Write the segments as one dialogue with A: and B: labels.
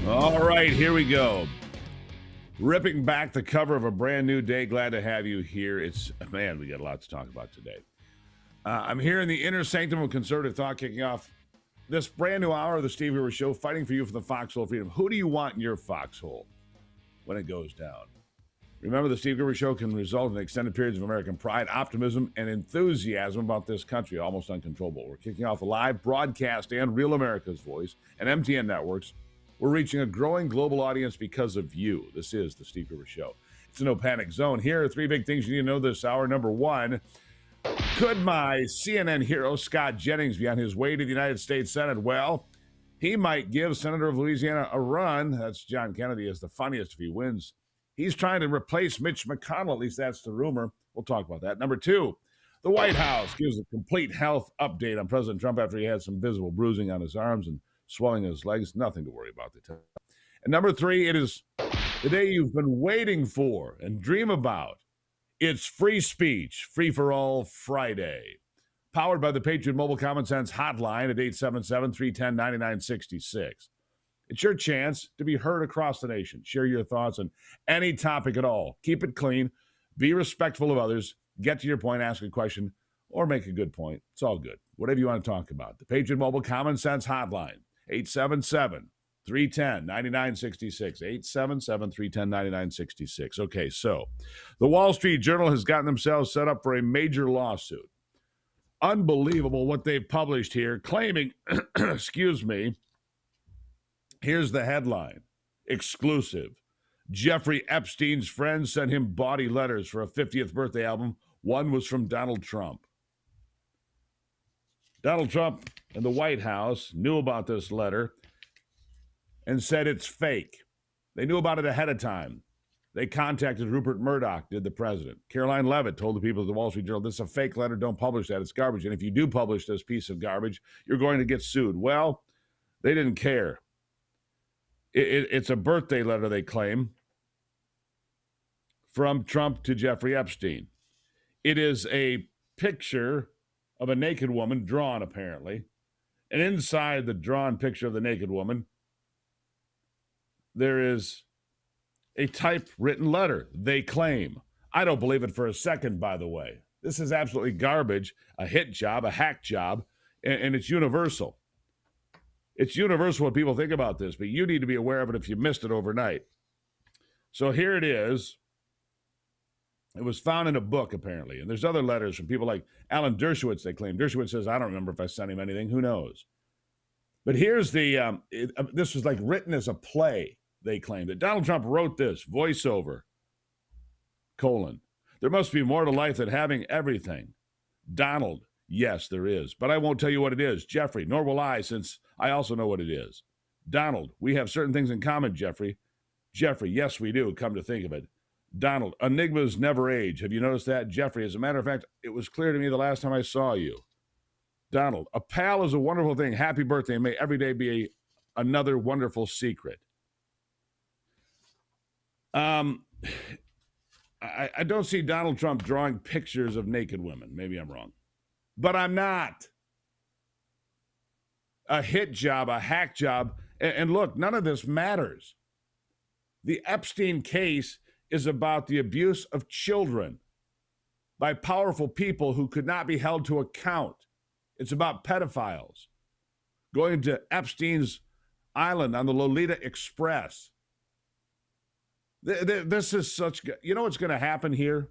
A: All right, here we go. Ripping back the cover of a brand new day. Glad to have you here. Man, we got a lot to talk about today. I'm here in the inner sanctum of conservative thought, kicking off this brand new hour of the Steve Gruber Show, fighting for you for the foxhole of freedom. Who do you want in your foxhole when it goes down? Remember, the Steve Gruber Show can result in extended periods of American pride, optimism, and enthusiasm about this country, almost uncontrollable. We're kicking off a live broadcast and Real America's Voice and MTN networks. We're reaching a growing global audience because of you. This is the Steve Gruber Show. It's a no panic zone. Here are three big things you need to know this hour. Number one, could my CNN hero Scott Jennings be on his way to the United States Senate? Well, he might give Senator of Louisiana a run. That's John Kennedy, as the funniest if he wins. He's trying to replace Mitch McConnell. At least that's the rumor. We'll talk about that. Number two, the White House gives a complete health update on President Trump after he had some visible bruising on his arms and swelling his legs. Nothing to worry about. And number three, it is the day you've been waiting for and dream about. It's free speech, free for all Friday. Powered by the Patriot Mobile Common Sense Hotline at 877-310-9966. It's your chance to be heard across the nation. Share your thoughts on any topic at all. Keep it clean. Be respectful of others. Get to your point, ask a question, or make a good point. It's all good. Whatever you want to talk about. The Patriot Mobile Common Sense Hotline. 877-310-9966. 877-310-9966. Okay, so the Wall Street Journal has gotten themselves set up for a major lawsuit. Unbelievable what they've published here, claiming, excuse me, here's the headline. Exclusive. Jeffrey Epstein's friends sent him bawdy letters for a 50th birthday album. One was from Donald Trump. Donald Trump and the White House knew about this letter and said it's fake. They knew about it ahead of time. They contacted Rupert Murdoch, did the president. Caroline Leavitt told the people of the Wall Street Journal, this is a fake letter, don't publish that, it's garbage. And if you do publish this piece of garbage, you're going to get sued. Well, they didn't care. It's a birthday letter, they claim, from Trump to Jeffrey Epstein. It is a picture of a naked woman, drawn apparently. And inside the drawn picture of the naked woman, there is a typewritten letter, they claim. I don't believe it for a second, by the way. This is absolutely garbage, a hit job, a hack job, and it's universal. It's universal what people think about this, but you need to be aware of it if you missed it overnight. So here it is. It was found in a book, apparently. And there's other letters from people like Alan Dershowitz, they claim. Dershowitz says, I don't remember if I sent him anything. Who knows? But here's the, this was like written as a play, they claim. That Donald Trump wrote this, voiceover, : there must be more to life than having everything. Donald, yes, there is. But I won't tell you what it is. Jeffrey, nor will I, since I also know what it is. Donald, we have certain things in common, Jeffrey. Jeffrey, yes, we do, come to think of it. Donald, enigmas never age. Have you noticed that? Jeffrey, as a matter of fact, it was clear to me the last time I saw you. Donald, a pal is a wonderful thing. Happy birthday, and may every day be another wonderful secret. I don't see Donald Trump drawing pictures of naked women. Maybe I'm wrong. But I'm not. A hit job, a hack job. And look, none of this matters. The Epstein case is about the abuse of children by powerful people who could not be held to account. It's about pedophiles going to Epstein's island on the Lolita Express. This is such, you know what's going to happen here?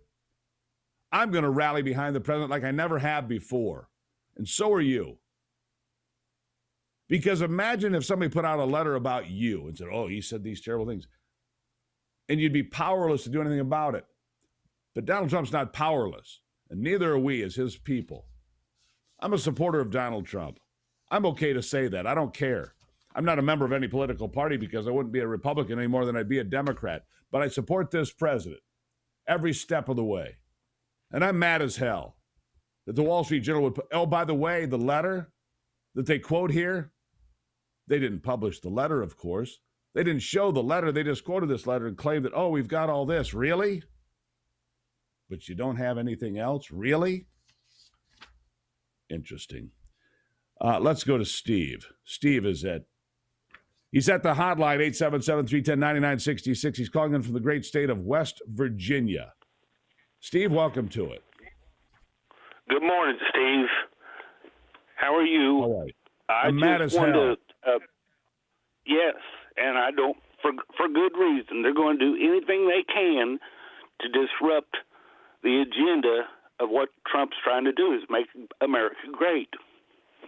A: I'm going to rally behind the president like I never have before. And so are you. Because imagine if somebody put out a letter about you and said, oh, he said these terrible things. And you'd be powerless to do anything about it. But Donald Trump's not powerless, and neither are we as his people. I'm a supporter of Donald Trump. I'm okay to say that. I don't care. I'm not a member of any political party because I wouldn't be a Republican any more than I'd be a Democrat. But I support this president every step of the way. And I'm mad as hell that the Wall Street Journal would put, oh, by the way, the letter that they quote here, they didn't publish the letter, of course. They didn't show the letter. They just quoted this letter and claimed that, oh, we've got all this. Really? But you don't have anything else? Really? Interesting. Let's go to Steve. Steve is at He's at the hotline, 877-310-9966. He's calling in from the great state of West Virginia. Steve, welcome to it.
B: Good morning, Steve. How are you?
A: All right.
B: I'm
A: mad as hell.
B: Yes, and I don't, for good reason. They're going to do anything they can to disrupt the agenda of what Trump's trying to do, is make America great.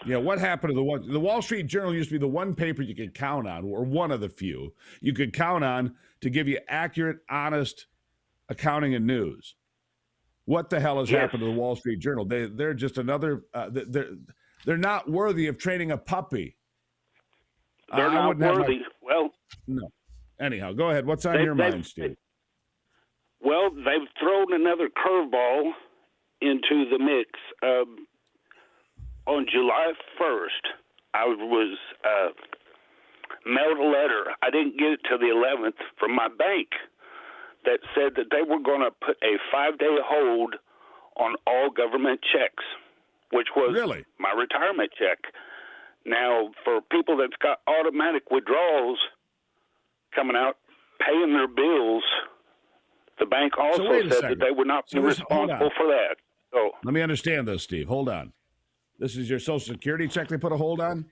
A: Yeah, what happened to the Wall Street Journal used to be the one paper you could count on, or one of the few you could count on to give you accurate, honest accounting and news. What the hell has happened to the Wall Street Journal? They're just another. They're not worthy of training a puppy.
B: They're not worthy. Well,
A: no. Anyhow, go ahead. What's on your mind, Steve?
B: Well, they've thrown another curveball into the mix. On July 1st, I was mailed a letter. I didn't get it till the 11th from my bank that said that they were going to put a 5-day hold on all government checks, which was my retirement check. Now, for people that's got automatic withdrawals coming out, paying their bills, the bank also said that they would not be responsible for that. So
A: let me understand this, Steve. Hold on. This is your Social Security check they put a hold on?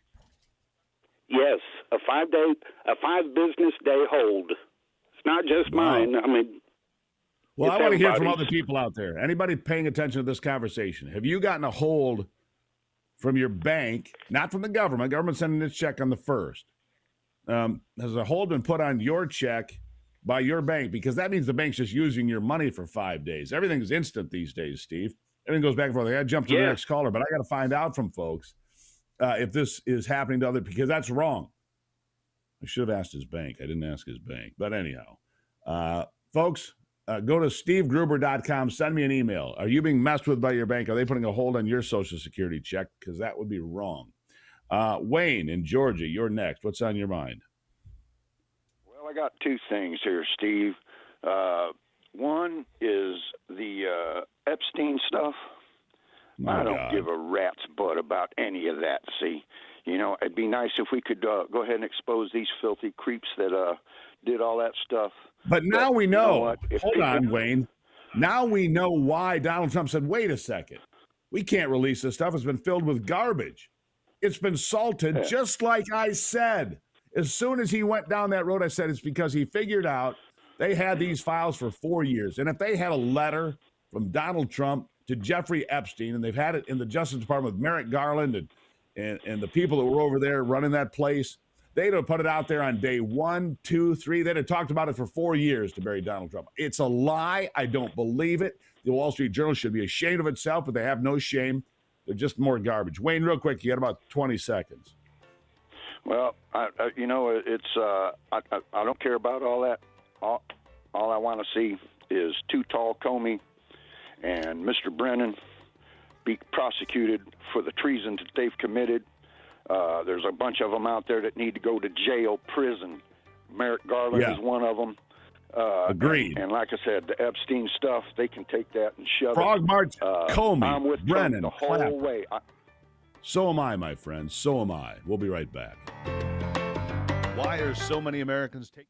B: Yes, a 5 business day hold. It's not just mine. I mean,
A: well, I want to hear from other people out there. Anybody paying attention to this conversation? Have you gotten a hold from your bank, not from the government? Government sending this check on the 1st. Has a hold been put on your check by your bank? Because that means the bank's just using your money for 5 days. Everything's instant these days, Steve. Everything goes back and forth. I got to jump to the next caller, but I got to find out from folks if this is happening to other, because that's wrong. I should have asked his bank. I didn't ask his bank. But anyhow, folks, go to stevegruber.com. Send me an email. Are you being messed with by your bank? Are they putting a hold on your Social Security check? Because that would be wrong. Wayne in Georgia, you're next. What's on your mind?
C: Well, I got two things here, Steve. One is the Epstein stuff. I don't give a rat's butt about any of that, see. You know, it'd be nice if we could go ahead and expose these filthy creeps that did all that stuff.
A: But now we know. Hold on, Wayne. Now we know why Donald Trump said, wait a second. We can't release this stuff. It's been filled with garbage. It's been salted, just like I said. As soon as he went down that road, I said it's because he figured out they had these files for 4 years. And if they had a letter from Donald Trump to Jeffrey Epstein, and they've had it in the Justice Department with Merrick Garland and the people that were over there running that place, they'd have put it out there on day 1, 2, 3. They'd have talked about it for 4 years to bury Donald Trump. It's a lie. I don't believe it. The Wall Street Journal should be ashamed of itself, but they have no shame. They're just more garbage. Wayne, real quick, you got about 20 seconds.
C: Well, I don't care about all that. All I want to see is Too Tall Comey and Mr. Brennan be prosecuted for the treason that they've committed. There's a bunch of them out there that need to go to jail, prison. Merrick Garland is one of them.
A: Agreed.
C: And like I said, the Epstein stuff, they can take that and shove
A: Frog
C: it.
A: March, Comey,
C: I'm with
A: Brennan,
C: Trump the whole way.
A: So am I, my friend. So am I. We'll be right back.
D: Why are so many Americans taking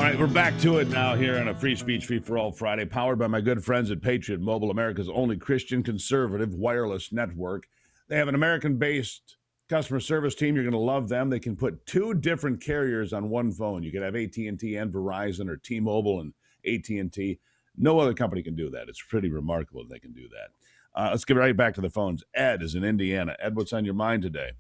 A: right, we're back to it now here on a Free Speech Free for All Friday, powered by my good friends at Patriot Mobile, America's only Christian conservative wireless network. They have an American-based customer service team. You're going to love them. They can put two different carriers on one phone. You can have AT&T and Verizon, or T-Mobile and AT&T. No other company can do that. It's pretty remarkable that they can do that. Let's get right back to the phones. Ed is in Indiana. Ed, what's on your mind today?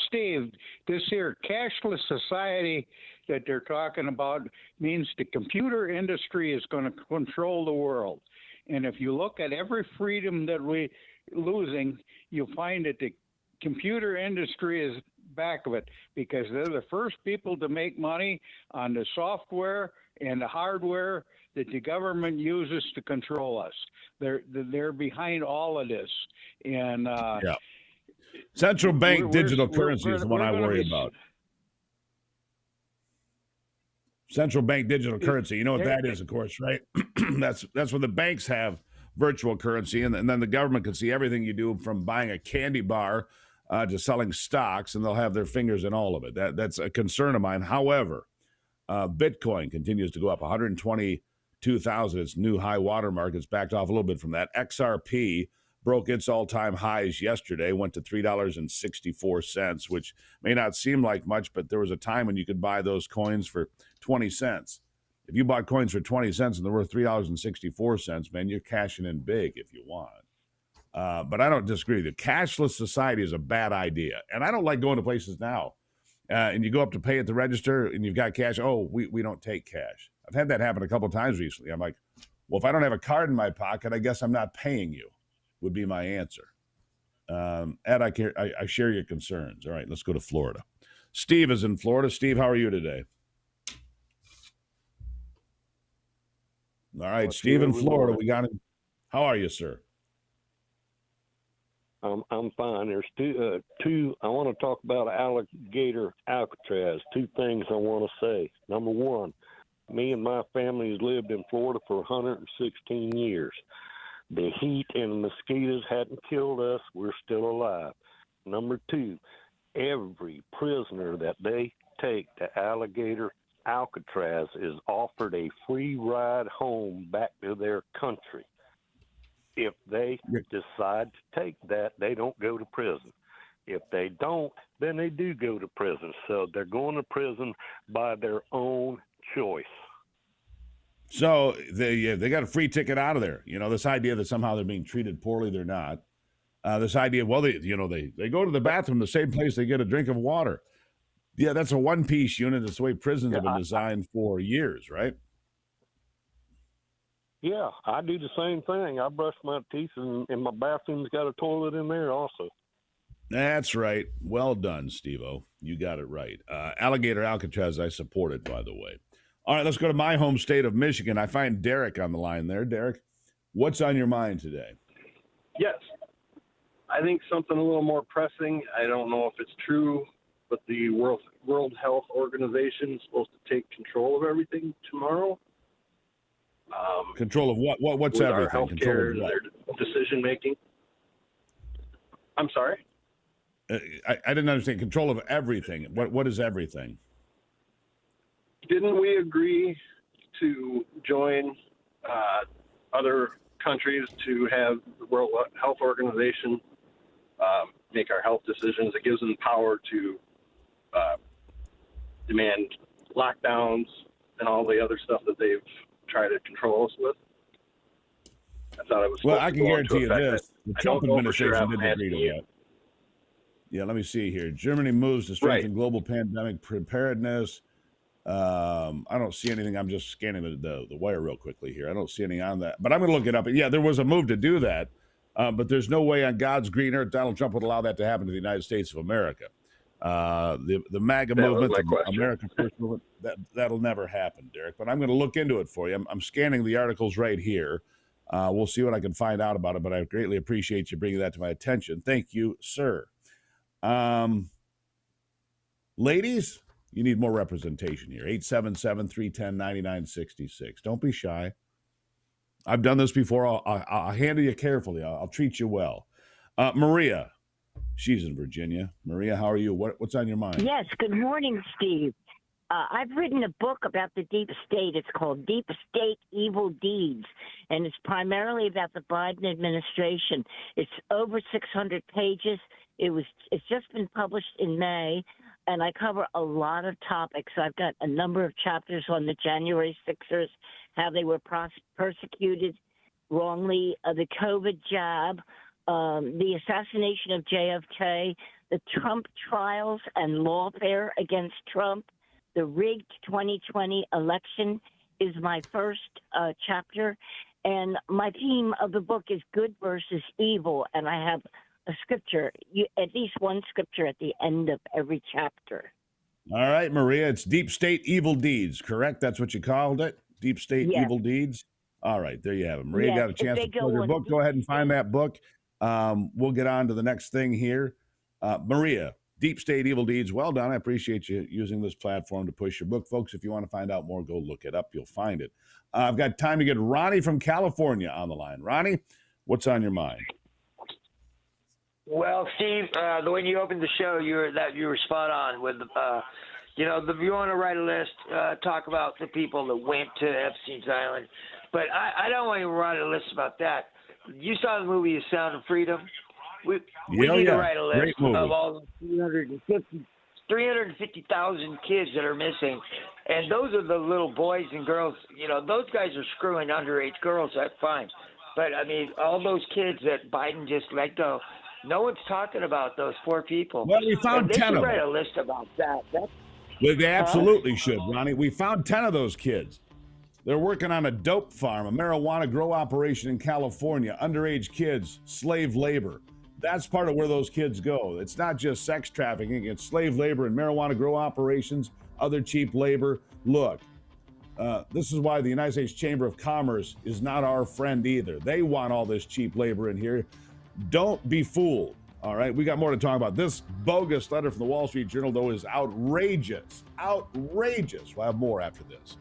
E: Steve, this here cashless society that they're talking about means the computer industry is going to control the world. And if you look at every freedom that we're losing, you'll find that the computer industry is back of it, because they're the first people to make money on the software and the hardware that the government uses to control us. They're behind all of this. And
A: yeah. Central bank digital currency is the one I worry about. Central bank digital currency. You know what that is, of course, right? That's when the banks have virtual currency, and then the government can see everything you do, from buying a candy bar to selling stocks, and they'll have their fingers in all of it. That's a concern of mine. However, Bitcoin continues to go up 122,000. Its new high water mark. It's backed off a little bit from that. XRP broke its all-time highs yesterday, went to $3.64, which may not seem like much, but there was a time when you could buy those coins for 20 cents. If you bought coins for 20 cents and they're worth $3.64, man, you're cashing in big if you want. But I don't disagree. The cashless society is a bad idea. And I don't like going to places now. And you go up to pay at the register and you've got cash. Oh, we don't take cash. I've had that happen a couple of times recently. I'm like, well, if I don't have a card in my pocket, I guess I'm not paying you, would be my answer. Ed, I share your concerns. All right, let's go to Florida. Steve is in Florida. Steve, how are you today? All right, Steve in Florida. We got him. How are you, sir?
F: I'm fine. There's two. I want to talk about alligator Alcatraz. Two things I want to say. Number one, me and my family has lived in Florida for 116 years. The heat and the mosquitoes hadn't killed us. We're still alive. Number two, every prisoner that they take to alligator Alcatraz is offered a free ride home back to their country. If they decide to take that, they don't go to prison. If they don't, then they do go to prison. So they're going to prison by their own choice.
A: So they got a free ticket out of there. You know, this idea that somehow they're being treated poorly, they're not. This idea, well, they go to the bathroom the same place they get a drink of water. Yeah, that's a one-piece unit. That's the way prisons have been designed for years, right?
F: Yeah, I do the same thing. I brush my teeth, and my bathroom's got a toilet in there also.
A: That's right. Well done, Steve-O. You got it right. Alligator Alcatraz, I support it, by the way. All right, let's go to my home state of Michigan. I find Derek on the line there. Derek, what's on your mind today?
G: Yes. I think something a little more pressing. I don't know if it's true, but the World Health Organization is supposed to take control of everything tomorrow.
A: Control of what? What's everything?
G: Our healthcare and their decision making. I'm sorry?
A: I didn't understand. Control of everything. What is everything?
G: Didn't we agree to join other countries to have the World Health Organization make our health decisions? It gives them power to demand lockdowns and all the other stuff that they've tried to control us with. I thought it was.
A: Well, I can guarantee you this: the Trump administration didn't agree to that. Yeah, let me see here. Germany moves to strengthen global pandemic preparedness. I don't see anything. I'm just scanning the wire real quickly here. I don't see anything on that, but I'm going to look it up. Yeah, there was a move to do that, but there's no way on God's green earth Donald Trump would allow that to happen to the United States of America. The MAGA movement, the America First movement, that'll never happen, Derek. But I'm going to look into it for you. I'm scanning the articles right here. We'll see what I can find out about it, but I greatly appreciate you bringing that to my attention. Thank you, sir. Ladies, you need more representation here. 877-310-9966. Don't be shy. I've done this before. I'll handle you carefully. I'll treat you well. Maria, she's in Virginia. Maria, how are you? What's on your mind?
H: Yes, good morning, Steve. I've written a book about the deep state. It's called Deep State Evil Deeds, and it's primarily about the Biden administration. It's over 600 pages. It's just been published in May, and I cover a lot of topics. I've got a number of chapters on the January 6ers, how they were persecuted wrongly, the COVID jab, the assassination of JFK, the Trump trials and lawfare against Trump, the rigged 2020 election is my first chapter. And my theme of the book is good versus evil. And I have a scripture, at least one scripture at the end of every chapter.
A: All right, Maria, it's Deep State Evil Deeds, correct? That's what you called it? Deep State Evil Deeds? All right, there you have it. Maria got a chance to plug her book. Go ahead and find that book. We'll get on to the next thing here. Maria, Deep State Evil Deeds, well done. I appreciate you using this platform to push your book. Folks, if you want to find out more, go look it up. You'll find it. I've got time to get Ronnie from California on the line. Ronnie, what's on your mind?
I: Well, Steve, the way you opened the show, you were spot on with, you want to write a list, talk about the people that went to Epstein's Island. But I don't want to write a list about that. You saw the movie The Sound of Freedom? We need to write a list of all the 350,000 kids that are missing. And those are the little boys and girls. Those guys are screwing underage girls. That's fine. But, I mean, all those kids that Biden just let go, no one's talking about those poor people.
A: Well, we found 10 of them. They should
I: write a list about that.
A: They absolutely should, Ronnie. We found 10 of those kids. They're working on a dope farm, a marijuana grow operation in California, underage kids, slave labor. That's part of where those kids go. It's not just sex trafficking, it's slave labor and marijuana grow operations, other cheap labor. Look, this is why the United States Chamber of Commerce is not our friend either. They want all this cheap labor in here. Don't be fooled, all right? We got more to talk about. This bogus letter from the Wall Street Journal, though, is outrageous. Outrageous. We'll have more after this.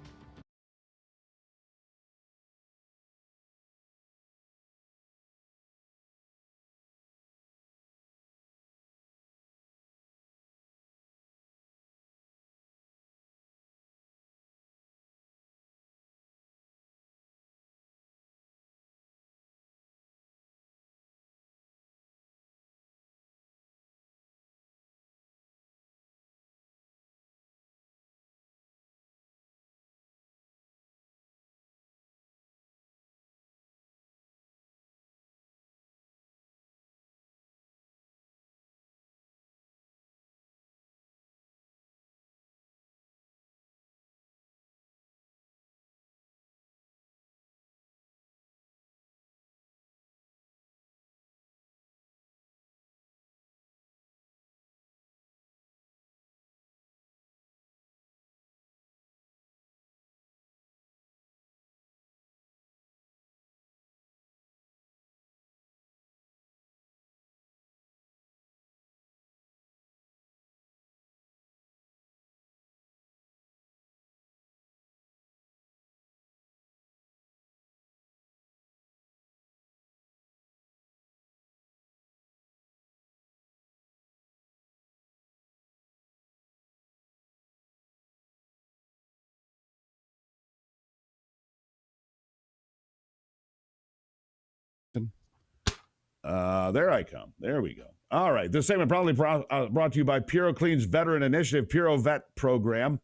A: There I come. There we go. All right. This segment probably brought to you by PuroClean's Veteran Initiative, PuroVet program.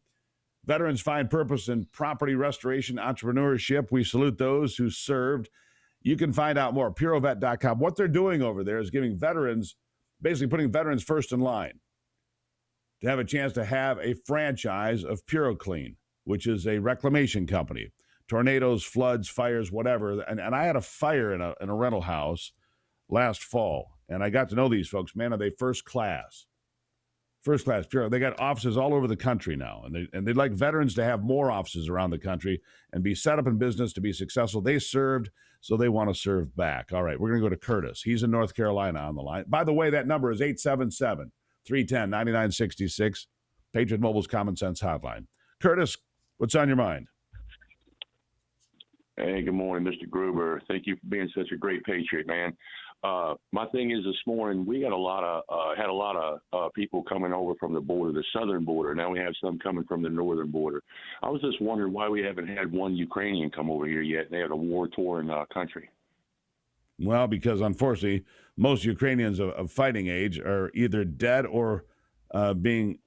A: Veterans find purpose in property restoration, entrepreneurship. We salute those who served. You can find out more at purovet.com. What they're doing over there is giving veterans, basically putting veterans first in line to have a chance to have a franchise of PuroClean, which is a reclamation company. Tornadoes, floods, fires, whatever. And I had a fire in a rental house last fall, and I got to know these folks. Man, are they first class Pure. They got offices all over the country now, and they'd like veterans to have more offices around the country and be set up in business to be successful. They served, so they want to serve back. All right, we're going to go to Curtis. He's in North Carolina on the line. By the way, that number is 877-310-9966, Patriot Mobile's Common Sense Hotline. Curtis, what's on your mind?
J: Hey, good morning, Mr. Gruber. Thank you for being such a great patriot, man. My thing is, this morning we got had a lot of people coming over from the border, the southern border. Now we have some coming from the northern border. I was just wondering why we haven't had one Ukrainian come over here yet. They have a war-torn country.
A: Well, because unfortunately, most Ukrainians of fighting age are either dead or being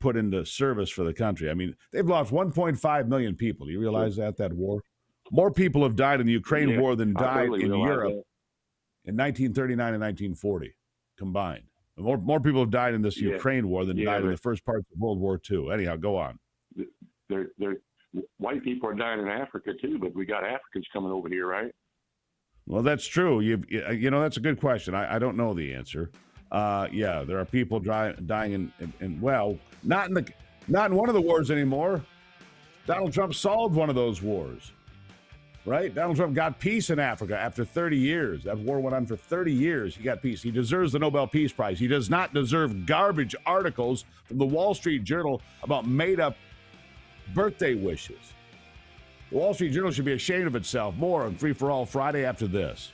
A: put into service for the country. I mean, they've lost 1.5 million people. Do you realize that war? More people have died in the Ukraine war than died in Europe in 1939 and 1940 combined. More people have died in this Ukraine war than died in the first parts of World War II. Anyhow, go on.
J: White people are dying in Africa too, but we got Africans coming over here, right?
A: Well, that's true. You know, that's a good question. I don't know the answer. There are people dying in well, not in one of the wars anymore. Donald Trump solved one of those wars, right? Donald Trump got peace in Africa after 30 years. That war went on for 30 years. He got peace. He deserves the Nobel Peace Prize. He does not deserve garbage articles from the Wall Street Journal about made-up birthday wishes. The Wall Street Journal should be ashamed of itself. More on Free for All Friday after this.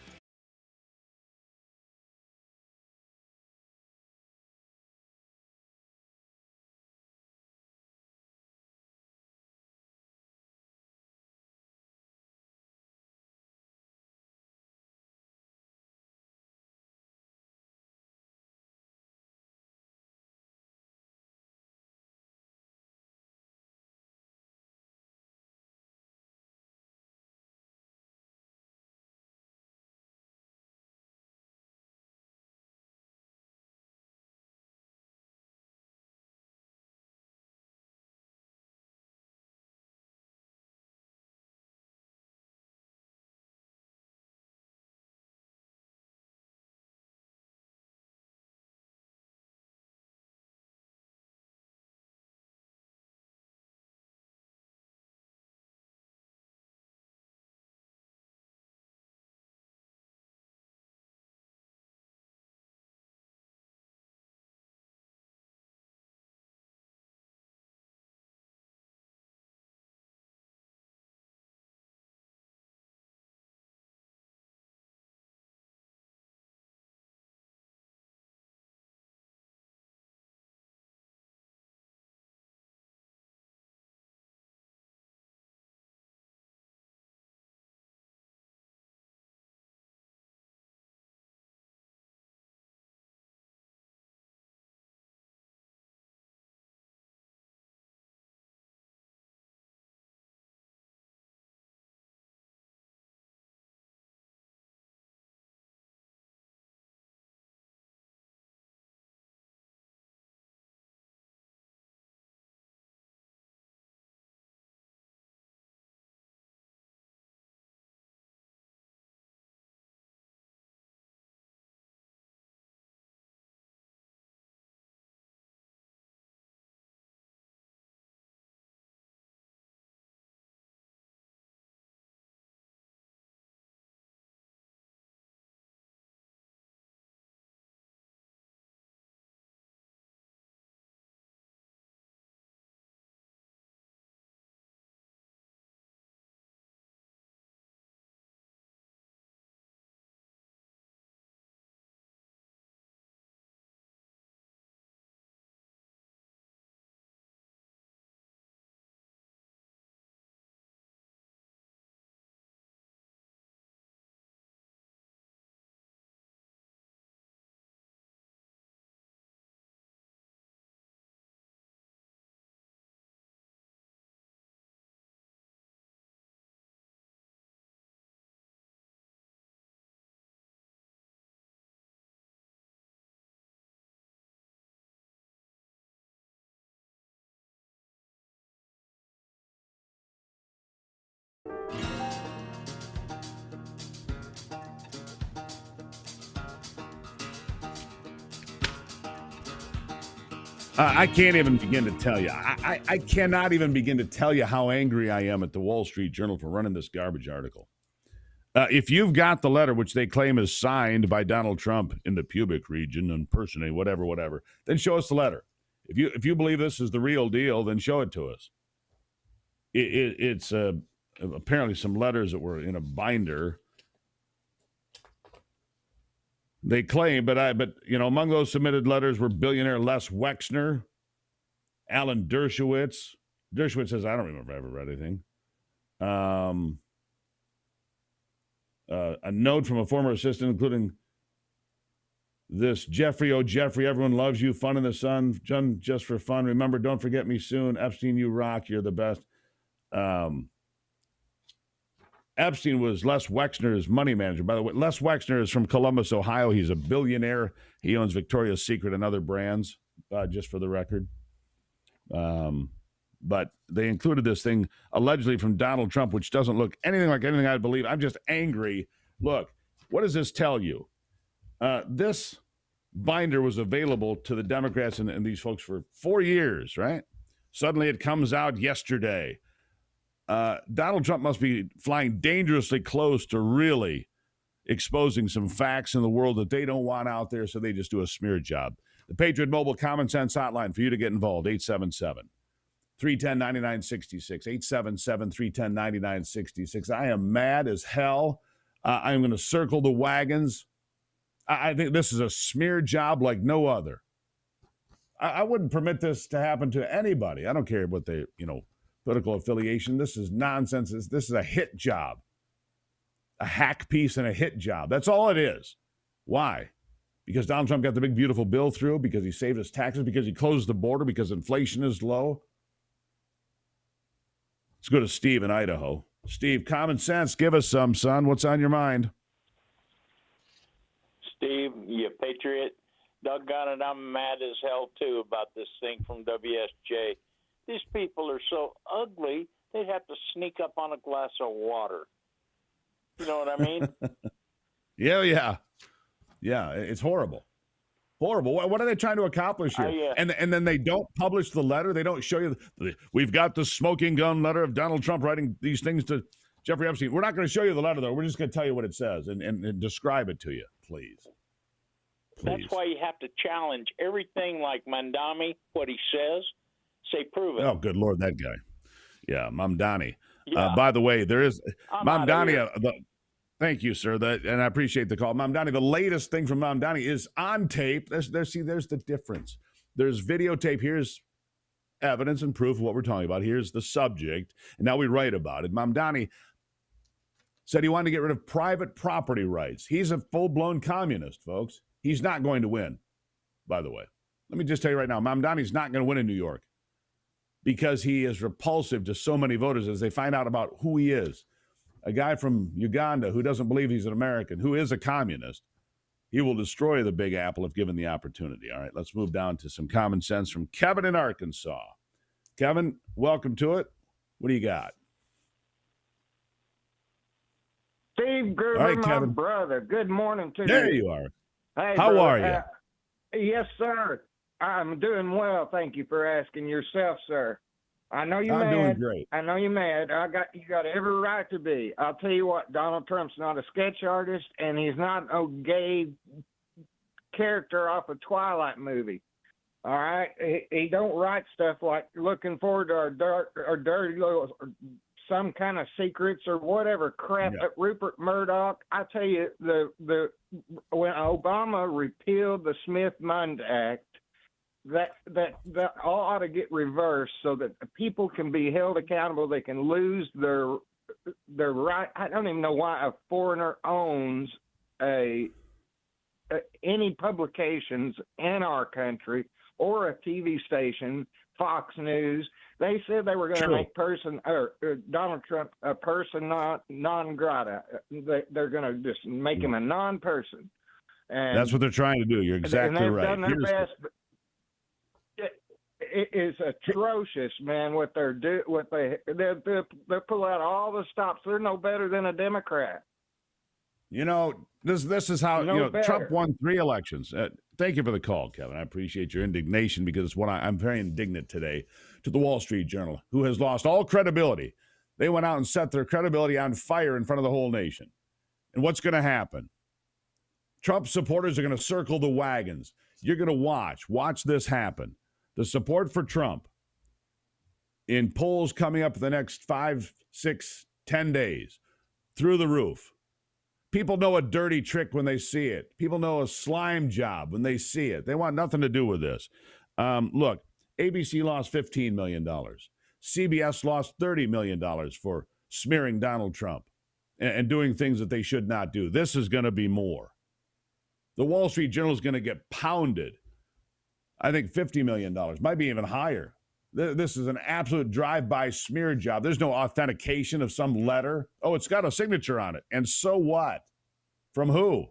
A: I can't even begin to tell you. I cannot even begin to tell you how angry I am at the Wall Street Journal for running this garbage article. If you've got the letter, which they claim is signed by Donald Trump in the pubic region and personally, whatever, then show us the letter. If you believe this is the real deal, then show it to us. It's apparently some letters that were in a binder. They claim, but among those submitted letters were billionaire Les Wexner, Alan Dershowitz. Dershowitz says, I don't remember ever read anything. A note from a former assistant, including this: Jeffrey, oh Jeffrey, everyone loves you. Fun in the sun, just for fun. Remember, don't forget me soon. Epstein, you rock. You're the best. Epstein was Les Wexner's money manager. By the way, Les Wexner is from Columbus, Ohio. He's a billionaire. He owns Victoria's Secret and other brands, just for the record. But they included this thing allegedly from Donald Trump, which doesn't look anything like anything I believe. I'm just angry. Look, what does this tell you? This binder was available to the Democrats and these folks for 4 years, right? Suddenly it comes out yesterday. Donald Trump must be flying dangerously close to really exposing some facts in the world that they don't want out there, so they just do a smear job. The Patriot Mobile Common Sense Hotline for you to get involved, 877-310-9966, 877-310-9966. I am mad as hell. I'm going to circle the wagons. I think this is a smear job like no other. I wouldn't permit this to happen to anybody. I don't care what they, political affiliation. This is nonsense. This is a hit job, a hack piece and a hit job. That's all it is. Why? Because Donald Trump got the big, beautiful bill through, because he saved his taxes, because he closed the border, because inflation is low. Let's go to Steve in Idaho. Steve, common sense. Give us some, son. What's on your mind?
K: Steve, you patriot. Doggone it, I'm mad as hell, too, about this thing from WSJ. These people are so ugly, they'd have to sneak up on a glass of water. You know what I mean?
A: Yeah. It's horrible. Horrible. What are they trying to accomplish here? And then they don't publish the letter. They don't show you. We've got the smoking gun letter of Donald Trump writing these things to Jeffrey Epstein. We're not going to show you the letter, though. We're just going to tell you what it says and describe it to you, please.
K: That's why you have to challenge everything like Mamdani, what he says. Say, prove it.
A: Oh, good Lord, that guy. Yeah, Mamdani.
K: Yeah.
A: By the way, there is Mamdani.
K: Mamdani.
A: Thank you, sir. And I appreciate the call. Mamdani, the latest thing from Mamdani is on tape. There's the difference. There's videotape. Here's evidence and proof of what we're talking about. Here's the subject. And now we write about it. Mamdani said he wanted to get rid of private property rights. He's a full-blown communist, folks. He's not going to win, by the way. Let me just tell you right now, Mamdani's not going to win in New York, because he is repulsive to so many voters as they find out about who he is. A guy from Uganda who doesn't believe he's an American, who is a communist. He will destroy the Big Apple if given the opportunity. All right, let's move down to some common sense from Kevin in Arkansas. Kevin, welcome to it. What do you got?
L: Steve Gruber,
A: right,
L: my
A: Kevin.
L: brother. Good morning to you.
A: There you are.
L: Hey,
A: how
L: brother.
A: are you?
L: Yes, sir. I'm doing well. Thank you for asking. Yourself, sir. I know you're
A: I'm
L: mad.
A: doing great.
L: I know you're mad. You got every right to be. I'll tell you what, Donald Trump's not a sketch artist, and he's not a gay character off a Twilight movie. All right? He don't write stuff like looking forward to our dirty little some kind of secrets or whatever crap that Rupert Murdoch. I tell you, when Obama repealed the Smith-Mundt Act, that all ought to get reversed so that people can be held accountable. They can lose their right. I don't even know why a foreigner owns any publications in our country or a TV station, Fox News. They said they were going to make Donald Trump a person non grata. They're going to just make him a non-person. And
A: that's what they're trying to do. You're exactly
L: and they've
A: right.
L: Done their best. It is atrocious, man. What they're do, what they pull out all the stops. They're no better than a Democrat.
A: This is how Trump won 3 elections. Thank you for the call, Kevin. I appreciate your indignation, because it's what I'm very indignant today to the Wall Street Journal, who has lost all credibility. They went out and set their credibility on fire in front of the whole nation. And what's going to happen? Trump supporters are going to circle the wagons. You're going to watch this happen. The support for Trump in polls coming up the next 5, 6, 10 days, through the roof. People know a dirty trick when they see it. People know a slime job when they see it. They want nothing to do with this. Look, ABC lost $15 million. CBS lost $30 million for smearing Donald Trump and doing things that they should not do. This is going to be more. The Wall Street Journal is going to get pounded. I think $50 million, might be even higher. This is an absolute drive-by smear job. There's no authentication of some letter. Oh, it's got a signature on it. And so what? From who?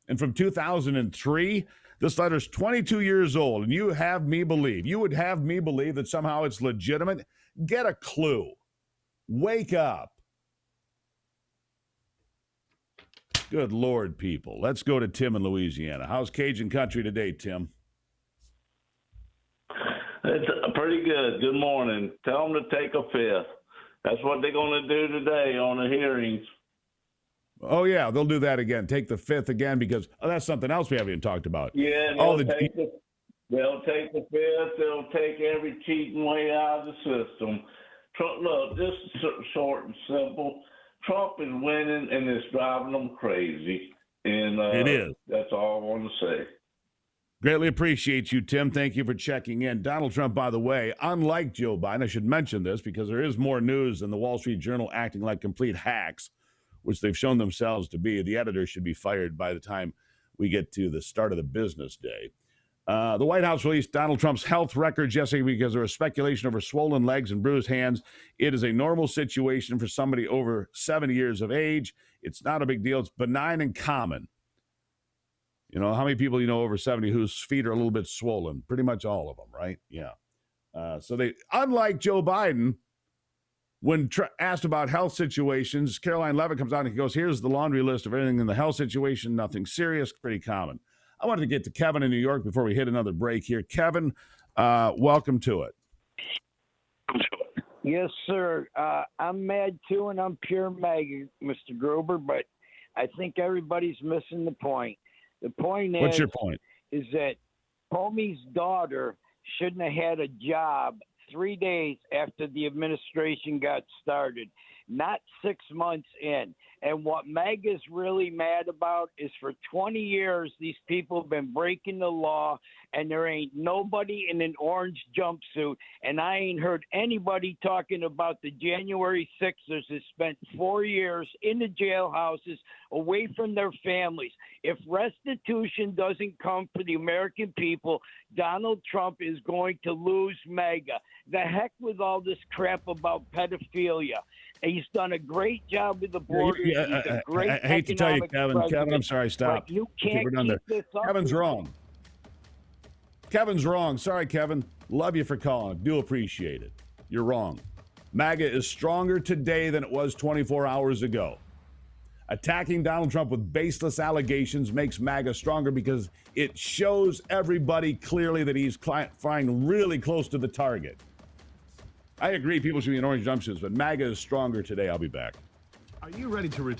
A: And from 2003? This letter's 22 years old, and you would have me believe that somehow it's legitimate? Get a clue. Wake up. Good Lord, people. Let's go to Tim in Louisiana. How's Cajun country today, Tim?
M: It's pretty good. Good morning. Tell them to take a fifth. That's what they're going to do today on the hearings.
A: Oh, yeah, they'll do that again. Take the fifth again because that's something else we haven't even talked about.
M: Yeah, they'll take the fifth. They'll take every cheating way out of the system. Look, this is short and simple. Trump is winning, and it's driving them crazy. And
A: it is.
M: That's all I want to say.
A: Greatly appreciate you, Tim. Thank you for checking in. Donald Trump, by the way, unlike Joe Biden, I should mention this because there is more news than the Wall Street Journal acting like complete hacks, which they've shown themselves to be. The editor should be fired by the time we get to the start of the business day. The White House released Donald Trump's health records yesterday because there was speculation over swollen legs and bruised hands. It is a normal situation for somebody over 70 years of age. It's not a big deal. It's benign and common. You know, how many people you know over 70 whose feet are a little bit swollen? Pretty much all of them, right? Yeah. So they, unlike Joe Biden, when asked about health situations, Caroline Levitt comes out and he goes, here's the laundry list of everything in the health situation, nothing serious, pretty common. I wanted to get to Kevin in New York before we hit another break here. Kevin, welcome to it.
L: Yes, sir. I'm mad too, and I'm pure MAGA, Mr. Gruber, but I think everybody's missing the point. The point is,
A: what's your point?
L: Is that Comey's daughter shouldn't have had a job 3 days after the administration got started, not 6 months in. And what MAGA is really mad about is for 20 years, these people have been breaking the law, and there ain't nobody in an orange jumpsuit. And I ain't heard anybody talking about the January 6ers that spent 4 years in the jailhouses away from their families. If restitution doesn't come for the American people, Donald Trump is going to lose MAGA. The heck with all this crap about pedophilia. He's done a great job with the border. He's a great
A: I hate to tell you, Kevin.
L: president,
A: Kevin, I'm sorry. Stop.
L: but you can't
A: we're done
L: keep
A: there.
L: this up.
A: Kevin's wrong. Kevin's wrong. Sorry, Kevin. Love you for calling. Do appreciate it. You're wrong. MAGA is stronger today than it was 24 hours ago. Attacking Donald Trump with baseless allegations makes MAGA stronger because it shows everybody clearly that he's flying really close to the target. I agree people should be in orange jumpsuits, but MAGA is stronger today. I'll be back.
D: Are you ready to retire?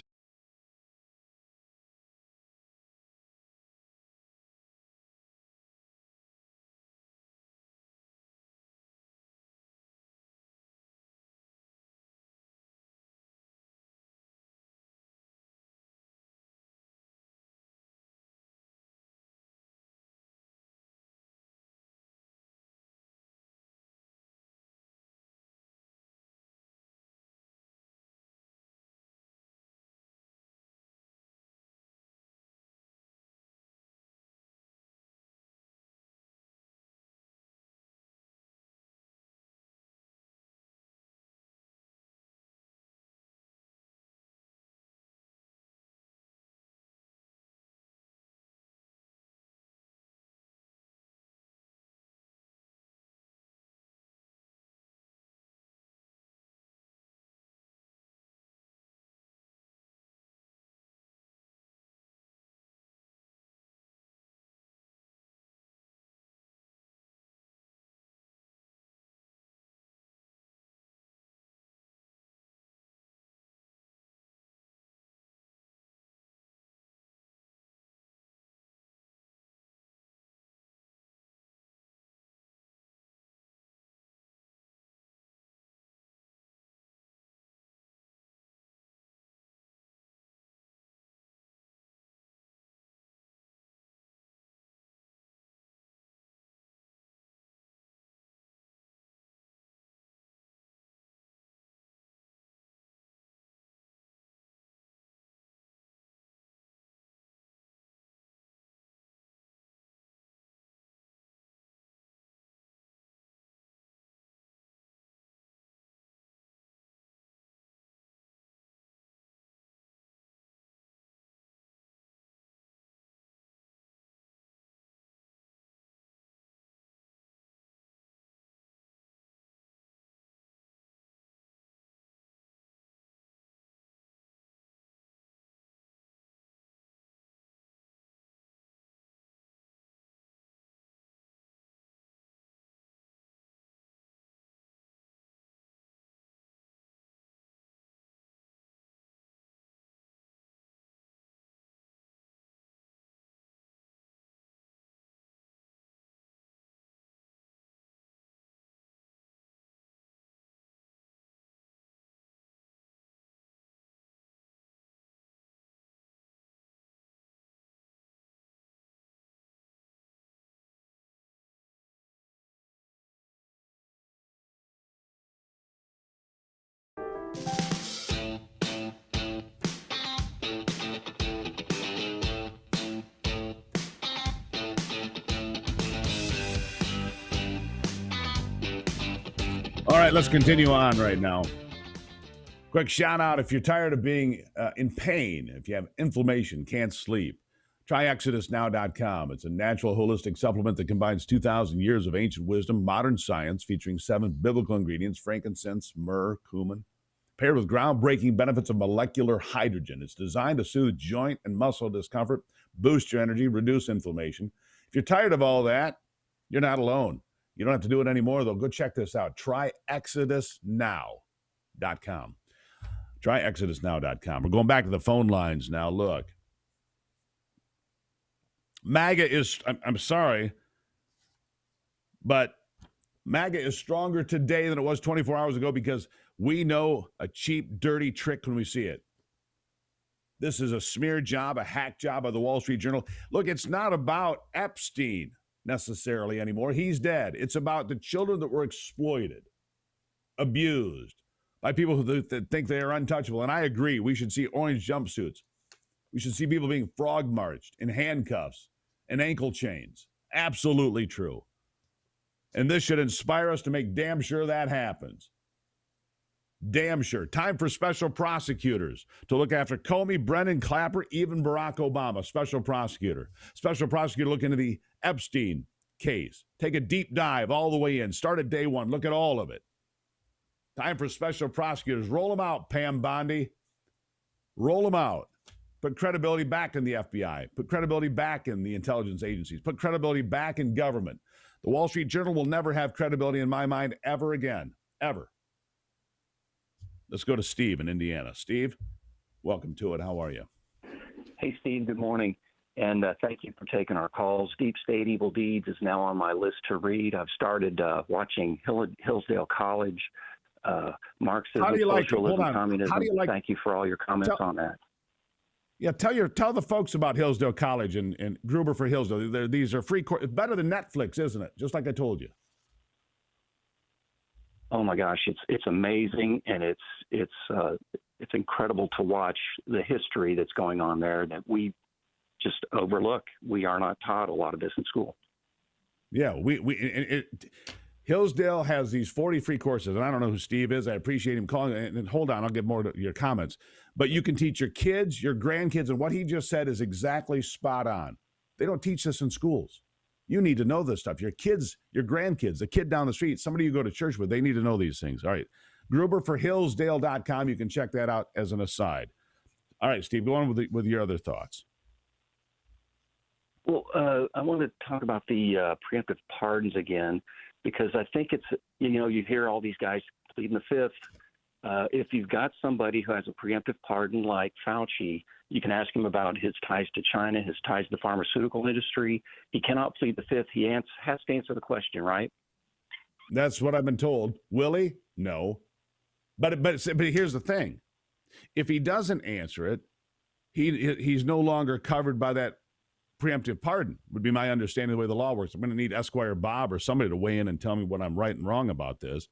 A: right, let's continue on right now. Quick shout out if you're tired of being in pain, if you have inflammation, can't sleep, try ExodusNow.com. It's a natural holistic supplement that combines 2,000 years of ancient wisdom, modern science, featuring 7 biblical ingredients: frankincense, myrrh, cumin, paired with groundbreaking benefits of molecular hydrogen. It's designed to soothe joint and muscle discomfort, boost your energy, reduce inflammation. If you're tired of all that, you're not alone. You don't have to do it anymore, though. Go check this out. Try ExodusNow.com. Try ExodusNow.com. We're going back to the phone lines now. Look. MAGA is, I'm sorry, but MAGA is stronger today than it was 24 hours ago because we know a cheap, dirty trick when we see it. This is a smear job, a hack job of the Wall Street Journal. Look, it's not about Epstein necessarily anymore. He's dead. It's about the children that were exploited, abused by people who think they are untouchable. And I agree. We should see orange jumpsuits. We should see people being frog marched in handcuffs and ankle chains. Absolutely true. And this should inspire us to make damn sure that happens. Damn sure. Time for special prosecutors to look after Comey, Brennan, Clapper, even Barack Obama. Special prosecutor. Special prosecutor look into the Epstein case. Take a deep dive all the way in. Start at day one. Look at all of it. Time for special prosecutors. Roll them out, Pam Bondi. Roll them out. Put credibility back in the FBI. Put credibility back in the intelligence agencies. Put credibility back in government. The Wall Street Journal will never have credibility in my mind ever again. Ever. Let's go to Steve in Indiana. Steve, welcome to it. How are you?
N: Hey, Steve. Good morning. And thank you for taking our calls. Deep State Evil Deeds is now on my list to read. I've started watching Hillsdale College, Marxism, Socialism, Communism. Thank you for all your comments on that.
A: Yeah, tell the folks about Hillsdale College and Gruber for Hillsdale. These are free courses. It's better than Netflix, isn't it? Just like I told you.
N: Oh my gosh, it's amazing, and it's incredible to watch the history that's going on there that we just overlook. We are not taught a lot of this in school.
A: Yeah, Hillsdale has these 40 free courses, and I don't know who Steve is. I appreciate him calling. And hold on, I'll get more to your comments. But you can teach your kids, your grandkids, and what he just said is exactly spot on. They don't teach this in schools. You need to know this stuff. Your kids, your grandkids, the kid down the street, somebody you go to church with, they need to know these things. All right. GruberforHillsdale.com. You can check that out as an aside. All right, Steve, go on with your other thoughts.
N: Well, I want to talk about the preemptive pardons again, because I think it's, you hear all these guys pleading the fifth. If you've got somebody who has a preemptive pardon like Fauci, you can ask him about his ties to China, his ties to the pharmaceutical industry. He cannot plead the fifth. He has to answer the question, right?
A: That's what I've been told. Will he? No. But here's the thing. If he doesn't answer it, he's no longer covered by that preemptive pardon, would be my understanding of the way the law works. I'm going to need Esquire Bob or somebody to weigh in and tell me what I'm right and wrong about this.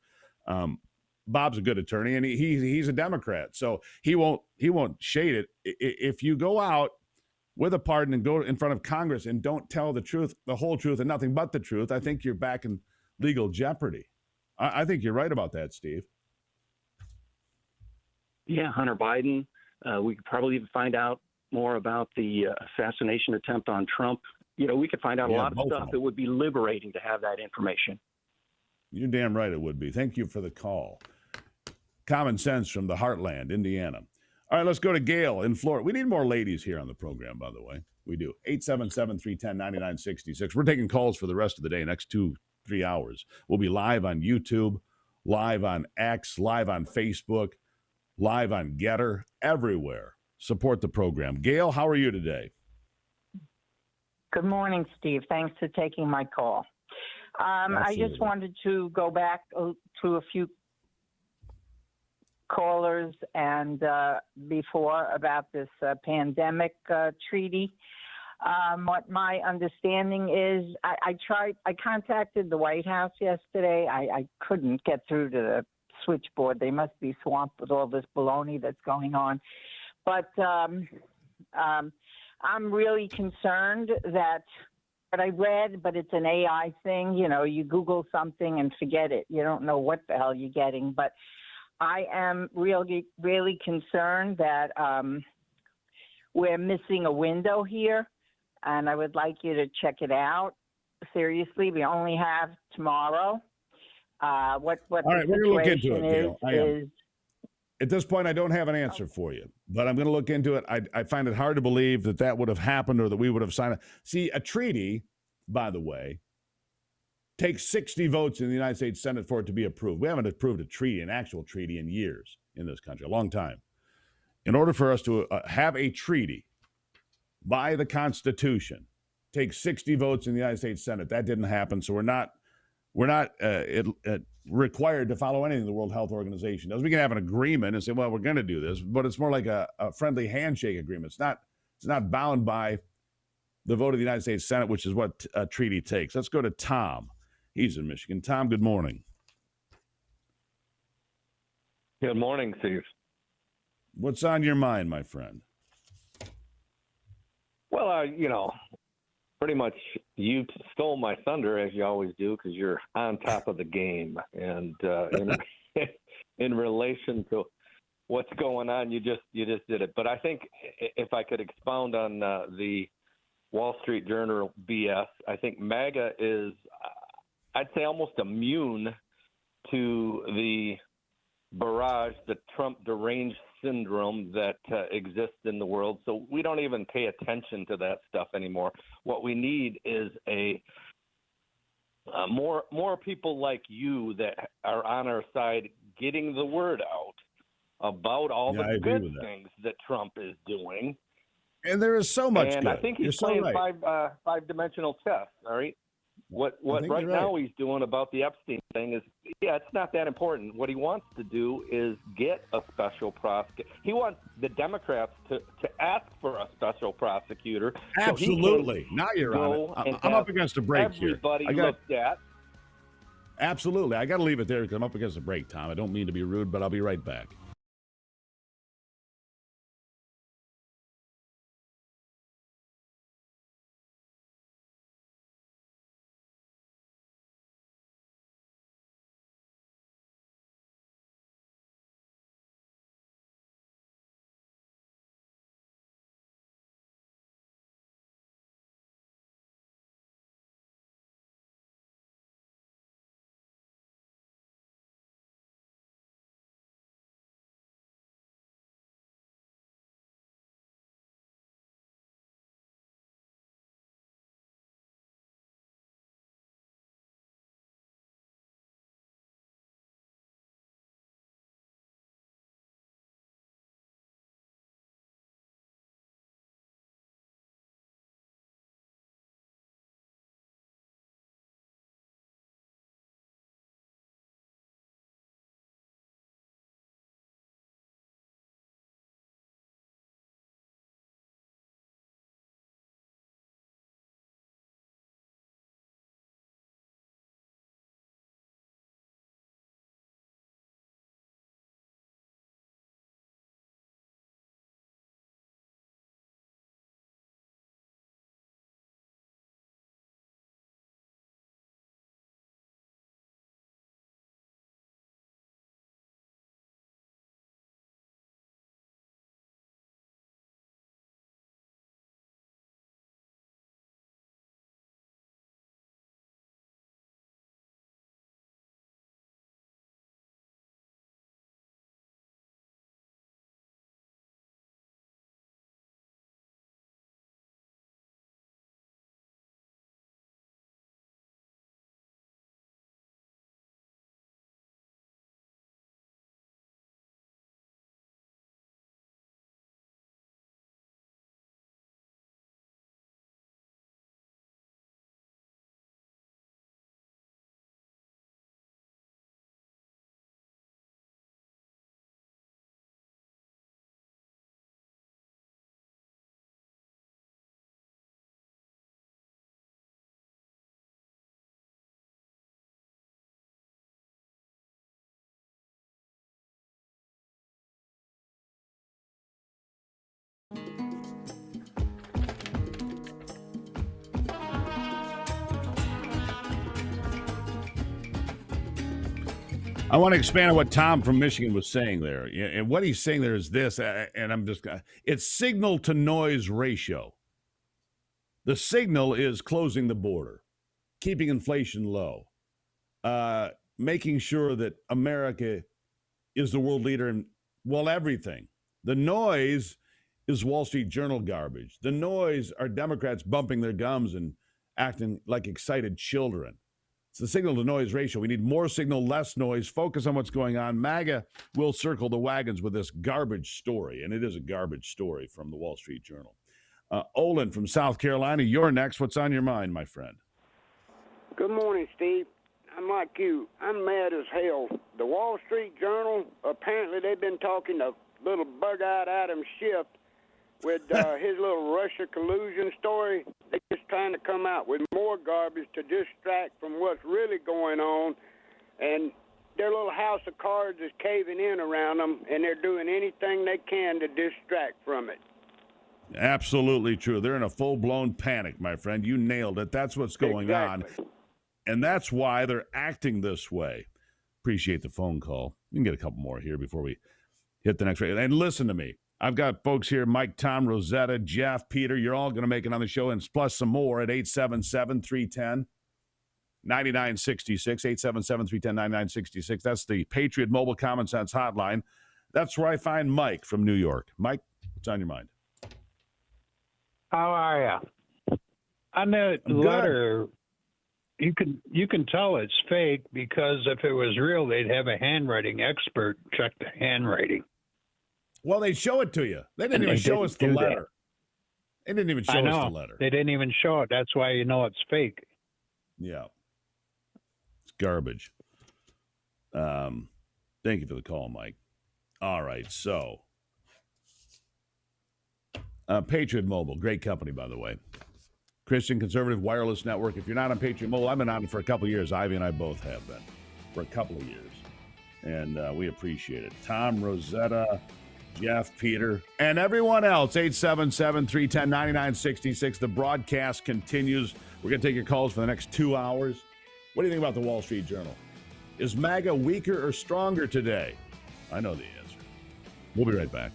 A: Bob's a good attorney, and he's a Democrat, so he won't shade it. If you go out with a pardon and go in front of Congress and don't tell the truth, the whole truth, and nothing but the truth, I think you're back in legal jeopardy. I think you're right about that, Steve.
N: Yeah, Hunter Biden. We could probably even find out more about the assassination attempt on Trump. We could find out a lot of stuff. It would be liberating to have that information.
A: You're damn right it would be. Thank you for the call. Common sense from the heartland, Indiana. All right, let's go to Gail in Florida. We need more ladies here on the program, by the way. We do. 877-310-9966. We're taking calls for the rest of the day, next 2-3 hours. We'll be live on YouTube, live on X, live on Facebook, live on Getter, everywhere. Support the program. Gail, how are you today?
O: Good morning, Steve. Thanks for taking my call. I just wanted to go back to a few callers and before about this pandemic treaty. What my understanding is, I contacted the White House yesterday. I couldn't get through to the switchboard. They must be swamped with all this baloney that's going on. But I'm really concerned that what I read, but it's an AI thing. You know, you Google something and forget it. You don't know what the hell you're getting. But I am really, really concerned that we're missing a window here, and I would like you to check it out. Seriously, we only have tomorrow. What
A: All right, we're going to look into it, Gail. I am.
O: is
A: At this point, I don't have an answer for you, but I'm going to look into it. I find it hard to believe that that would have happened or that we would have signed it. See, a treaty, by the way, takes 60 votes in the United States Senate for it to be approved. We haven't approved a treaty, an actual treaty, in years in this country, a long time. In order for us to have a treaty by the Constitution, takes 60 votes in the United States Senate. That didn't happen, so we're not required to follow anything the World Health Organization does. We can have an agreement and say, well, we're going to do this, but it's more like a friendly handshake agreement. It's not bound by the vote of the United States Senate, which is what a treaty takes. Let's go to Tom. He's in Michigan. Tom, good morning.
F: Good morning, Steve.
A: What's on your mind, my friend?
F: Well, pretty much you stole my thunder, as you always do, because you're on top of the game. And in relation to what's going on, you just did it. But I think if I could expound on the Wall Street Journal BS, I think MAGA is, I'd say, almost immune to the barrage, the Trump deranged syndrome that exists in the world. So we don't even pay attention to that stuff anymore. What we need is more people like you that are on our side getting the word out about all the good things that Trump is doing.
A: And there is so much
F: and
A: good.
F: I think he's playing five-dimensional chess, all right? What right now he's doing about the Epstein thing is, it's not that important. What he wants to do is get a special prosecutor. He wants the Democrats to ask for a special prosecutor.
A: Absolutely. Now you're on it. I'm up against a break here.
F: Everybody looked at.
A: Absolutely. I got to leave it there because I'm up against a break, Tom. I don't mean to be rude, but I'll be right back. I want to expand on what Tom from Michigan was saying there. And what he's saying there is this, and it's signal to noise ratio. The signal is closing the border, keeping inflation low, making sure that America is the world leader in, well, everything. The noise is Wall Street Journal garbage. The noise are Democrats bumping their gums and acting like excited children. It's the signal to noise ratio. We need more signal, less noise. Focus on what's going on. MAGA will circle the wagons with this garbage story, and it is a garbage story from the Wall Street Journal. Olin from South Carolina, you're next. What's on your mind, my friend?
P: Good morning, Steve. I'm like you. I'm mad as hell. The Wall Street Journal, apparently they've been talking to little bug-eyed Adam Schiff with his little Russia collusion story. They're just trying to come out with more garbage to distract from what's really going on. And their little house of cards is caving in around them, and they're doing anything they can to distract from it.
A: Absolutely true. They're in a full-blown panic, my friend. You nailed it. That's what's going on. And that's why they're acting this way. Appreciate the phone call. You can get a couple more here before we hit the next rate. And listen to me. I've got folks here, Mike, Tom, Rosetta, Jeff, Peter. You're all going to make it on the show, and plus some more at 877-310-9966, 877-310-9966. That's the Patriot Mobile Common Sense Hotline. That's where I find Mike from New York. Mike, what's on your mind?
E: How are you? On that letter, you can tell it's fake because if it was real, they'd have a handwriting expert check the handwriting.
A: Well, they'd show it to you. They didn't even show us the letter. They didn't even show us the letter.
E: They didn't even show it. That's why you know it's fake.
A: Yeah. It's garbage. Thank you for the call, Mike. All right, so Patriot Mobile, great company, by the way. Christian Conservative Wireless Network. If you're not on Patriot Mobile, I've been on it for a couple of years. Ivy and I both have been for a couple of years. And we appreciate it. Tom, Rosetta, Jeff, Peter, and everyone else, 877-310-9966. The broadcast continues. We're going to take your calls for the next 2 hours. What do you think about the Wall Street Journal? Is MAGA weaker or stronger today? I know the answer. We'll be right back.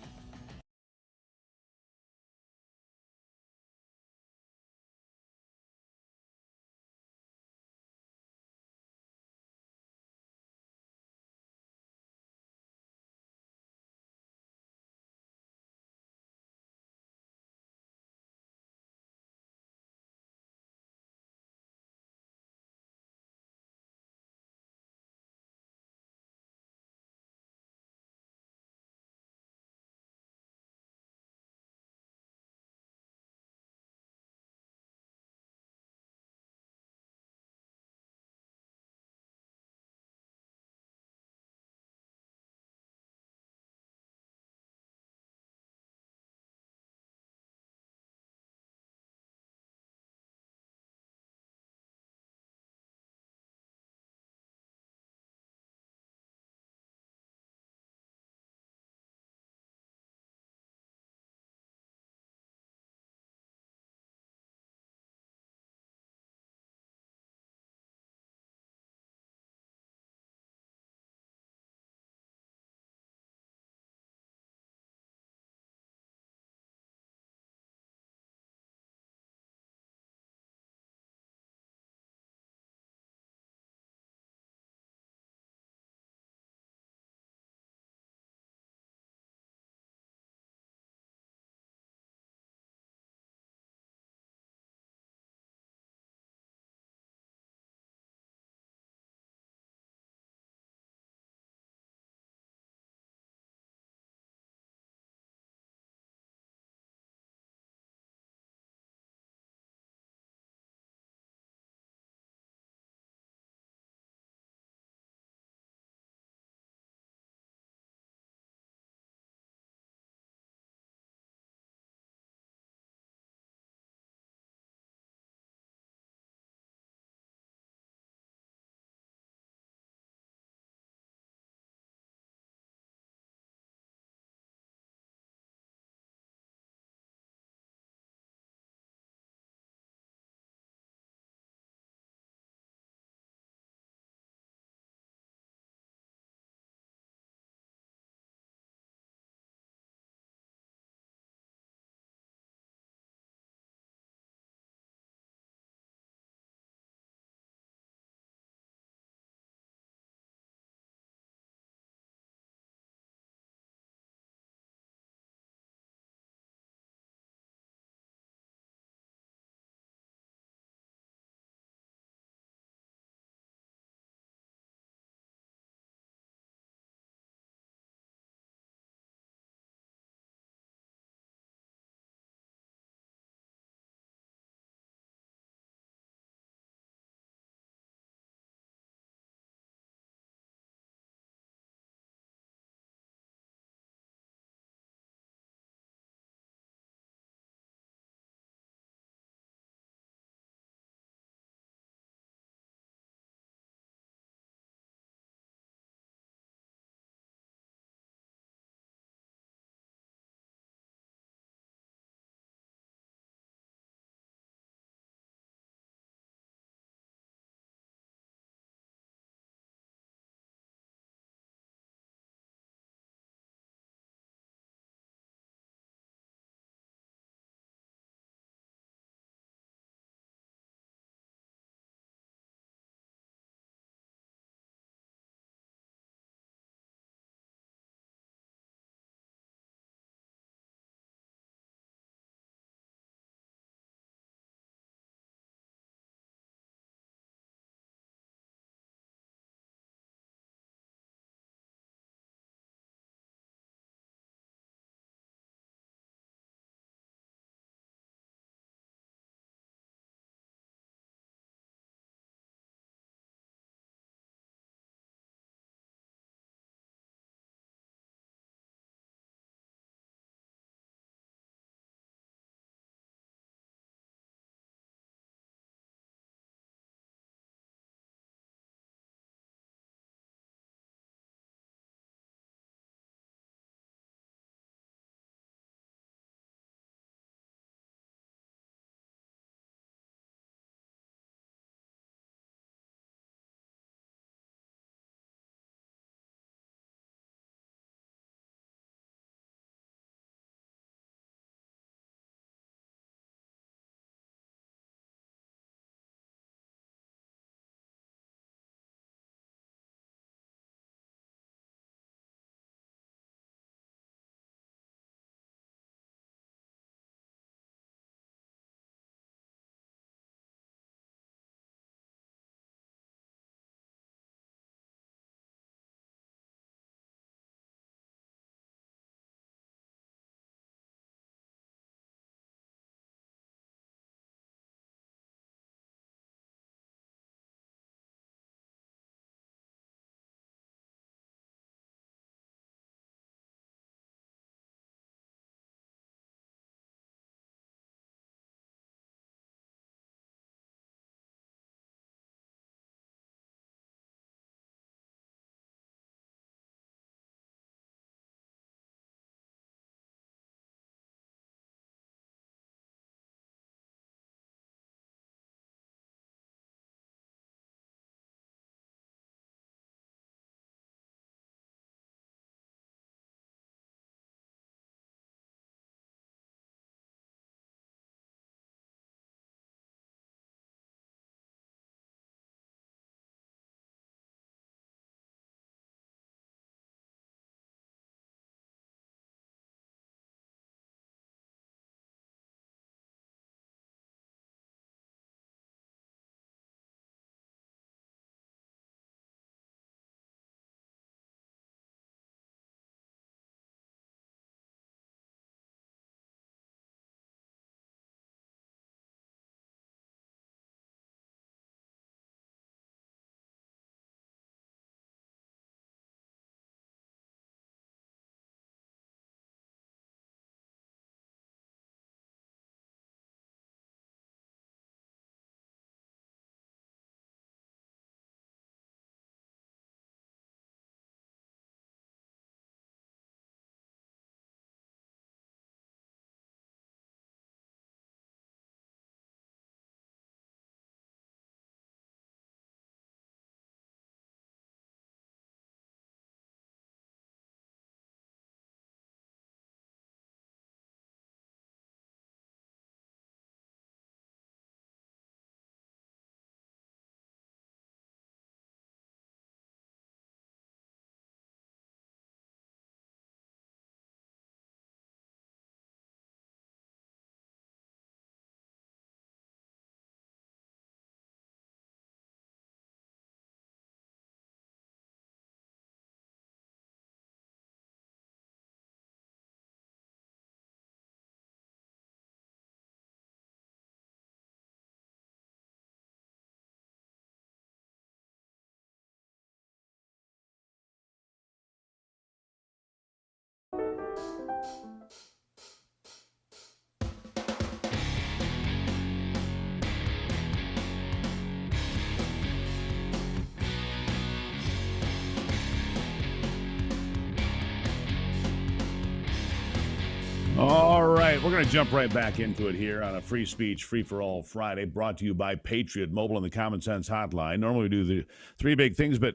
A: right, we're going to jump right back into it here on a free speech, free-for-all Friday, brought to you by Patriot Mobile and the Common Sense Hotline. Normally we do the three big things, but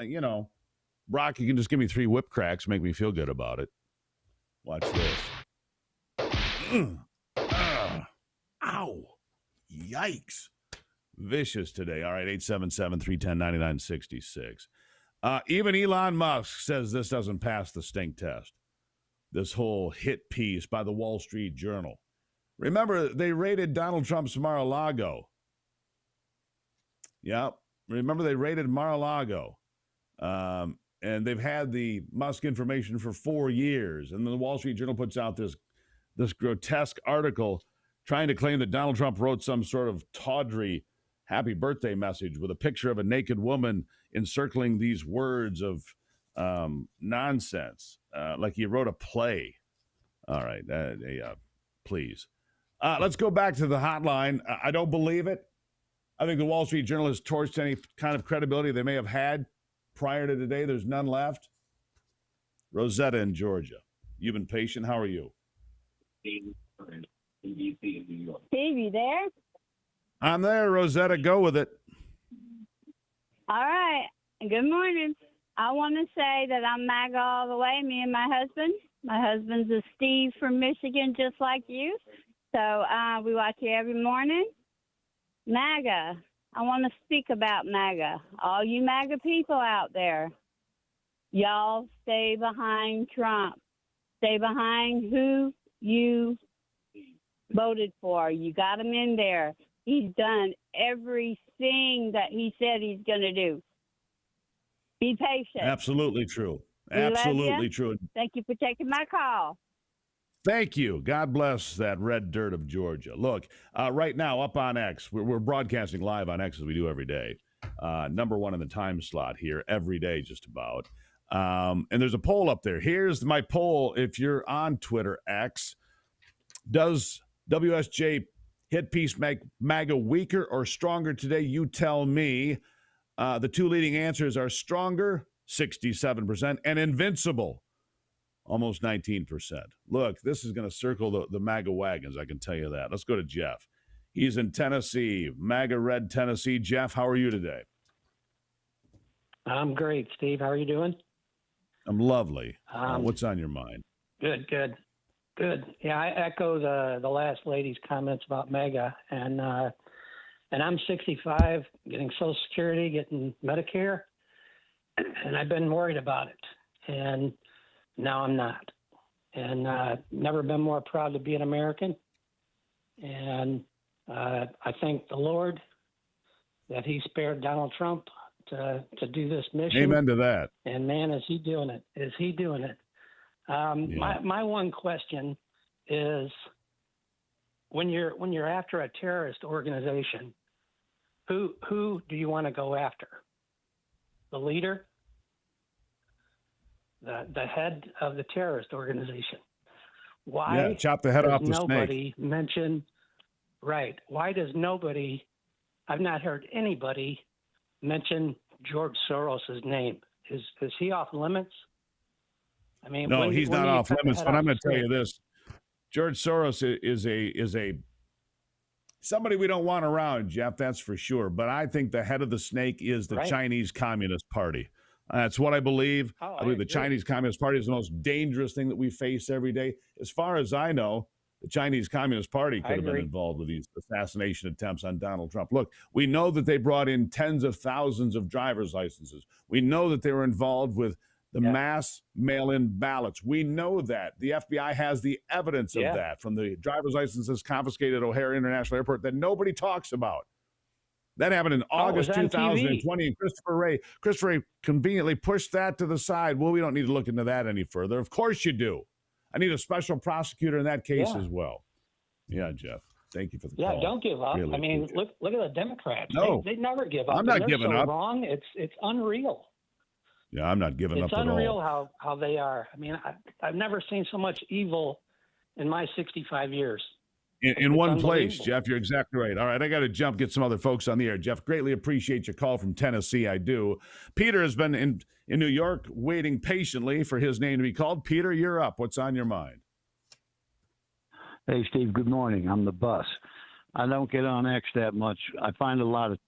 A: you know, Brock, you can just give me 3 whip cracks, make me feel good about it. Watch this. Ow. Yikes. Vicious today. All right, 877-310-9966. Even Elon Musk says this doesn't pass the stink test. This whole hit piece by the Wall Street Journal. Remember, they raided Donald Trump's Mar-a-Lago. Yep. Remember, they raided Mar-a-Lago. And they've had the Musk information for 4 years. And then the Wall Street Journal puts out this grotesque article trying to claim that Donald Trump wrote some sort of tawdry happy birthday message with a picture of a naked woman encircling these words of nonsense, like he wrote a play. All right, please. Let's go back to the hotline. I don't believe it. I think the Wall Street Journal has torched any kind of credibility they may have had prior to today. There's none left. Rosetta in Georgia. You've been patient. How are you?
Q: Steve, you there?
A: I'm there, Rosetta. Go with it.
Q: All right. Good morning. I want to say that I'm MAGA all the way, me and my husband. My husband's a Steve from Michigan, just like you. So we watch you every morning. MAGA. I want to speak about MAGA. All you MAGA people out there, y'all stay behind Trump. Stay behind who you voted for. You got him in there. He's done everything that he said he's going to do. Be patient.
A: Absolutely true. Absolutely true.
Q: Thank you for taking my call.
A: Thank you. God bless that red dirt of Georgia. Look, right now up on X, we're broadcasting live on X as we do every day. #1 in the time slot here every day, just about. And there's a poll up there. Here's my poll. If you're on Twitter, X, does WSJ hit piece make MAGA weaker or stronger today? You tell me. The 2 leading answers are stronger, 67%, and invincible, almost 19%. Look, this is going to circle the MAGA wagons, I can tell you that. Let's go to Jeff. He's in Tennessee, MAGA red Tennessee. Jeff, how are you today?
R: I'm great, Steve. How are you doing?
A: I'm lovely. What's on your mind?
R: Good. Yeah, I echo the last lady's comments about MAGA, and I'm 65, getting Social Security, getting Medicare, and I've been worried about it, and now I'm not. And never been more proud to be an American. And I thank the Lord that he spared Donald Trump to do this mission.
A: Amen to that.
R: And man, is he doing it? My one question is, when you're after a terrorist organization, who do you want to go after? The leader, the head of the terrorist organization. Why?
A: Yeah, chop the head off the
R: nobody
A: snake.
R: mention? Right. Why does nobody? I've not heard anybody mention George Soros' name. Is he off limits? I mean,
A: no, he's not off limits. But I'm going to tell you this: George Soros is a somebody we don't want around, Jeff. That's for sure. But I think the head of the snake is the Chinese Communist Party. That's what I believe. I believe the Chinese Communist Party is the most dangerous thing that we face every day. As far as I know, the Chinese Communist Party could have been involved with these assassination attempts on Donald Trump. Look, we know that they brought in tens of thousands of driver's licenses. We know that they were involved with the mass mail-in ballots. We know that. The FBI has the evidence of that from the driver's licenses confiscated at O'Hare International Airport that nobody talks about. That happened in August 2020. And Christopher Wray conveniently pushed that to the side. Well, we don't need to look into that any further. Of course you do. I need a special prosecutor in that case as well. Yeah, Jeff. Thank you for the call.
R: Yeah, don't give up.
A: Really
R: I mean, look at the Democrats.
A: No.
R: They never give up.
A: I'm not
R: They're
A: giving
R: so
A: up.
R: wrong. It's unreal.
A: Yeah, I'm not giving up at all.
R: It's unreal how they are. I mean, I've never seen so much evil in my 65 years.
A: In one place, Jeff, you're exactly right. All right, I got to get some other folks on the air. Jeff, greatly appreciate your call from Tennessee. I do. Peter has been in New York waiting patiently for his name to be called. Peter, you're up. What's on your mind?
S: Hey, Steve, good morning. I'm the bus. I don't get on X that much. I find a lot of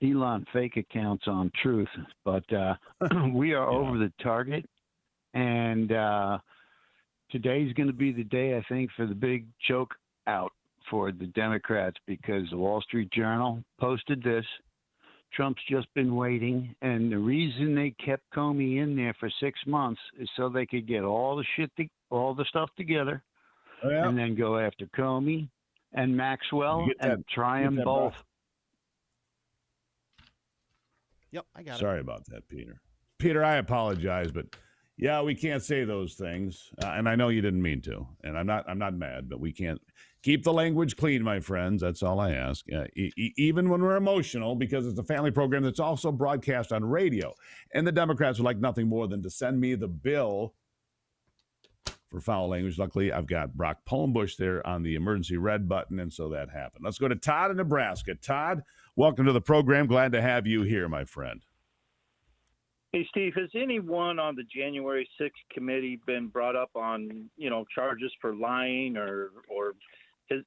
S: Elon fake accounts on Truth, but we are over the target. And today's going to be the day, I think, for the big choke out for the Democrats, because the Wall Street Journal posted this. Trump's just been waiting, and the reason they kept Comey in there for 6 months is so they could get all the stuff together, and then go after Comey and Maxwell and try them both.
D: Yep, I got it.
A: Sorry about that, Peter. Peter, I apologize, but yeah, we can't say those things, and I know you didn't mean to, and I'm not mad, but we can't. Keep the language clean, my friends. That's all I ask. Even when we're emotional, because it's a family program that's also broadcast on radio, and the Democrats would like nothing more than to send me the bill for foul language. Luckily, I've got Brock Palmbush there on the emergency red button, and so that happened. Let's go to Todd in Nebraska. Todd, welcome to the program. Glad to have you here, my friend.
T: Hey, Steve, has anyone on the January 6th committee been brought up on, charges for lying or has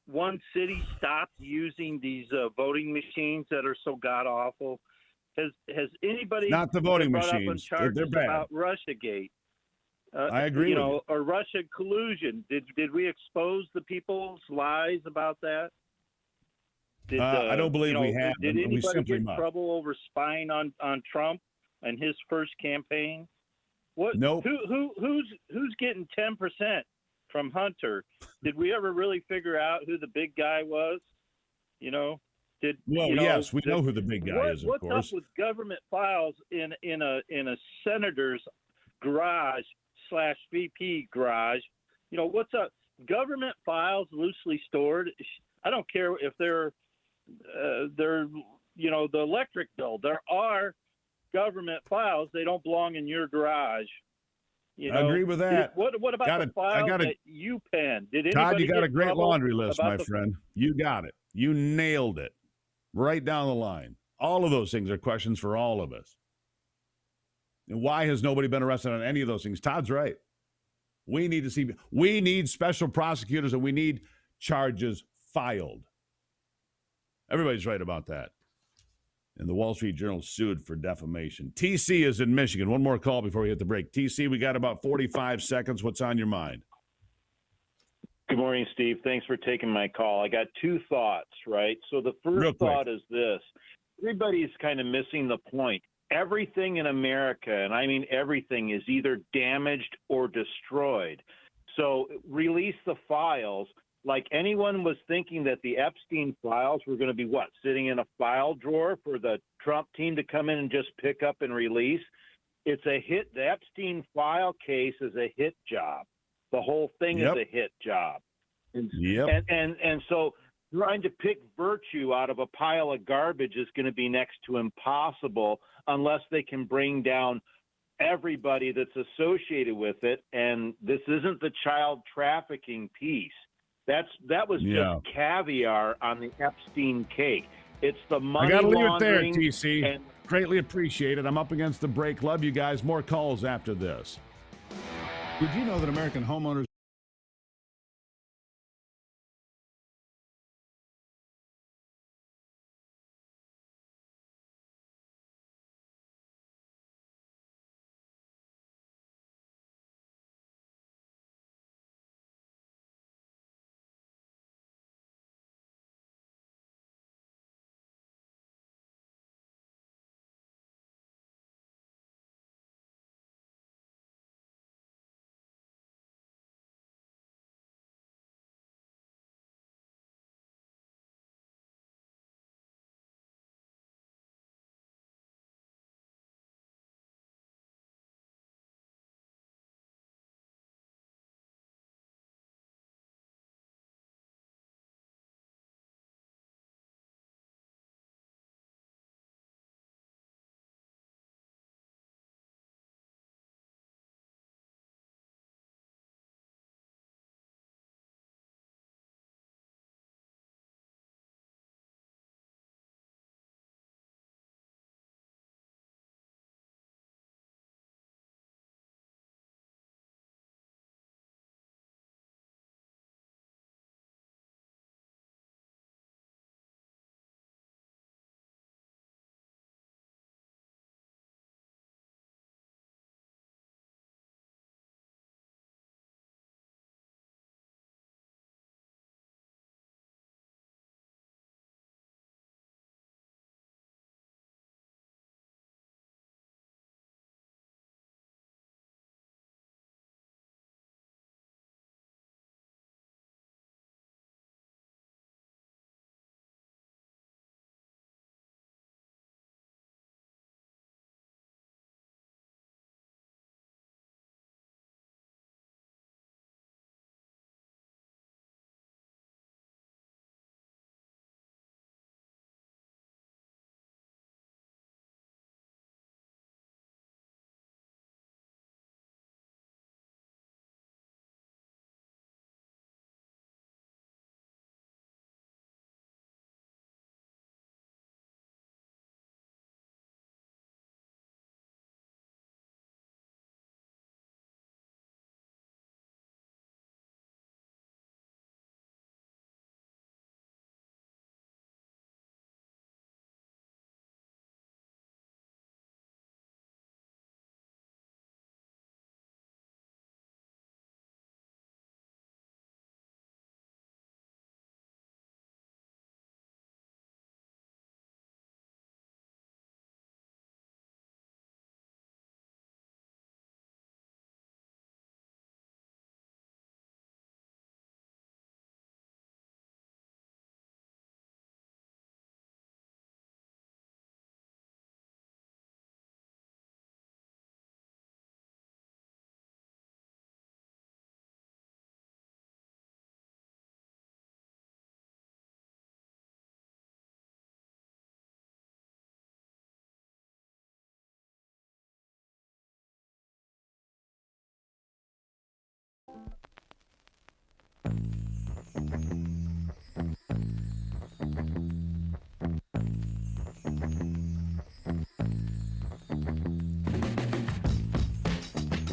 T: one city stopped using these voting machines that are so god awful? Has anybody
A: not the voting
T: been brought
A: machines?
T: up on charges
A: They're bad.
T: About Russiagate?
A: I agree.
T: Or Russia collusion. Did we expose the people's lies about that?
A: I don't believe we have.
T: Did anybody
A: we simply
T: get in
A: must.
T: trouble over spying on Trump and his first campaign? What?
A: Nope.
T: Who's getting 10% from Hunter? Did we ever really figure out who the big guy was?
A: Yes, we know who the big guy is. Of course.
T: What's up with government files in a senator's garage / VP garage? What's up? Government files loosely stored. I don't care if they're the electric bill. There are government files. They don't belong in your garage.
A: I agree with that.
T: What about the file that you penned? Did anybody
A: Todd, you got
T: get
A: a great
T: trouble
A: laundry list,
T: about
A: my friend. You got it. You nailed it. Right down the line. All of those things are questions for all of us. And why has nobody been arrested on any of those things? Todd's right. We need special prosecutors, and we need charges filed. Everybody's right about that. And the Wall Street Journal sued for defamation. TC is in Michigan. One more call before we hit the break. TC, we got about 45 seconds. What's on your mind?
T: Good morning, Steve. Thanks for taking my call. I got two thoughts, right? So the first thought is this. Everybody's kind of missing the point. Everything in America, and I mean everything, is either damaged or destroyed. So release the files. Like anyone was thinking that the Epstein files were going to be sitting in a file drawer for the Trump team to come in and just pick up and release? It's a hit. The Epstein file case is a hit job. The whole thing is a hit job. And so trying to pick virtue out of a pile of garbage is going to be next to impossible unless they can bring down everybody that's associated with it. And this isn't the child trafficking piece. That was just caviar on the Epstein cake. It's the money
A: I got to leave it there,
T: laundering
A: TC. Greatly appreciate it. I'm up against the break. Love you guys. More calls after this.
D: Did you know that American homeowners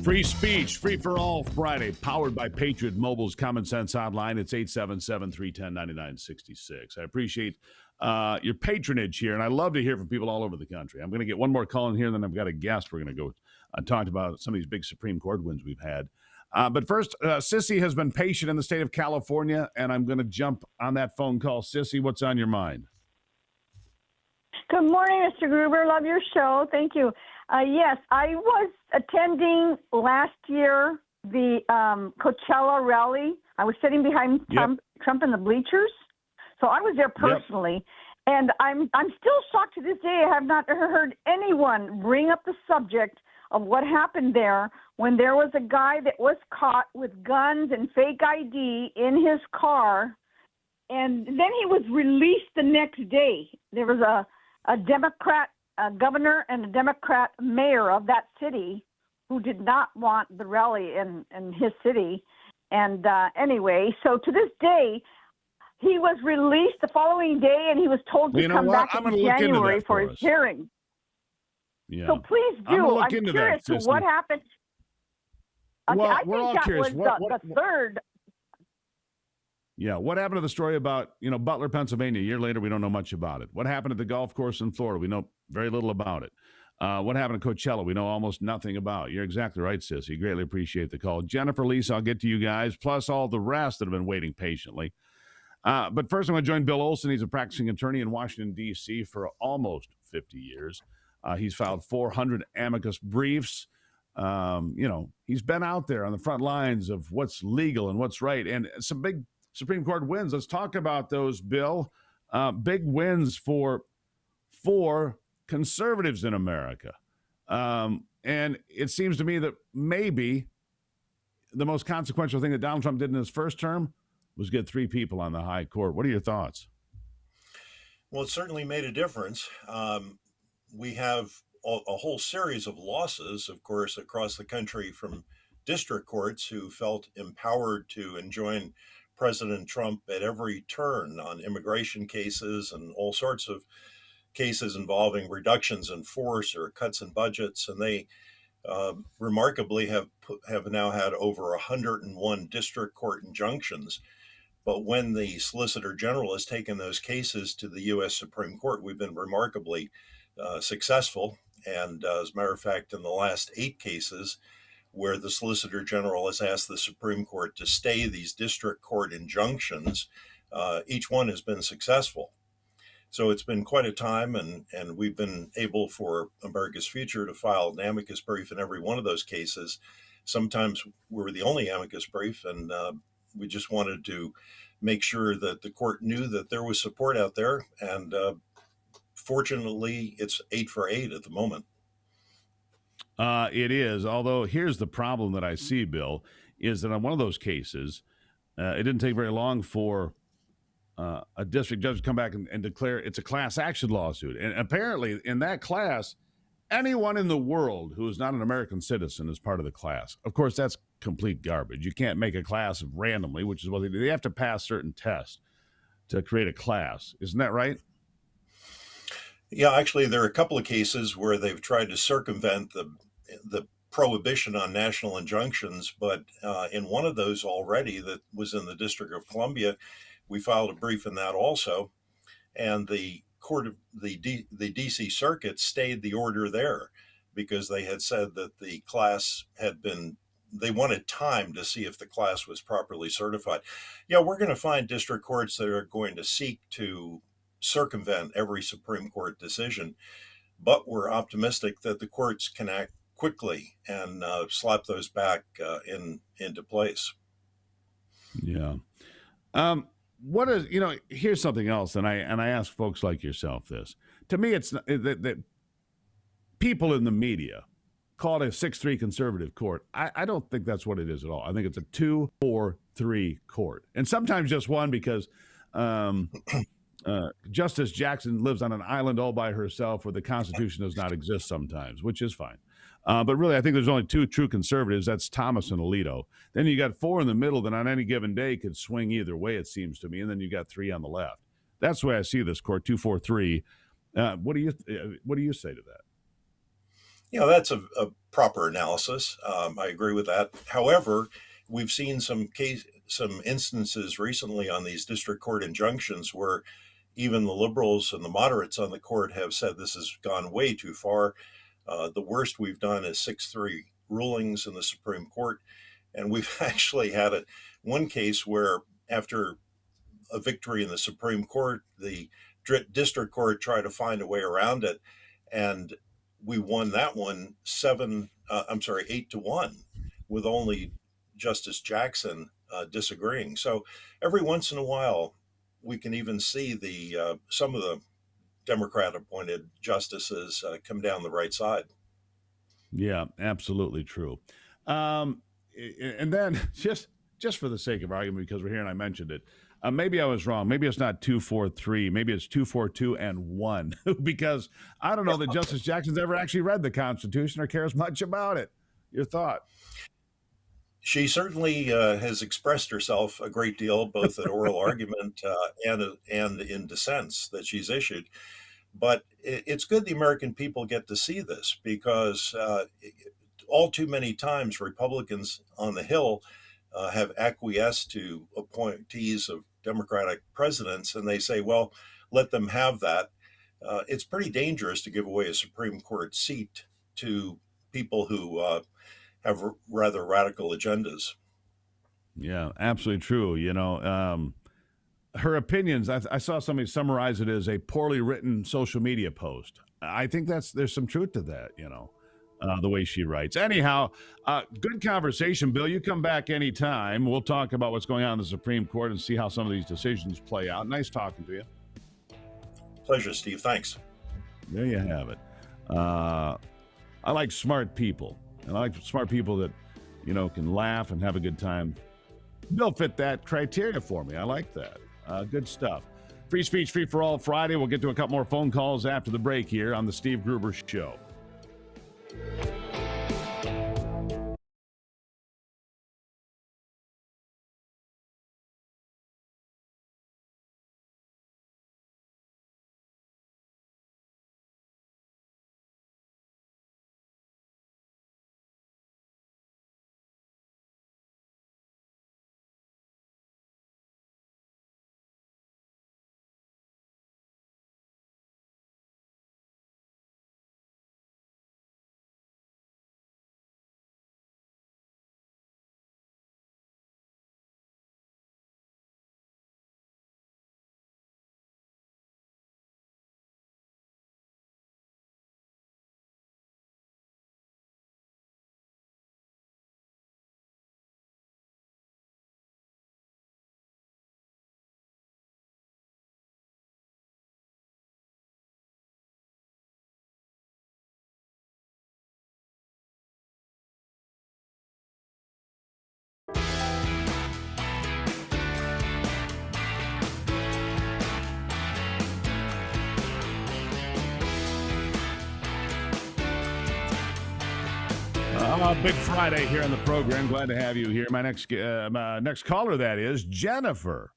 A: Free speech, free for all Friday, powered by Patriot Mobile's Common Sense Hotline. It's 877-310-9966. I appreciate your patronage here, and I love to hear from people all over the country. I'm going to get one more call in here, and then I've got a guest. We're going to go talk about some of these big Supreme Court wins we've had. But first, Sissy has been patient in the state of California, and I'm going to jump on that phone call. Sissy, what's on your mind?
U: Good morning, Mr. Gruber. Love your show. Thank you. Yes, I was attending last year the Coachella rally. I was sitting behind Trump in the bleachers, so I was there personally. And I'm still shocked to this day. I have not heard anyone bring up the subject of what happened there when there was a guy that was caught with guns and fake ID in his car, and then he was released the next day. There was a Democrat governor and a Democrat mayor of that city who did not want the rally in his city. And anyway, so to this day, he was released the following day, and he was told to come back in January for his hearing.
A: Yeah.
U: So please do. I'm curious to what happened. Okay,
A: Well,
U: I
A: we're all
U: think that
A: curious.
U: was the third.
A: Yeah, what happened to the story about, Butler, Pennsylvania? A year later, we don't know much about it. What happened at the golf course in Florida? We know very little about it. What happened to Coachella? We know almost nothing about. You're exactly right, Sissy. Greatly appreciate the call. Jennifer, Lisa, I'll get to you guys, plus all the rest that have been waiting patiently. But first, I'm going to join Bill Olson. He's a practicing attorney in Washington, D.C. for almost 50 years. He's filed 400 amicus briefs. He's been out there on the front lines of what's legal and what's right, and some big Supreme Court wins. Let's talk about those, Bill. Big wins for conservatives in America. And it seems to me that maybe the most consequential thing that Donald Trump did in his first term was get 3 people on the high court. What are your thoughts?
V: Well, it certainly made a difference. We have a whole series of losses, of course, across the country from district courts who felt empowered to enjoin President Trump at every turn on immigration cases and all sorts of cases involving reductions in force or cuts in budgets. And they remarkably have now had over 101 district court injunctions. But when the Solicitor General has taken those cases to the U.S. Supreme Court, we've been remarkably successful. And as a matter of fact, in the last 8 cases, where the Solicitor General has asked the Supreme Court to stay these district court injunctions, each one has been successful. So it's been quite a time, and we've been able for America's Future to file an amicus brief in every one of those cases. Sometimes we were the only amicus brief, and we just wanted to make sure that the court knew that there was support out there. And fortunately, it's 8 for 8 at the moment.
A: It is, although here's the problem that I see, Bill, is that on one of those cases, it didn't take very long for a district judge to come back and declare it's a class action lawsuit. And apparently in that class, anyone in the world who is not an American citizen is part of the class. Of course, that's complete garbage. You can't make a class randomly, which is what they do. They have to pass certain tests to create a class. Isn't that right?
V: Yeah, actually, there are a couple of cases where they've tried to circumvent the prohibition on national injunctions, but in one of those already that was in the District of Columbia, we filed a brief in that also, and the court of the DC Circuit stayed the order there because they had said that the class had been. They wanted time to see if the class was properly certified. Yeah, we're going to find district courts that are going to seek to circumvent every Supreme Court decision, but we're optimistic that the courts can act quickly and slap those back into place.
A: Yeah. What is, here's something else, and I ask folks like yourself this. To me, it's that people in the media call it a 6-3 conservative court. I don't think that's what it is at all. I think it's a 2-4-3 court, and sometimes just one because Justice Jackson lives on an island all by herself where the Constitution does not exist sometimes, which is fine. But really, I think there's only 2 true conservatives. That's Thomas and Alito. Then you got 4 in the middle that on any given day could swing either way, it seems to me. And then you got 3 on the left. That's the way I see this court, 2-4-3. What do you say to that?
V: That's a proper analysis. I agree with that. However, we've seen some instances recently on these district court injunctions where even the liberals and the moderates on the court have said this has gone way too far. The worst we've done is 6-3 rulings in the Supreme Court. And we've actually had one case where after a victory in the Supreme Court, the district court tried to find a way around it. And we won that one 8-1 with only Justice Jackson disagreeing. So every once in a while, we can even see some of the Democrat appointed justices come down the right side.
A: Yeah, absolutely true. And then just for the sake of argument, because we're here and I mentioned it, maybe I was wrong. Maybe it's not 2-4-3. Maybe it's 2-4-2-1 because I don't know that Justice Jackson's ever actually read the Constitution or cares much about it. Your thought?
V: She certainly has expressed herself a great deal, both at oral argument and in dissents that she's issued. But it's good the American people get to see this because all too many times Republicans on the Hill have acquiesced to appointees of Democratic presidents, and they say, well, let them have that. It's pretty dangerous to give away a Supreme Court seat to people who have rather radical agendas.
A: Yeah, absolutely true. Her opinions, I saw somebody summarize it as a poorly written social media post. I think there's some truth to that, the way she writes. Anyhow, good conversation, Bill. You come back anytime. We'll talk about what's going on in the Supreme Court and see how some of these decisions play out. Nice talking to you.
V: Pleasure, Steve. Thanks.
A: There you have it. I like smart people. And I like smart people that, can laugh and have a good time. Bill fit that criteria for me. I like that. Good stuff. Free speech, free for all Friday. We'll get to a couple more phone calls after the break here on the Steve Gruber Show. Big Friday here on the program. Glad to have you here. My next caller, that is Jennifer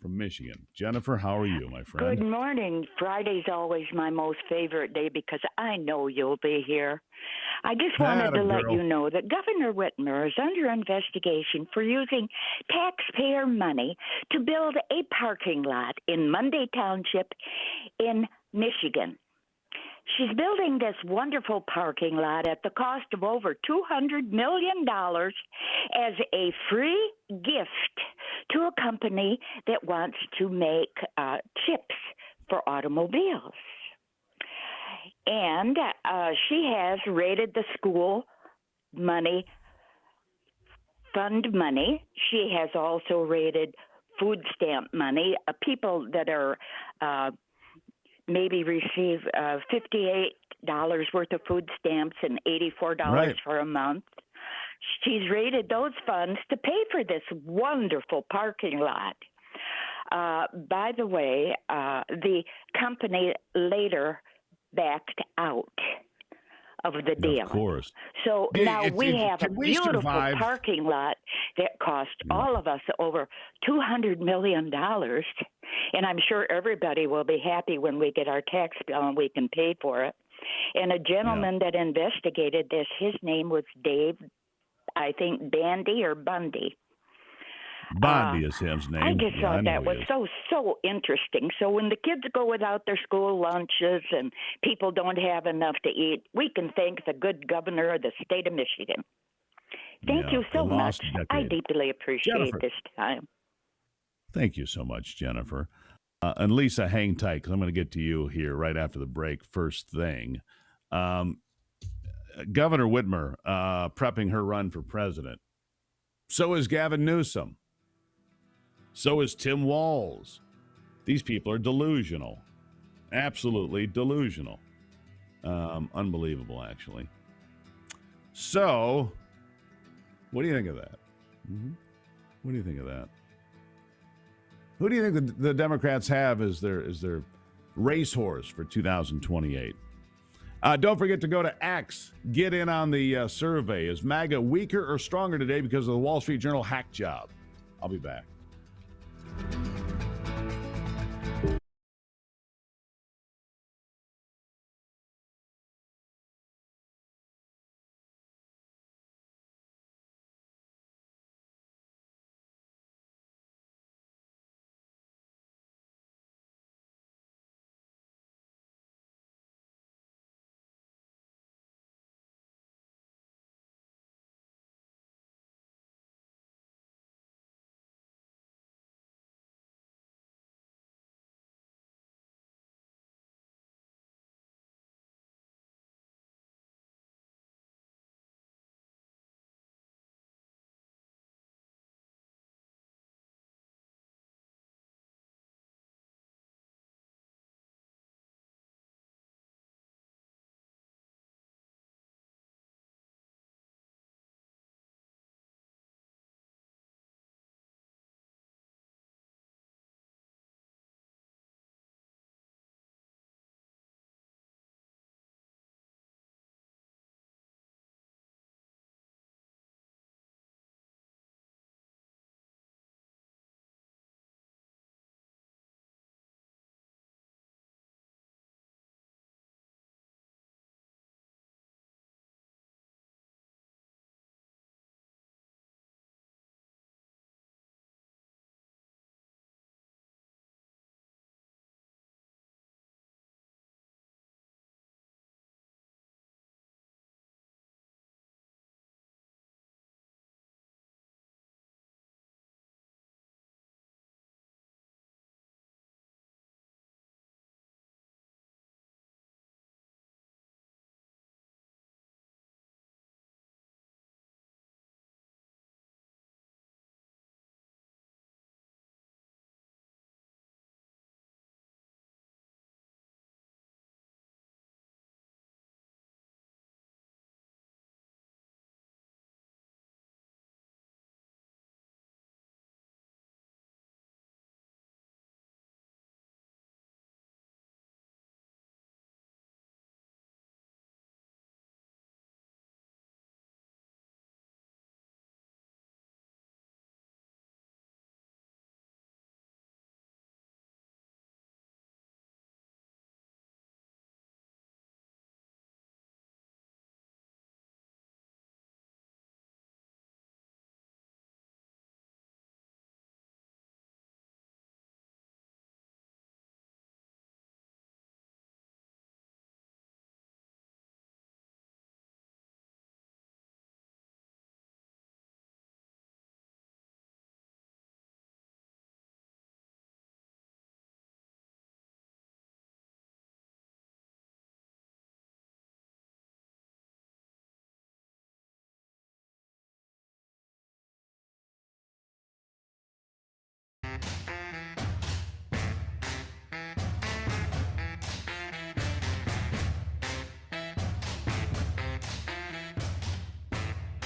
A: from Michigan. Jennifer, how are you, my friend?
B: Good morning. Friday's always my most favorite day because I know you'll be here. I just wanted to let you know that Governor Whitmer is under investigation for using taxpayer money to build a parking lot in Monday Township in Michigan. She's building this wonderful parking lot at the cost of over $200 million as a free gift to a company that wants to make chips for automobiles. And she has raided the school fund money. She has also raided food stamp money. People that are maybe receive $58 worth of food stamps and $84 for a month. She's raided those funds to pay for this wonderful parking lot. By the way, the company later backed out of the deal.
A: Of course.
B: So now we have a beautiful parking lot that cost all of us over $200 million. And I'm sure everybody will be happy when we get our tax bill and we can pay for it. And a gentleman that investigated this, his name was Dave, I think Bandy or Bundy.
A: Bondi is his name.
B: I just thought that was
A: is.
B: so interesting. So when the kids go without their school lunches and people don't have enough to eat, we can thank the good governor of the state of Michigan. Thank you so much. I deeply appreciate
A: Jennifer.
B: this time.
A: Thank you so much, Jennifer. And Lisa, hang tight, because I'm going to get to you here right after the break. First thing, Governor Whitmer prepping her run for president. So is Gavin Newsom. So is Tim Walz. These people are delusional. Absolutely delusional. Unbelievable, actually. So, what do you think of that? What do you think of that? Who do you think the Democrats have as their racehorse for 2028? Don't forget to go to X. Get in on the survey. Is MAGA weaker or stronger today because of the Wall Street Journal hack job? I'll be back.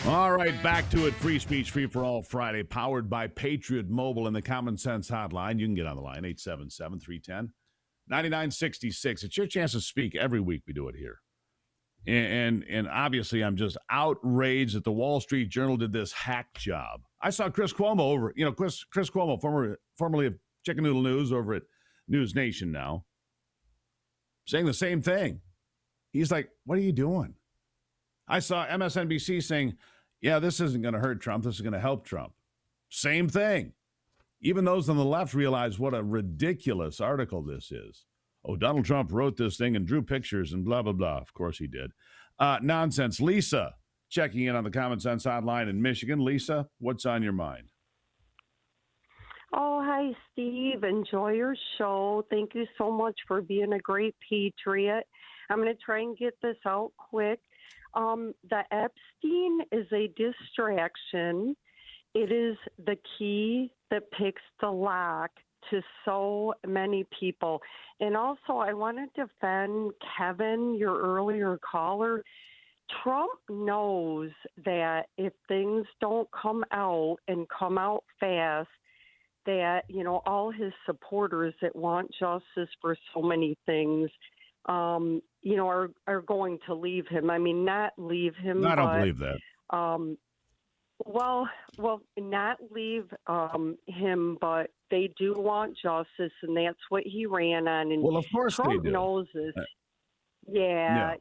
A: All right, back to it. Free speech, free for all Friday, powered by Patriot Mobile and the Common Sense Hotline. You can get on the line, 877-310-9966. It's your chance to speak every week. We do it here. And obviously, I'm just outraged that the Wall Street Journal did this hack job. I saw Chris Cuomo over, Chris Cuomo, formerly of Chicken Noodle News over at News Nation now, saying the same thing. He's like, what are you doing? I saw MSNBC saying, yeah, this isn't going to hurt Trump. This is going to help Trump. Same thing. Even those on the left realize what a ridiculous article this is. Oh, Donald Trump wrote this thing and drew pictures and blah, blah, blah. Of course he did. Nonsense. Lisa, checking in on the Common Sense Hotline in Michigan. Lisa, what's on your mind?
C: Oh, hi, Steve. Enjoy your show. Thank you so much for being a great patriot. I'm going to try and get this out quick. The Epstein is a distraction. It is the key that picks the lock to so many people. And also, I want to defend Kevin, your earlier caller. Trump knows that if things don't come out and come out fast, that, you know, all his supporters that want justice for so many things, you know, are going to leave him. I mean, not leave him.
A: No, I don't believe that.
C: Well, not leave him, but they do want justice, and that's what he ran on. And
A: well, of course
C: Trump
A: they do.
C: knows this. Yeah.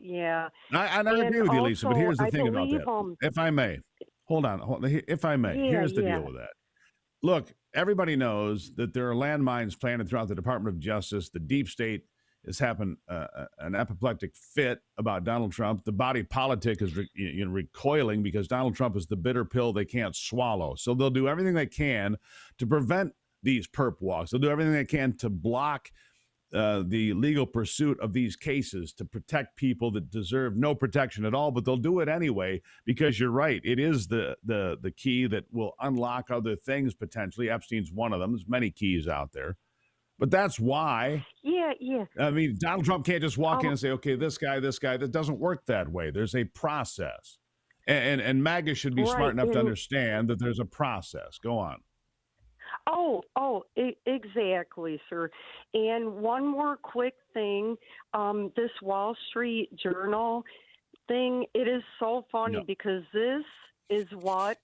A: I agree with you, Lisa, but here's the thing about that.
C: Him.
A: If I may, hold on. If I may, here's the deal with that. Look, everybody knows that there are landmines planted throughout the Department of Justice. The deep state has happened an apoplectic fit about Donald Trump. The body politic is recoiling because Donald Trump is the bitter pill they can't swallow. So they'll do everything they can to prevent these perp walks. They'll do everything they can to block the legal pursuit of these cases, to protect people that deserve no protection at all. But they'll do it anyway because you're right. It is the key that will unlock other things potentially. Epstein's one of them. There's many keys out there. But that's why.
C: Yeah.
A: I mean, Donald Trump can't just walk in and say, okay, this guy. That doesn't work that way. There's a process. And MAGA should be smart enough to understand that there's a process. Go on.
C: Exactly, sir. And one more quick thing. This Wall Street Journal thing, it is so funny because this is what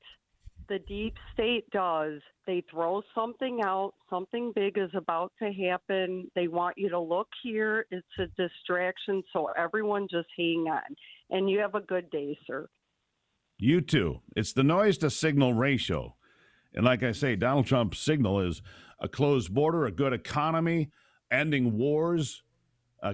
C: the deep state does. They throw something out, something big is about to happen. They want you to look here. It's a distraction, so everyone just hang on. And you have a good day, sir.
A: You too. It's the noise to signal ratio. And like I say, Donald Trump's signal is a closed border, a good economy, ending wars,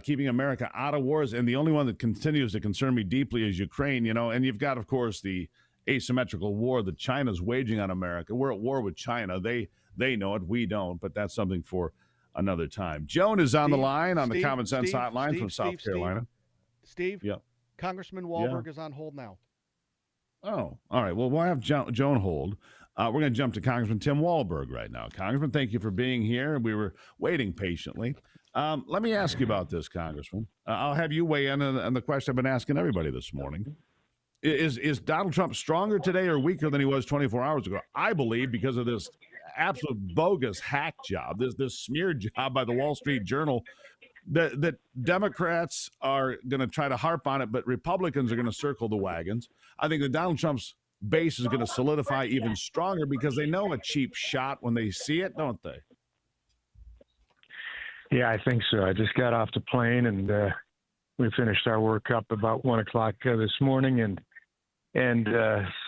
A: keeping America out of wars. And the only one that continues to concern me deeply is Ukraine, you know. And you've got, of course, the asymmetrical war that China's waging on America. We're at war with China. They know it. We don't. But that's something for another time. Joan is on the line on the Common Sense Hotline from South Carolina.
G: Steve?
A: Yeah.
G: Congressman Wahlberg is on hold now.
A: Oh, all right. Well, we'll have Joan hold. We're going to jump to Congressman Tim Walberg right now. Congressman, thank you for being here. We were waiting patiently. Let me ask you about this, Congressman. I'll have you weigh in on the question I've been asking everybody this morning. Is Donald Trump stronger today or weaker than he was 24 hours ago? I believe because of this absolute bogus hack job, this smear job by the Wall Street Journal, that Democrats are going to try to harp on it, but Republicans are going to circle the wagons. I think that Donald Trump's base is going to solidify even stronger because they know a cheap shot when they see it, don't they?
W: Yeah, I think so. I just got off the plane and we finished our work up about 1 o'clock this morning and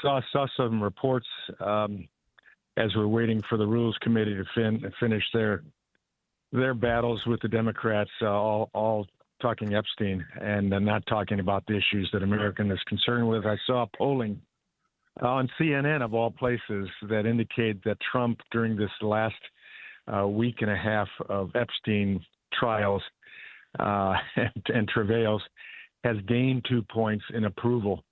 W: saw some reports as we're waiting for the Rules Committee to finish their battles with the Democrats, all talking Epstein and not talking about the issues that America is concerned with. I saw polling on CNN, of all places, that indicate that Trump, during this last week and a half of Epstein trials and travails, has gained 2 points in approval.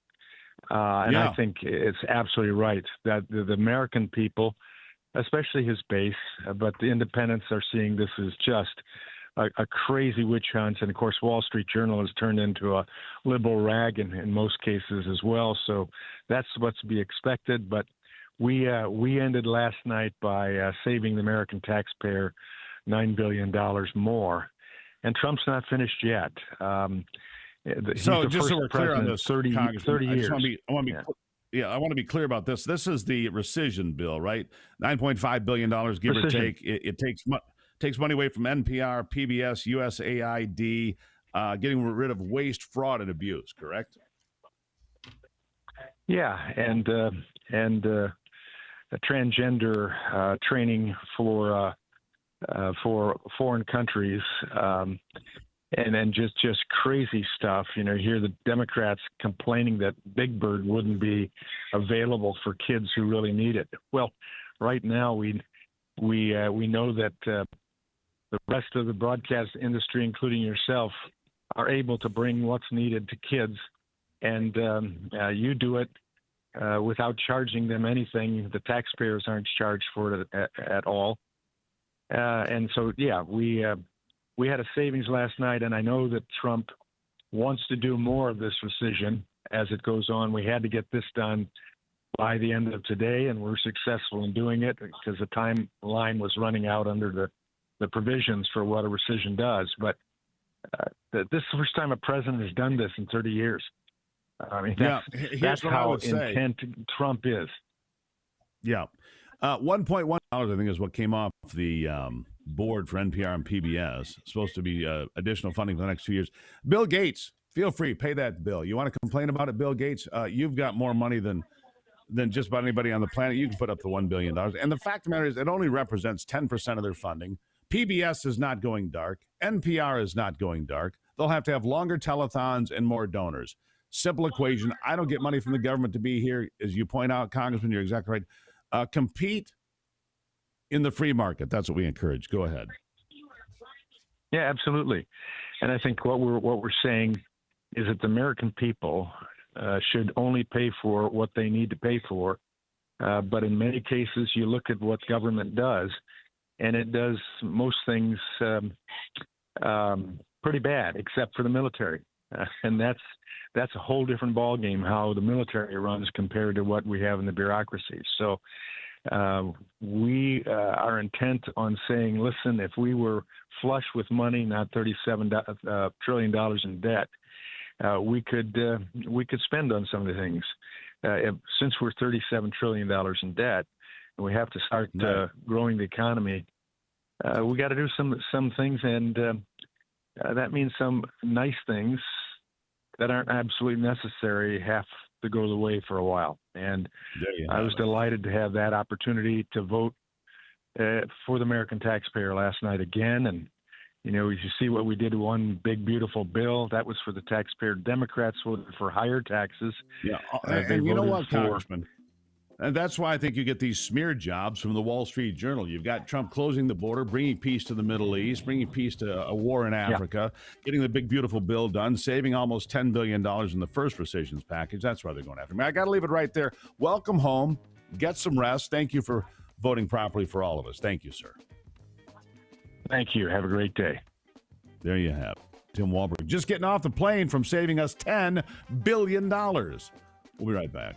W: I think it's absolutely right that the American people, especially his base, but the independents are seeing this as just a crazy witch hunt. And, of course, Wall Street Journal has turned into a liberal rag in most cases as well. So that's what's to be expected. But we ended last night by saving the American taxpayer $9 billion more. And Trump's not finished yet.
A: So just so we're clear on this,
W: 30 years.
A: I want to be clear about this. This is the rescission bill, right? $9.5 billion, give or take. It takes money away from NPR, PBS, USAID, getting rid of waste, fraud, and abuse. Correct?
W: Yeah, and a transgender training for foreign countries, and then just crazy stuff. You know, hear the Democrats complaining that Big Bird wouldn't be available for kids who really need it. Well, right now we know that the rest of the broadcast industry, including yourself, are able to bring what's needed to kids, and you do it without charging them anything. The taxpayers aren't charged for it at all. And so, yeah, we had a savings last night, and I know that Trump wants to do more of this rescission as it goes on. We had to get this done by the end of today, and we're successful in doing it because the timeline was running out under the provisions for what a rescission does. But this is the first time a president has done this in 30 years. I mean, that's how intent Trump is.
A: Yeah. $1.1, I think, is what came off the board for NPR and PBS. It's supposed to be additional funding for the next 2 years. Bill Gates, feel free, pay that bill. You want to complain about it, Bill Gates? You've got more money than just about anybody on the planet. You can put up the $1 billion. And the fact of the matter is, it only represents 10% of their funding. PBS is not going dark. NPR is not going dark. They'll have to have longer telethons and more donors. Simple equation. I don't get money from the government to be here. As you point out, Congressman, you're exactly right. Compete in the free market. That's what we encourage. Go ahead.
W: Yeah, absolutely. And I think what we're saying is that the American people should only pay for what they need to pay for. But in many cases, you look at what government does, and it does most things pretty bad, except for the military. And that's a whole different ballgame, how the military runs compared to what we have in the bureaucracy. So we are intent on saying, listen, if we were flush with money, not $37 trillion in debt, we could spend on some of the things. Since we're $37 trillion in debt, and we have to start growing the economy, we got to do some things, and that means some nice things that aren't absolutely necessary have to go the way for a while. And I was delighted to have that opportunity to vote for the American taxpayer last night again. And, you know, you see what we did, one big, beautiful bill. That was for the taxpayer. Democrats voted for higher taxes.
A: Yeah, and you know what, Congressman? And that's why I think you get these smear jobs from the Wall Street Journal. You've got Trump closing the border, bringing peace to the Middle East, bringing peace to a war in Africa, getting the big, beautiful bill done, saving almost $10 billion in the first rescissions package. That's why they're going after me. I got to leave it right there. Welcome home. Get some rest. Thank you for voting properly for all of us. Thank you, sir.
W: Thank you. Have a great day.
A: There you have Tim Walberg just getting off the plane from saving us $10 billion. We'll be right back.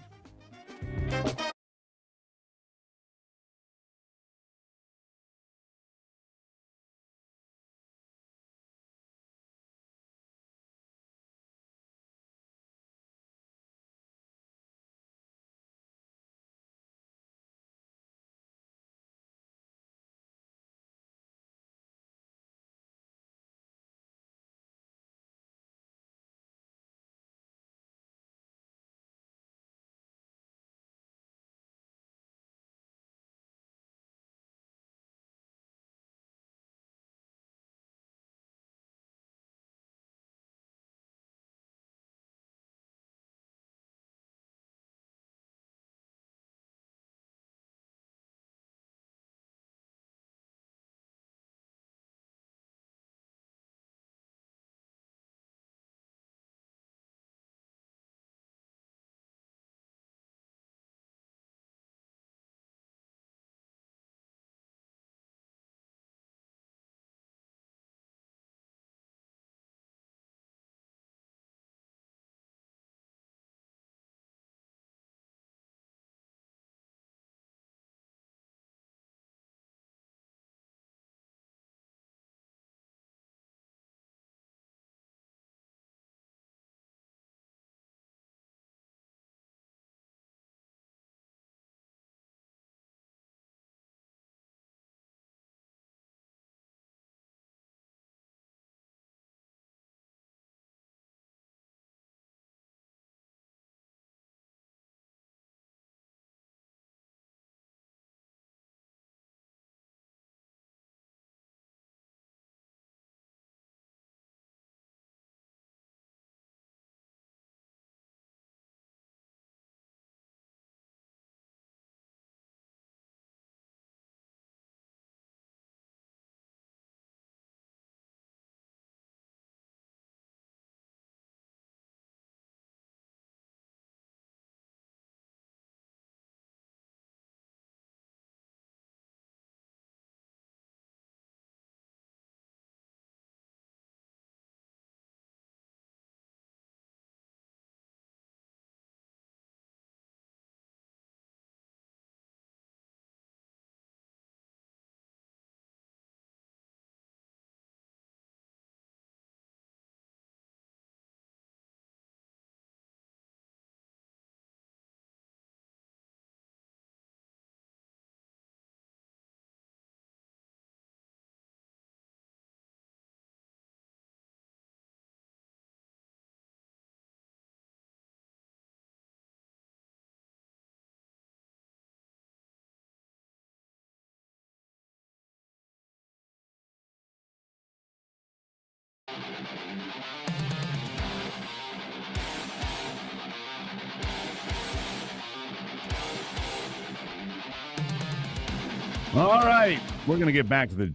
A: All right, we're going to get back to the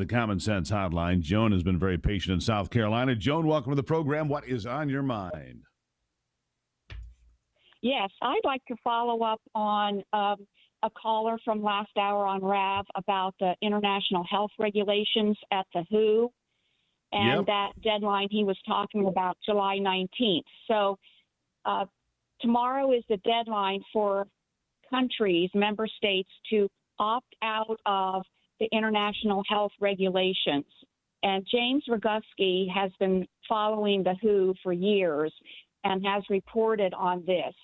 A: Common Sense Hotline. Joan has been very patient in South Carolina. Joan, welcome to the program. What is on your mind?
H: Yes, I'd like to follow up on a caller from last hour on RAV about the international health regulations at the WHO and that deadline he was talking about, July 19th. So tomorrow is the deadline for countries, member states, to opt out of the international health regulations. And James Roguski has been following the WHO for years and has reported on this.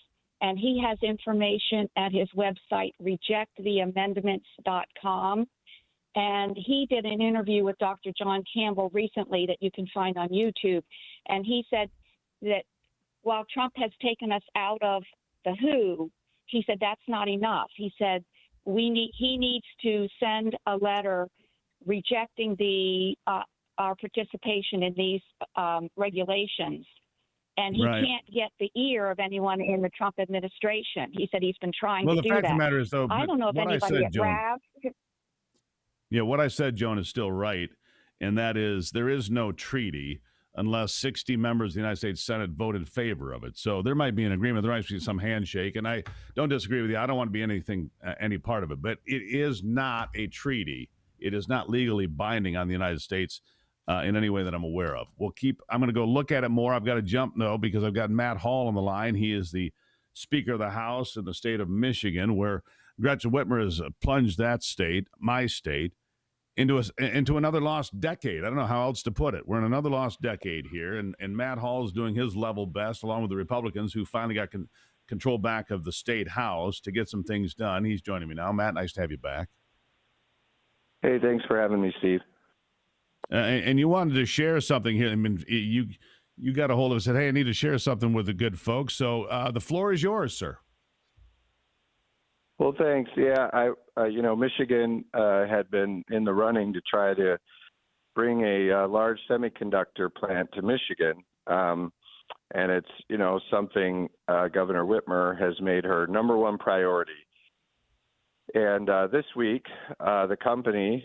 H: And he has information at his website, rejecttheamendments.com. And he did an interview with Dr. John Campbell recently that you can find on YouTube. And he said that while Trump has taken us out of the WHO, he said that's not enough. He said he needs to send a letter rejecting our participation in these regulations. And he can't get the ear of anyone in the Trump administration. He said he's been trying to do that.
A: Well, the fact of the matter is, though,
H: I don't know if anybody at RAV.
A: Yeah, what I said, Joan, is still right, and that is there is no treaty unless 60 members of the United States Senate vote in favor of it. So there might be an agreement. There might be some handshake, and I don't disagree with you. I don't want to be any part of it, but it is not a treaty. It is not legally binding on the United States in any way that I'm aware of. I'm going to go look at it more. I've got to jump, because I've got Matt Hall on the line. He is the Speaker of the House in the state of Michigan, where Gretchen Whitmer has plunged that state, my state, into another lost decade. I don't know how else to put it. We're in another lost decade here, and Matt Hall is doing his level best, along with the Republicans who finally got control back of the state house to get some things done. He's joining me now. Matt, nice to have you back.
I: Hey, thanks for having me, Steve.
A: And you wanted to share something here. I mean, you got a hold of us and said, hey, I need to share something with the good folks. So the floor is yours, sir.
I: Well, thanks. Yeah, Michigan had been in the running to try to bring a large semiconductor plant to Michigan. And it's, something Governor Whitmer has made her number one priority. And this week, the company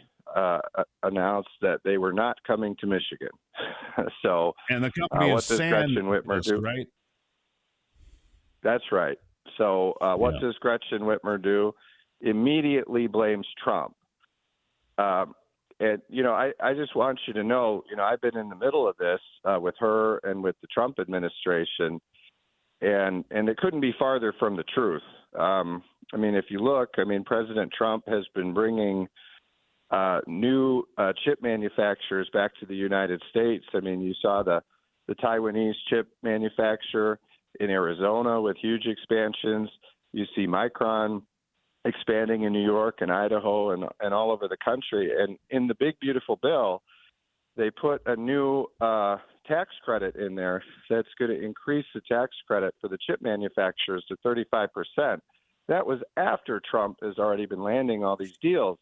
I: announced that they were not coming to Michigan.
A: And the company is
I: Gretchen Whitmer do?
A: Right?
I: That's right. So what does Gretchen Whitmer do? Immediately blames Trump. And, I just want you to know, I've been in the middle of this with her and with the Trump administration, and it couldn't be farther from the truth. If you look, President Trump has been bringing new chip manufacturers back to the United States. You saw the Taiwanese chip manufacturer in Arizona with huge expansions. You see Micron expanding in New York and Idaho and all over the country. And in the big, beautiful bill, they put a new tax credit in there that's going to increase the tax credit for the chip manufacturers to 35%. That was after Trump has already been landing all these deals.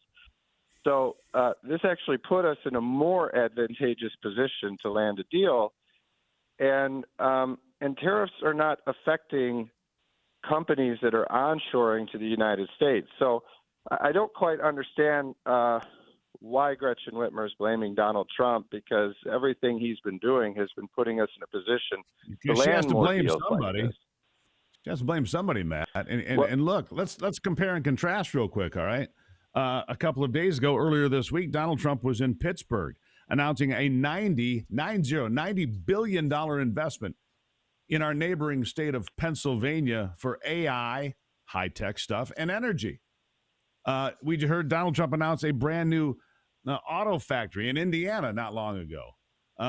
I: So this actually put us in a more advantageous position to land a deal. And tariffs are not affecting companies that are onshoring to the United States. So I don't quite understand why Gretchen Whitmer is blaming Donald Trump, because everything he's been doing has been putting us in a position to land more deals like this.
A: She has to blame somebody, Matt. And look, let's compare and contrast real quick, all right? A couple of days ago, earlier this week, Donald Trump was in Pittsburgh announcing a $90 billion investment in our neighboring state of Pennsylvania for AI, high-tech stuff, and energy. We heard Donald Trump announce a brand new auto factory in Indiana not long ago.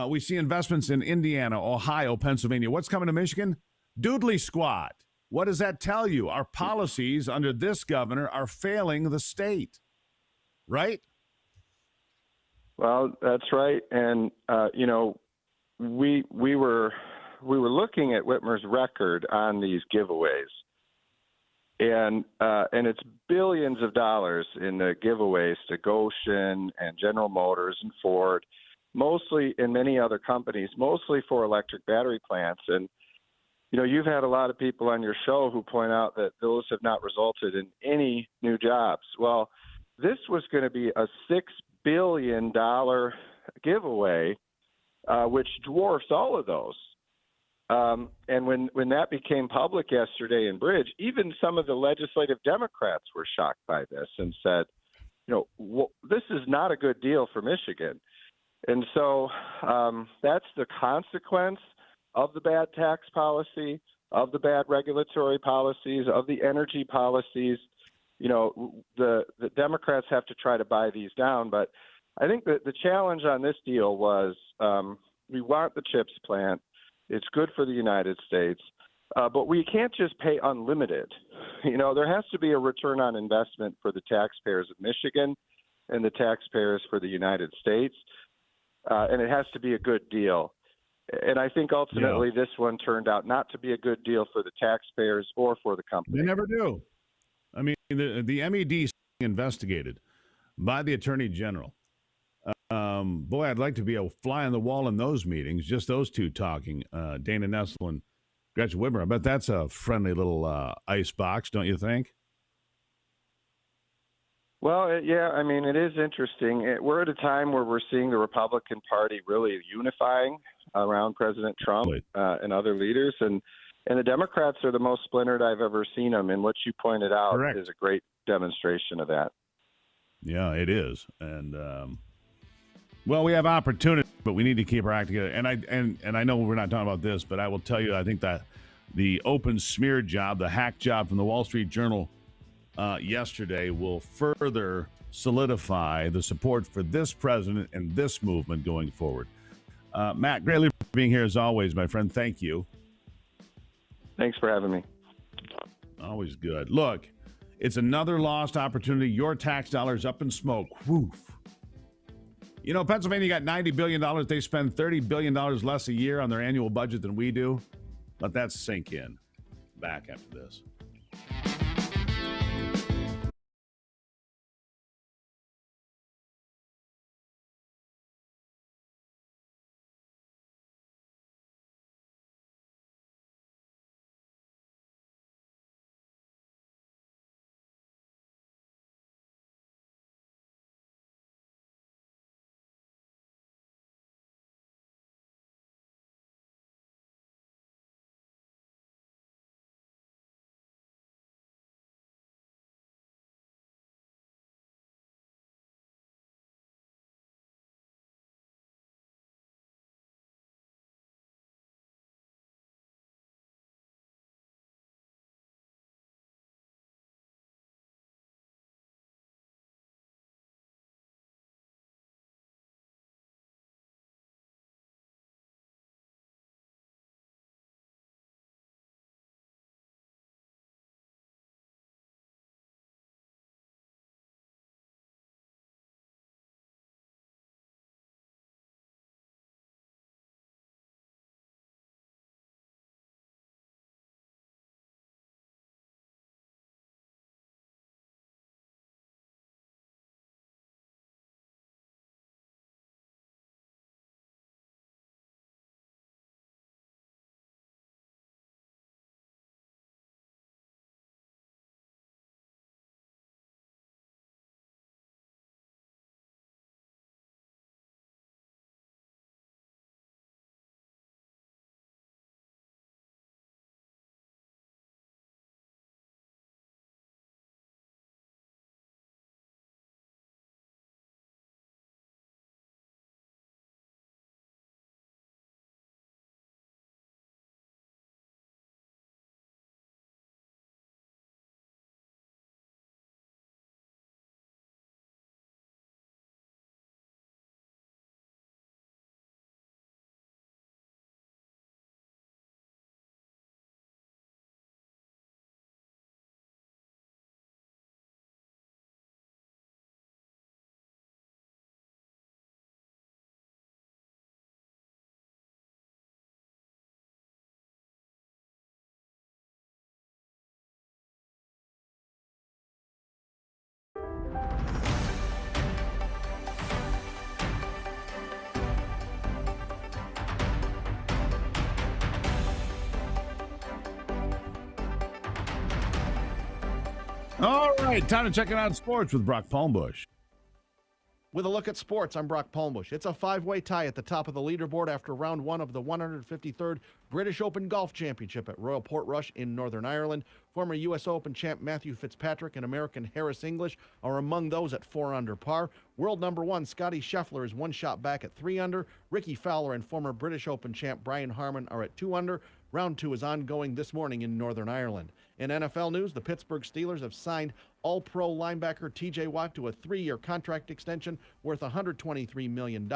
A: We see investments in Indiana, Ohio, Pennsylvania. What's coming to Michigan? Doodly squat. What does that tell you? Our policies under this governor are failing the state, right?
I: Well, that's right. And, we were looking at Whitmer's record on these giveaways. And it's billions of dollars in the giveaways to Goshen and General Motors and Ford. mostly in many other companies, mostly for electric battery plants. And, you've had a lot of people on your show who point out that those have not resulted in any new jobs. Well, this was going to be a $6 billion giveaway, which dwarfs all of those. And when that became public yesterday in Bridge, even some of the legislative Democrats were shocked by this and said, this is not a good deal for Michigan. And so that's the consequence of the bad tax policy, of the bad regulatory policies, of the energy policies. The Democrats have to try to buy these down. But I think that the challenge on this deal was we want the CHIPS plant. It's good for the United States. But we can't just pay unlimited. There has to be a return on investment for the taxpayers of Michigan and the taxpayers for the United States. And it has to be a good deal. And I think ultimately this one turned out not to be a good deal for the taxpayers or for the company.
A: They never do. I mean, the MED is investigated by the Attorney General. Boy, I'd like to be a fly on the wall in those meetings, just those two talking, Dana Nessel and Gretchen Whitmer. I bet that's a friendly little ice box, don't you think?
I: Well, yeah, I mean, it is interesting. We're at a time where we're seeing the Republican Party really unifying around President Trump and other leaders. And the Democrats are the most splintered I've ever seen them. And what you pointed out is a great demonstration of that.
A: Yeah, it is. And, well, we have opportunity, but we need to keep our act together. And I know we're not talking about this, but I will tell you, I think that the open smear job, the hack job from the Wall Street Journal yesterday will further solidify the support for this president and this movement going forward. Matt, greatly for being here as always, my friend. Thank you.
I: Thanks for having me.
A: Always good. Look, it's another lost opportunity. Your tax dollars up in smoke. Woof. Pennsylvania got $90 billion. They spend $30 billion less a year on their annual budget than we do. Let that sink in. Back after this. All right, time to check it out sports with Brock Palmbush.
G: With a look at sports, I'm Brock Palmbush. It's a five-way tie at the top of the leaderboard after round one of the 153rd British Open Golf Championship at Royal Portrush in Northern Ireland. Former U.S. Open champ Matthew Fitzpatrick and American Harris English are among those at 4 under par. World number one Scotty Scheffler is 1 shot back at 3 under. Ricky Fowler and former British Open champ Brian Harman are at 2 under. Round 2 is ongoing this morning in Northern Ireland. In NFL news, the Pittsburgh Steelers have signed All-Pro linebacker T.J. Watt to a 3-year contract extension worth $123 million.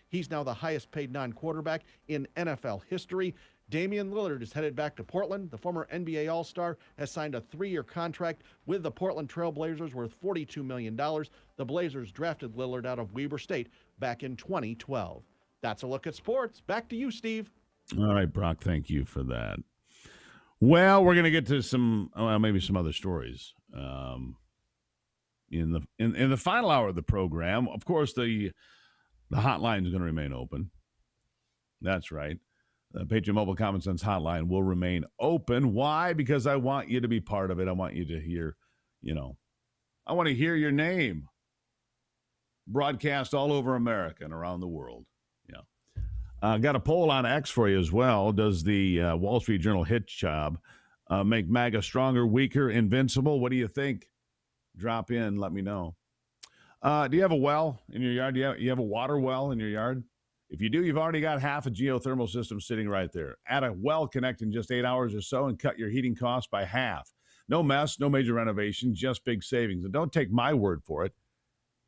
G: He's now the highest-paid non-quarterback in NFL history. Damian Lillard is headed back to Portland. The former NBA All-Star has signed a 3-year contract with the Portland Trail Blazers worth $42 million. The Blazers drafted Lillard out of Weber State back in 2012. That's a look at sports. Back to you, Steve.
A: All right, Brock, thank you for that. Well, we're going to get to some, maybe some other stories in the final hour of the program. Of course, the hotline is going to remain open. That's right. The Patriot Mobile Common Sense hotline will remain open. Why? Because I want you to be part of it. I want you to hear, I want to hear your name broadcast all over America and around the world. Got a poll on X for you as well. Does the Wall Street Journal hit job make MAGA stronger, weaker, invincible? What do you think? Drop in. Let me know. Do you have a well in your yard? Do you have a water well in your yard? If you do, you've already got half a geothermal system sitting right there. Add a well connect in just 8 hours or so and cut your heating costs by half. No mess, no major renovation, just big savings. And don't take my word for it.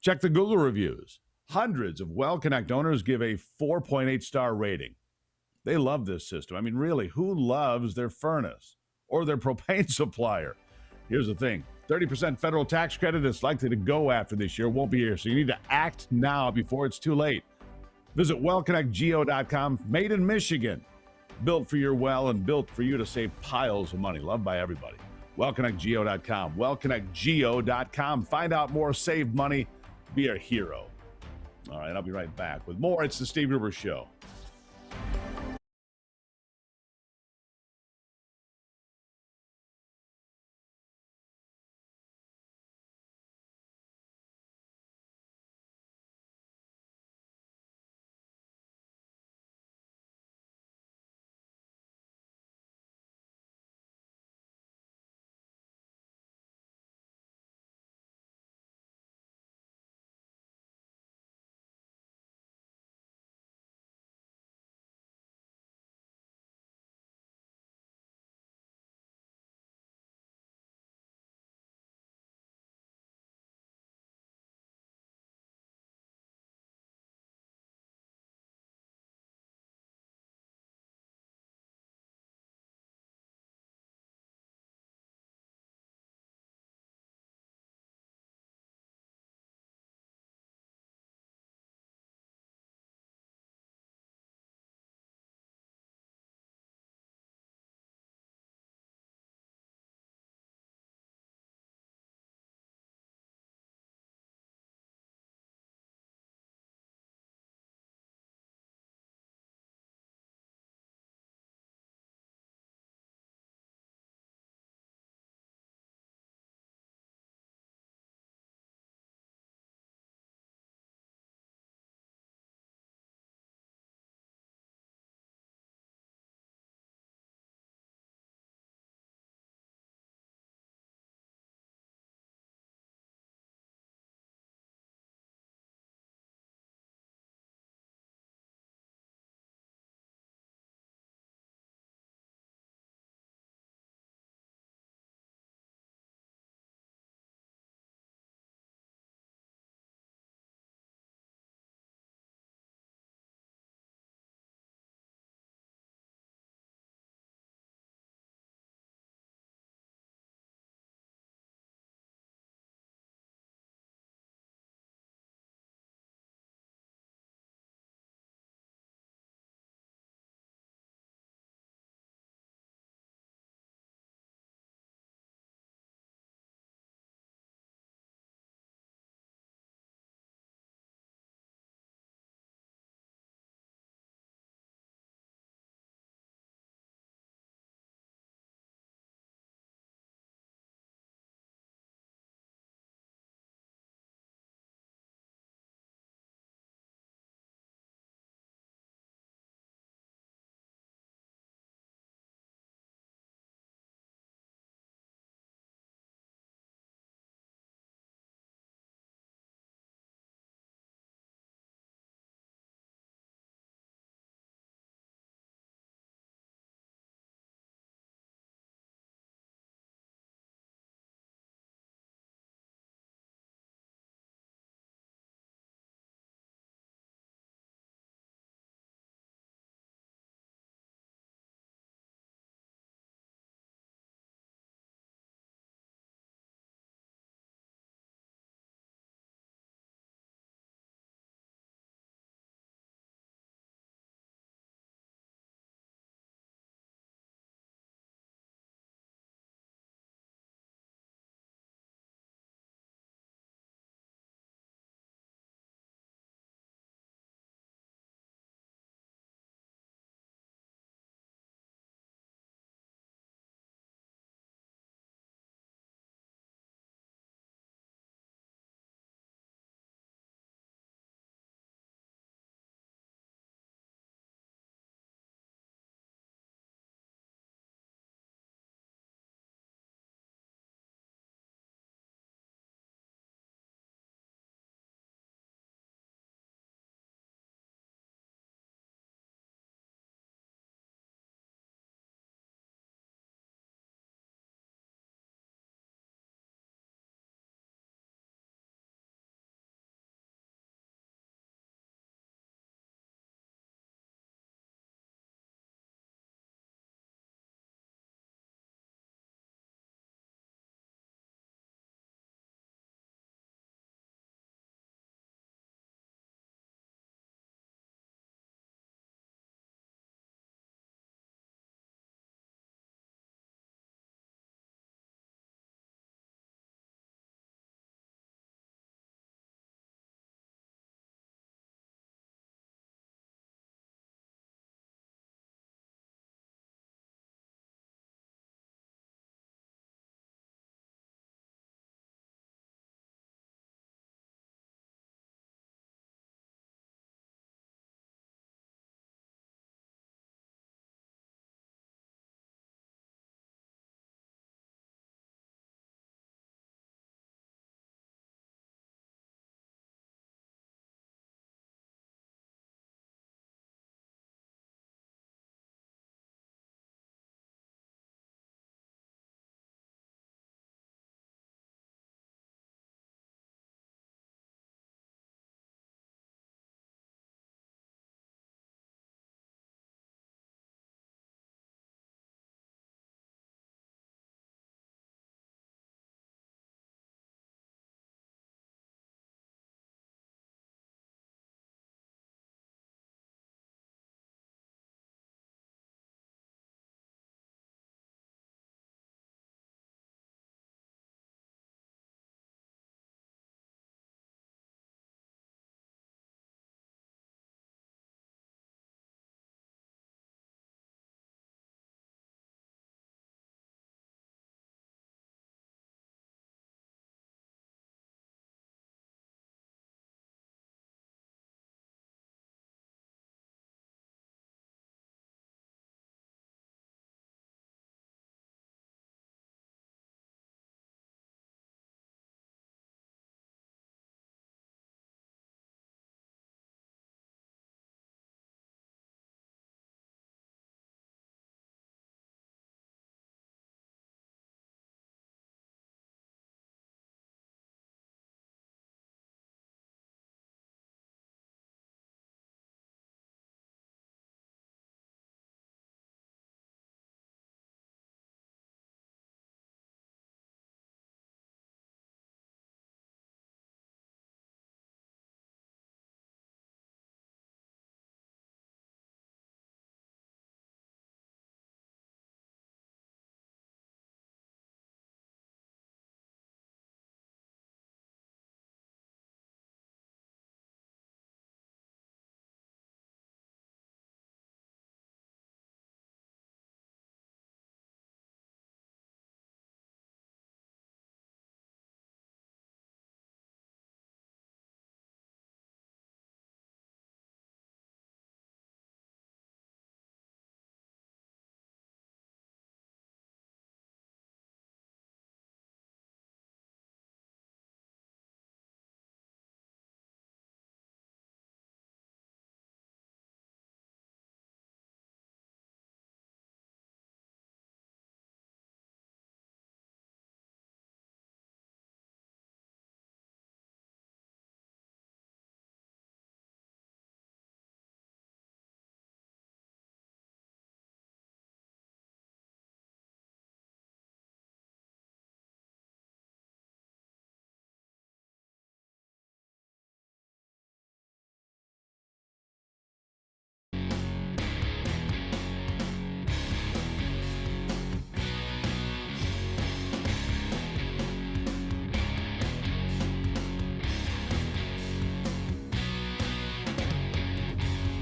A: Check the Google reviews. Hundreds of Well Connect owners give a 4.8 star rating. They love this system. I mean, really, who loves their furnace or their propane supplier? Here's the thing. 30% federal tax credit is likely to go after this year. Won't be here. So you need to act now before it's too late. Visit wellconnectgeo.com. Made in Michigan. Built for your well and built for you to save piles of money. Loved by everybody. Wellconnectgeo.com. Wellconnectgeo.com. Find out more. Save money. Be a hero. All right, I'll be right back with more. It's the Steve Gruber Show.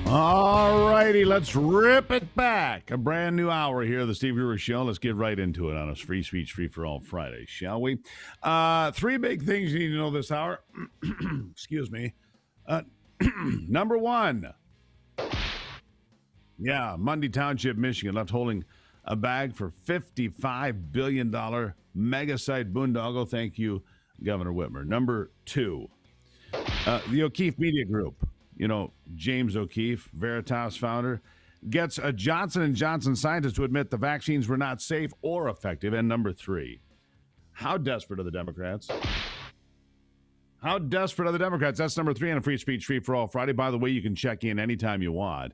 A: All righty, let's rip it back. A brand new hour here of the Steve Gruber Show. Let's get right into it on a Free Speech, Free for All Friday, shall we? Three big things you need to know this hour. Excuse me. Number one. Yeah, Mundy Township, Michigan, left holding a bag for $55 billion mega site boondoggle. Thank you, Governor Whitmer. Number two, the O'Keefe Media Group. You know, James O'Keefe, Veritas founder, gets a Johnson & Johnson scientist to admit the vaccines were not safe or effective. And number three, how desperate are the Democrats? How desperate are the Democrats? That's number three on a Free Speech, Free for All Friday. By the way, you can check in anytime you want.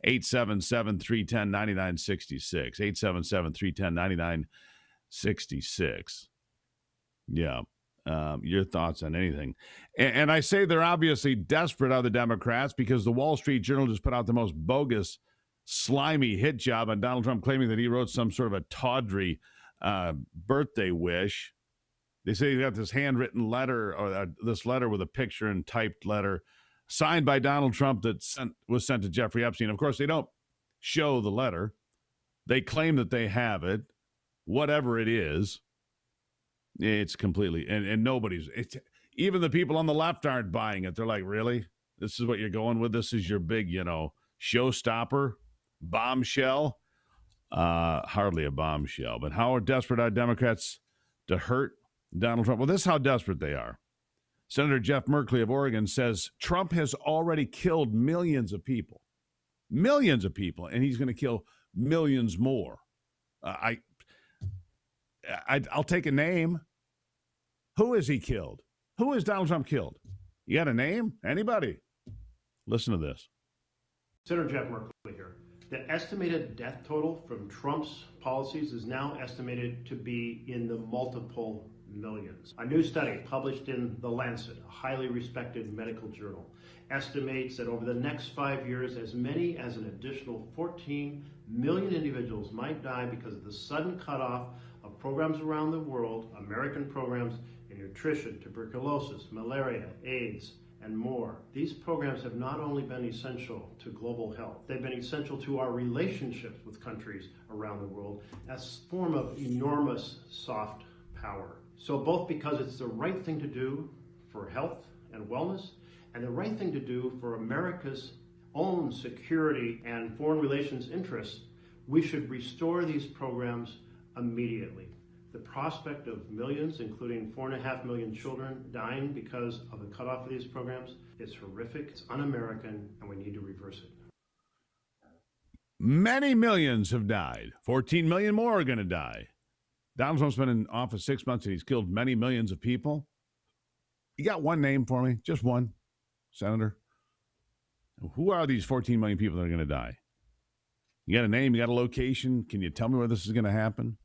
A: 877-310-9966. 877-310-9966. Yeah. Your thoughts on anything. And I say they're obviously desperate, are the Democrats, because the Wall Street Journal just put out the most bogus, slimy hit job on Donald Trump, claiming that he wrote some sort of a tawdry birthday wish. They say he got this handwritten letter, or this letter with a picture and typed letter signed by Donald Trump that was sent to Jeffrey Epstein. Of course, they don't show the letter. They claim that they have it. Whatever it is, it's completely, and nobody's, even the people on the left aren't buying it. They're like, really? This is what you're going with? This is your big, showstopper? Bombshell? Hardly a bombshell. But how desperate are Democrats to hurt Donald Trump? Well, this is how desperate they are. Senator Jeff Merkley of Oregon says Trump has already killed millions of people, and he's going to kill millions more. I'll take a name. Who has he killed? Who has Donald Trump killed? You got a name? Anybody? Listen to this.
J: Senator Jeff Merkley here. The estimated death total from Trump's policies is now estimated to be in the multiple millions. A new study published in The Lancet, a highly respected medical journal, estimates that over the next 5 years, as many as an additional 14 million individuals might die because of the sudden cutoff of programs around the world, American programs in nutrition, tuberculosis, malaria, AIDS, and more. These programs have not only been essential to global health, they've been essential to our relationships with countries around the world as a form of enormous soft power. So both because it's the right thing to do for health and wellness, and the right thing to do for America's own security and foreign relations interests, we should restore these programs immediately. The prospect of millions, including 4.5 million children, dying because of the cutoff of these programs is horrific, it's un-American, and we need to reverse it.
A: Many millions have died. 14 million more are going to die. Donald Trump's been in office 6 months, and he's killed many millions of people. You got one name for me? Just one, Senator? Who are these 14 million people that are going to die? You got a name? You got a location? Can you tell me where this is going to happen?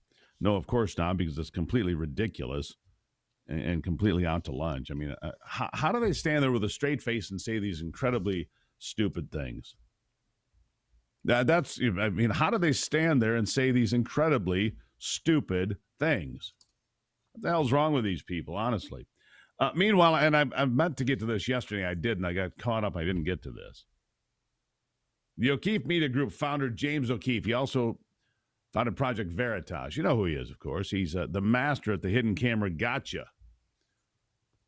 A: No, of course not, because it's completely ridiculous and completely out to lunch. I mean, how do they stand there with a straight face and say these incredibly stupid things? How do they stand there and say these incredibly stupid things? What the hell's wrong with these people, honestly? Meanwhile, and I meant to get to this yesterday, I didn't. I got caught up. I didn't get to this. The O'Keefe Media Group founder, James O'Keefe, he also founded Project Veritas. You know who he is, of course. He's the master at the hidden camera gotcha.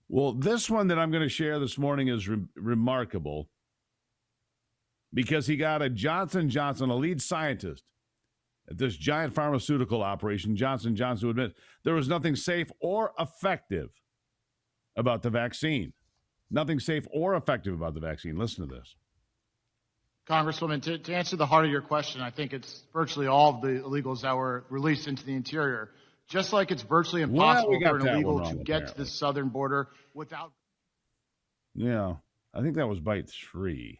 A: Well, this one that I'm going to share this morning is remarkable because he got a Johnson & Johnson, a lead scientist at this giant pharmaceutical operation, Johnson & Johnson, to admit there was nothing safe or effective about the vaccine. Nothing safe or effective about the vaccine. Listen to this.
K: Congresswoman, to answer the heart of your question, I think it's virtually all of the illegals that were released into the interior. Just like it's virtually impossible for an illegal to get to the southern border without.
A: Yeah, I think that was bite 3.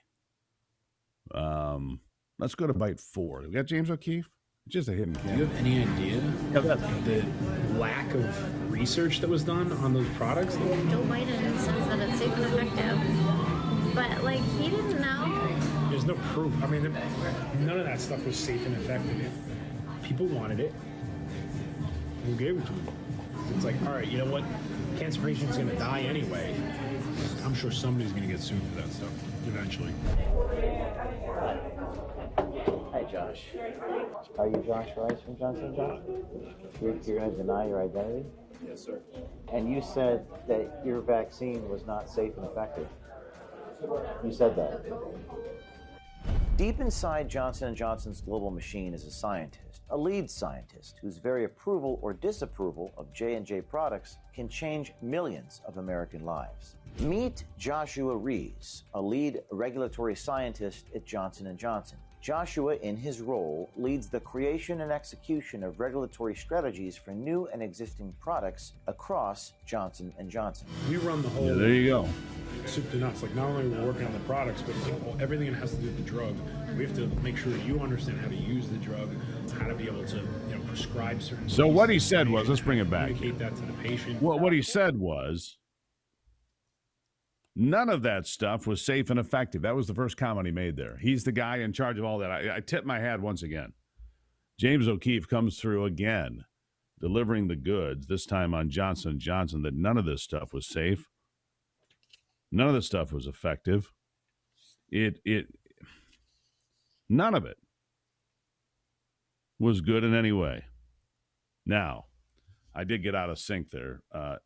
A: Let's go to bite 4. We got James O'Keefe. Just a hidden camera.
M: Do you have any idea of the lack of research that was done on those products?
X: Joe Biden says that it's safe and effective, but he didn't know.
M: There's no proof. I mean, none of that stuff was safe and effective. People wanted it. Who gave it to them? It's like, all right, you know what? Cancer patient's going to die anyway. I'm sure somebody's going to get sued for that stuff eventually.
F: Hi, Josh. Are you Josh Rice from Johnson & Johnson? You're going to deny your identity?
L: Yes, sir.
F: And you said that your vaccine was not safe and effective. You said that. Deep inside Johnson & Johnson's global machine is a scientist, a lead scientist, whose very approval or disapproval of J&J products can change millions of American lives. Meet Joshua Rees, a lead regulatory scientist at Johnson & Johnson. Joshua, in his role, leads the creation and execution of regulatory strategies for new and existing products across Johnson & Johnson.
M: We run the whole.
A: Yeah, there you go.
M: Soup to nuts. Like, not only are we working on the products, but everything that has to do with the drug. We have to make sure you understand how to use the drug, how to be able to, prescribe certain.
A: So what he said was, let's bring it back.
M: Communicate that to the patient.
A: What he said was, none of that stuff was safe and effective. That was the first comment he made there. He's the guy in charge of all that. I tip my hat once again. James O'Keefe comes through again, delivering the goods, this time on Johnson & Johnson, that none of this stuff was safe. None of this stuff was effective. None of it was good in any way. Now, I did get out of sync there,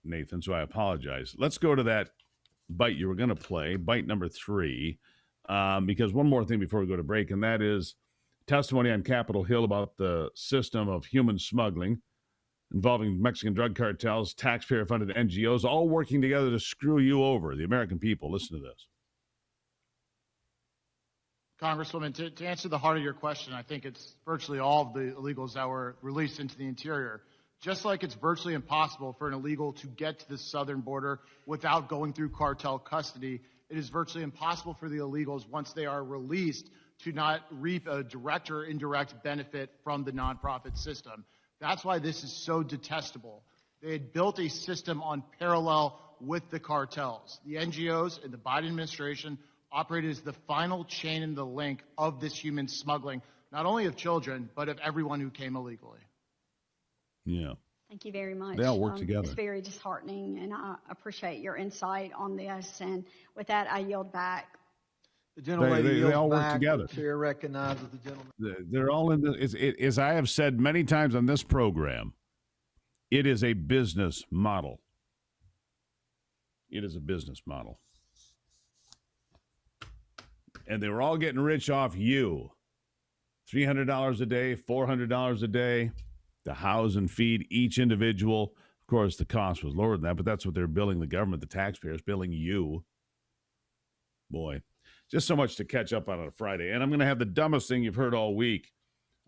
A: Nathan, so I apologize. Let's go to that bite you were going to play, bite number 3, because one more thing before we go to break, and that is testimony on Capitol Hill about the system of human smuggling involving Mexican drug cartels, taxpayer-funded NGOs, all working together to screw you over, the American people. Listen to this.
K: Congresswoman, to answer the heart of your question, I think it's virtually all of the illegals that were released into the interior. Just like it's virtually impossible for an illegal to get to the southern border without going through cartel custody, it is virtually impossible for the illegals, once they are released, to not reap a direct or indirect benefit from the nonprofit system. That's why this is so detestable. They had built a system on parallel with the cartels. The NGOs and the Biden administration operated as the final chain in the link of this human smuggling, not only of children, but of everyone who came illegally.
A: Yeah.
N: Thank you very much.
A: They all work together.
N: It's very disheartening, and I appreciate your insight on this. And with that, I yield back.
O: The gentlelady
A: they all work together.
O: The chair recognizes the gentleman.
A: They're all in as I have said many times on this program, it is a business model. It is a business model. And they were all getting rich off you. $300 a day, $400 a day to house and feed each individual. Of course, the cost was lower than that, but that's what they're billing the government, the taxpayers, billing you. Boy, just so much to catch up on a Friday. And I'm going to have the dumbest thing you've heard all week.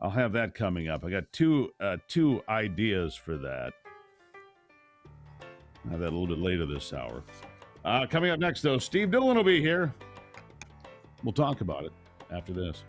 A: I'll have that coming up. I got two ideas for that. I'll have that a little bit later this hour. Coming up next, though, Steve Dillon will be here. We'll talk about it after this.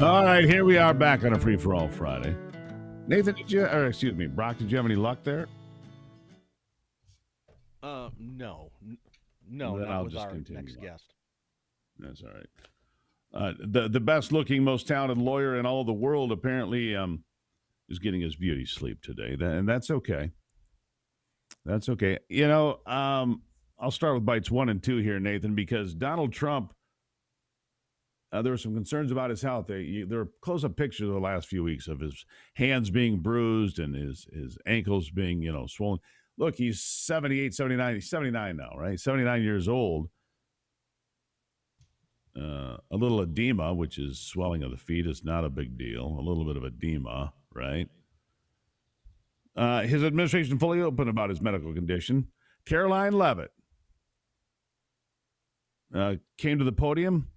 A: All right, here we are back on a Free for All Friday. Nathan, Brock, did you have any luck there?
G: No,
A: Then
G: not
A: I'll
G: with
A: just
G: our
A: continue
G: next
A: on.
G: guest.
A: That's all right. The best looking, most talented lawyer in all the world apparently is getting his beauty sleep today, and that's okay. That's okay. I'll start with bites 1 and 2 here, Nathan, because Donald Trump. There were some concerns about his health. There are close-up pictures of the last few weeks of his hands being bruised and his ankles being, swollen. Look, he's 78, 79. He's 79 now, right? 79 years old. A little edema, which is swelling of the feet, is not a big deal. A little bit of edema, right? His administration fully open about his medical condition. Caroline Leavitt came to the podium.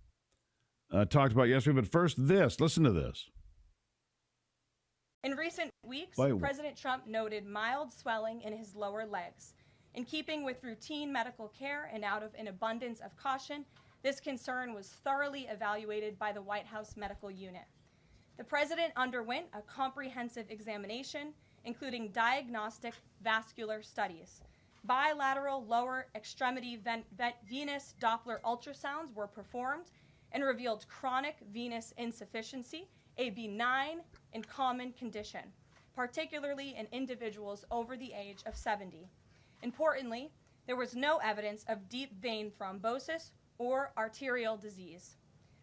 A: Talked about yesterday, but first listen to this.
E: In recent weeks,
A: Wait.
E: President Trump noted mild swelling in his lower legs. In keeping with routine medical care and out of an abundance of caution, this concern was thoroughly evaluated by the White House Medical Unit. The president underwent a comprehensive examination, including diagnostic vascular studies. Bilateral lower extremity venous Doppler ultrasounds were performed and revealed chronic venous insufficiency, a benign and common condition, particularly in individuals over the age of 70. Importantly, there was no evidence of deep vein thrombosis or arterial disease.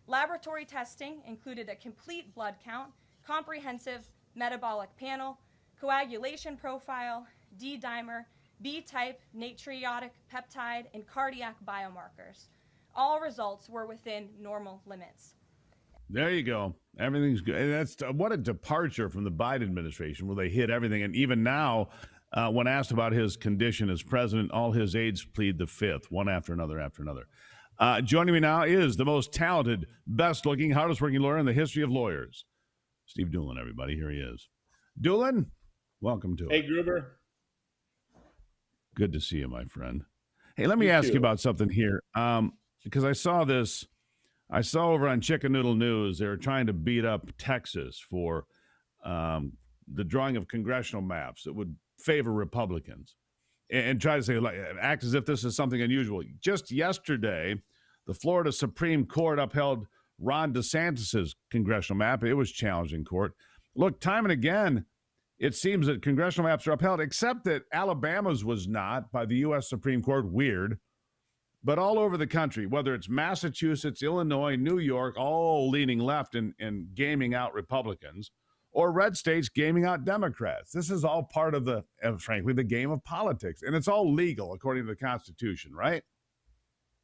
E: Laboratory testing included a complete blood count, comprehensive metabolic panel, coagulation profile, D-dimer, B-type natriuretic peptide, and cardiac biomarkers. All results were within normal limits.
A: There you go. Everything's good. And that's what a departure from the Biden administration, where they hit everything. And even now, when asked about his condition as president, all his aides plead the fifth, one after another after another. Joining me now is the most talented, best-looking, hardest-working lawyer in the history of lawyers, Steve Doolin. Everybody, here he is. Doolin, welcome to it.
L: Hey, Gruber.
A: Good to see you, my friend. Hey, let me ask you about something here. Because I saw over on Chicken Noodle News, they were trying to beat up Texas for the drawing of congressional maps that would favor Republicans and try to say, act as if this is something unusual. Just yesterday, the Florida Supreme Court upheld Ron DeSantis's congressional map. It was challenged in court. Look, time and again, it seems that congressional maps are upheld, except that Alabama's was not by the U.S. Supreme Court. Weird. But all over the country, whether it's Massachusetts, Illinois, New York, all leaning left and gaming out Republicans, or red states gaming out Democrats. This is all part of frankly, the game of politics. And it's all legal according to the Constitution, right?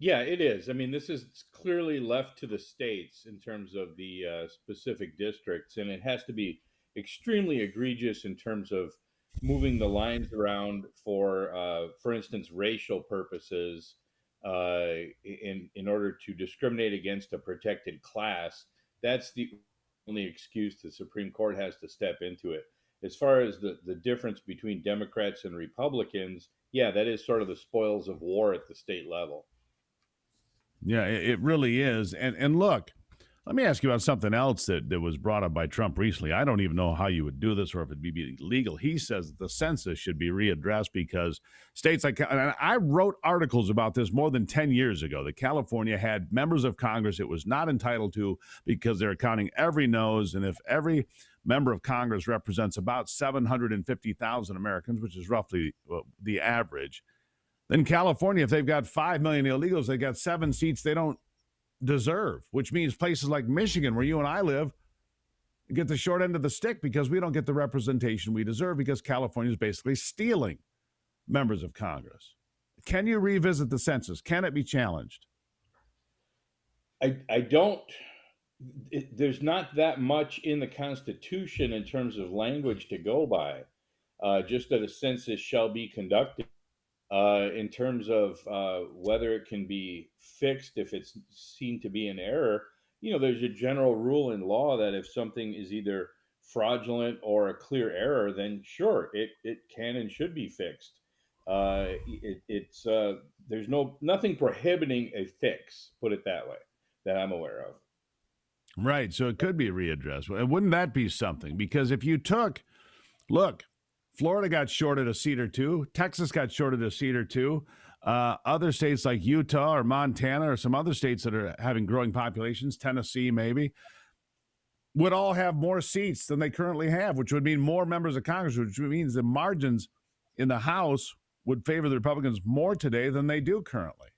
L: Yeah, it is. I mean, this is clearly left to the states in terms of the specific districts, and it has to be extremely egregious in terms of moving the lines around for instance, racial purposes, in order to discriminate against a protected class. That's the only excuse the Supreme Court has to step into it. As far as the difference between Democrats and Republicans, yeah, that is sort of the spoils of war at the state level.
A: Yeah, it really is. And look, let me ask you about something else that was brought up by Trump recently. I don't even know how you would do this or if it'd be legal. He says that the census should be readdressed because states like, and I wrote articles about this more than 10 years ago, that California had members of Congress it was not entitled to because they're counting every nose. And if every member of Congress represents about 750,000 Americans, which is roughly the average, then California, if they've got 5 million illegals, they got 7 seats they don't deserve, which means places like Michigan, where you and I live, get the short end of the stick because we don't get the representation we deserve because California is basically stealing members of Congress. Can you revisit the census? Can it be challenged?
L: I don't. There's not that much in the Constitution in terms of language to go by. Just that a census shall be conducted. In terms of whether it can be fixed if it's seen to be an error, there's a general rule in law that if something is either fraudulent or a clear error, then sure, it can and should be fixed. There's nothing prohibiting a fix, put it that way, that I'm aware of.
A: Right. So it could be readdressed. And wouldn't that be something? Because if you look, Florida got shorted a seat or two. Texas got shorted a seat or two. Other states like Utah or Montana or some other states that are having growing populations, Tennessee maybe, would all have more seats than they currently have, which would mean more members of Congress, which means the margins in the House would favor the Republicans more today than they do currently.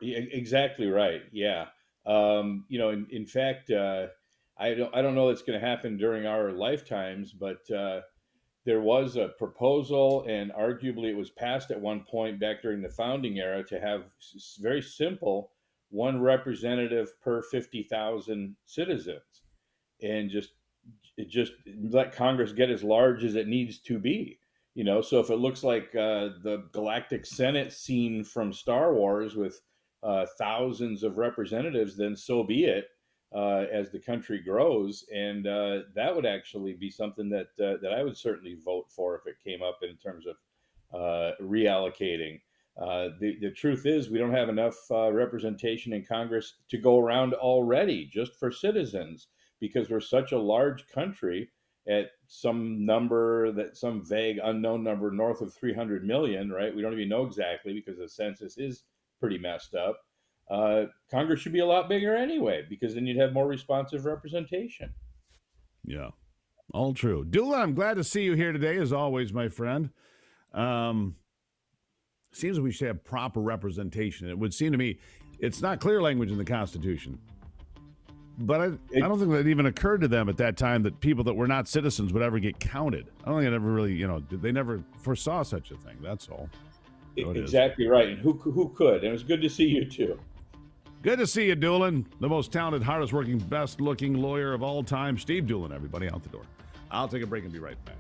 L: Exactly right. Yeah. In fact, I don't know that's going to happen during our lifetimes, but there was a proposal, and arguably it was passed at one point back during the founding era, to have very simple one representative per 50,000 citizens, and just let Congress get as large as it needs to be. So if it looks like the Galactic Senate scene from Star Wars with thousands of representatives, then so be it. As the country grows, and that would actually be something that I would certainly vote for if it came up in terms of reallocating. The truth is, we don't have enough representation in Congress to go around already, just for citizens, because we're such a large country at some vague unknown number north of 300 million, right? We don't even know exactly because the census is pretty messed up. Congress should be a lot bigger anyway, because then you'd have more responsive representation.
A: Yeah, all true. Dula, I'm glad to see you here today, as always, my friend. Seems we should have proper representation. It would seem to me it's not clear language in the Constitution. But I don't think that even occurred to them at that time that people that were not citizens would ever get counted. I don't think it ever really, they never foresaw such a thing. That's all.
L: Exactly right. And who could? And it was good to see you too.
A: Good to see you, Doolin. The most talented, hardest working, best looking lawyer of all time, Steve Doolin. Everybody out the door. I'll take a break and be right back.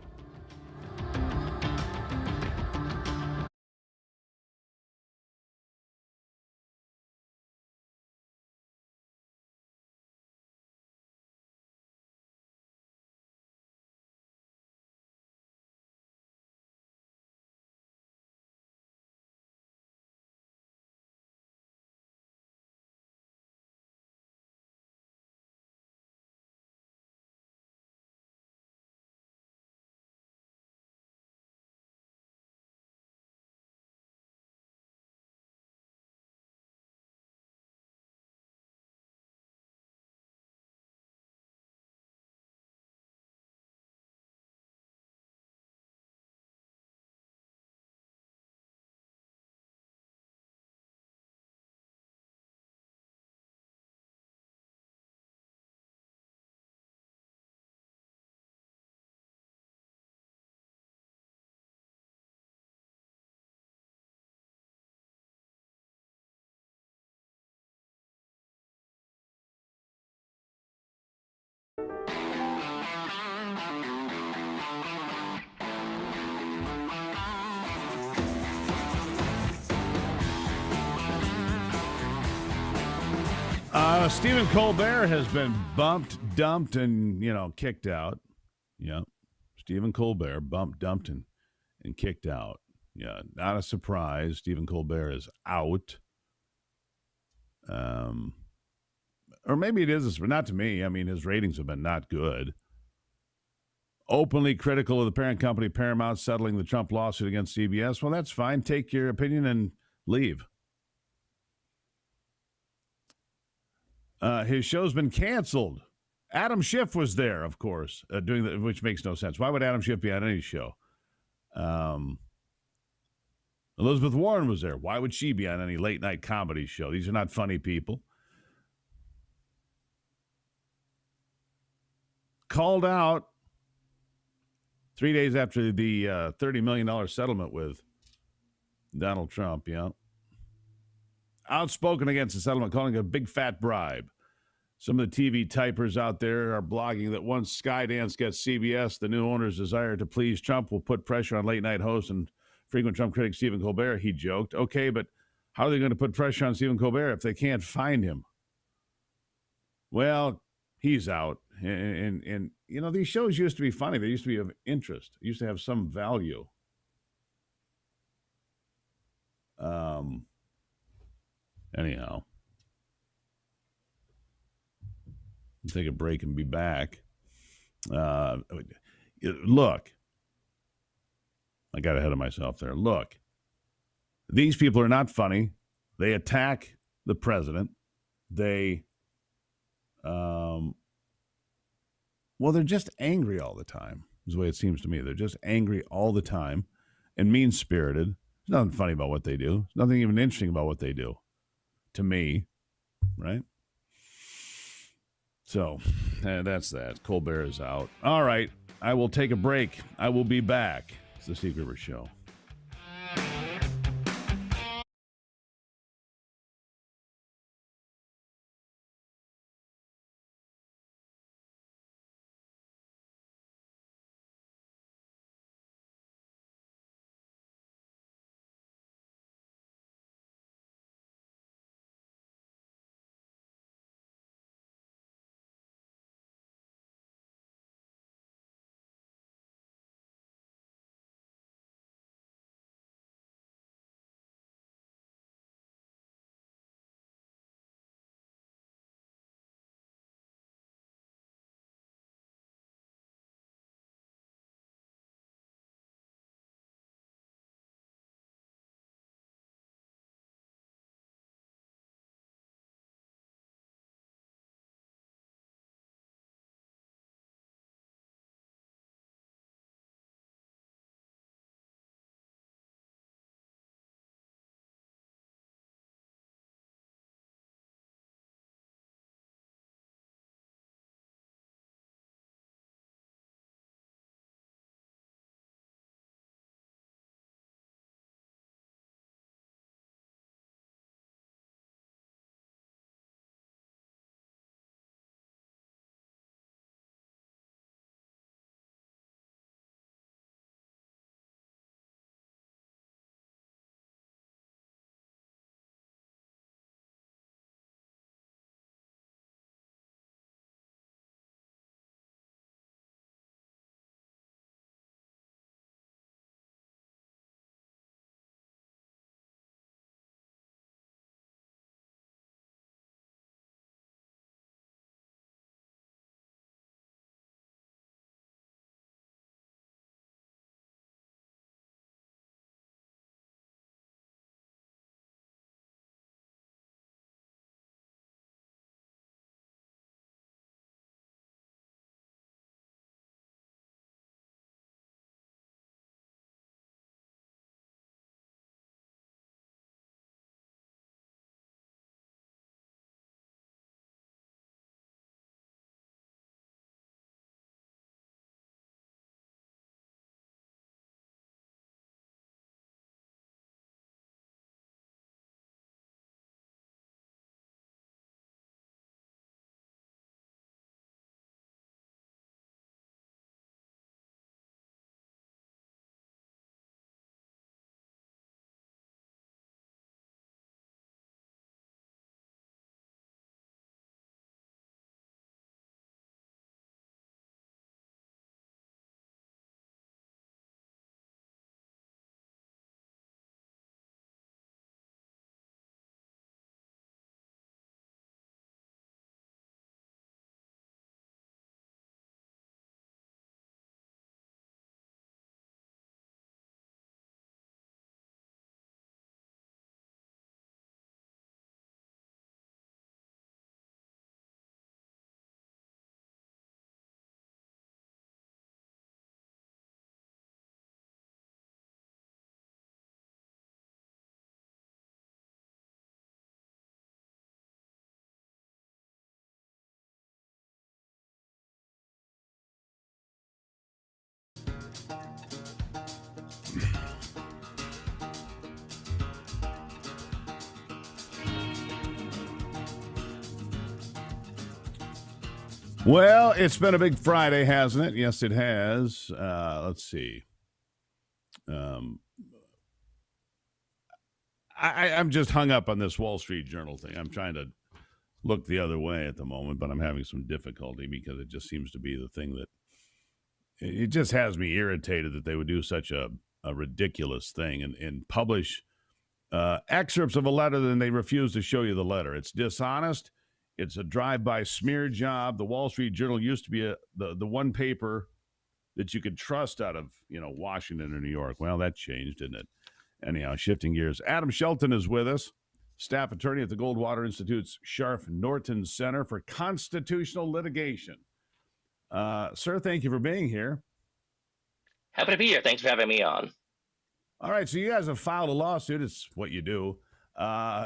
A: Stephen Colbert has been bumped, dumped, and, kicked out. Yeah. Stephen Colbert bumped, dumped, and kicked out. Yeah. Not a surprise. Stephen Colbert is out. Or maybe it is, but not to me. I mean, his ratings have been not good. Openly critical of the parent company Paramount settling the Trump lawsuit against CBS. Well, that's fine. Take your opinion and leave. His show's been canceled. Adam Schiff was there, of course, which makes no sense. Why would Adam Schiff be on any show? Elizabeth Warren was there. Why would she be on any late night comedy show? These are not funny people. Called out 3 days after the $30 million settlement with Donald Trump. Yeah. Outspoken against the settlement, calling it a big fat bribe. Some of the TV typers out there are blogging that once Skydance gets CBS, the new owner's desire to please Trump will put pressure on late-night host and frequent Trump critic Stephen Colbert. He joked. Okay, but how are they going to put pressure on Stephen Colbert if they can't find him? Well, he's out. And these shows used to be funny. They used to be of interest. They used to have some value. Anyhow. take a break and be back. Look, I got ahead of myself there. Look, these people are not funny. They attack the president. They, well, they're just angry all the time, is the way it seems to me. They're just angry all the time and mean-spirited. There's nothing funny about what they do. There's nothing even interesting about what they do, to me, right? So, that's that. Colbert is out. All right, I will take a break. I will be back. It's the Steve Gruber Show. Well, it's been a big Friday, hasn't it? Yes, it has. Let's see. I'm just hung up on this Wall Street Journal thing. I'm trying to look the other way at the moment, but I'm having some difficulty because it just seems to be the thing that it just has me irritated that they would do such a ridiculous thing and publish excerpts of a letter, then they refuse to show you the letter. It's dishonest. It's a drive-by smear job. The Wall Street Journal used to be the one paper that you could trust out of, Washington or New York. Well, that changed, didn't it? Anyhow, shifting gears. Adam Shelton is with us, staff attorney at the Goldwater Institute's Sharf Norton Center for Constitutional Litigation. Sir, thank you for being here.
P: Happy to be here. Thanks for having me on.
A: All right, so you guys have filed a lawsuit. It's what you do.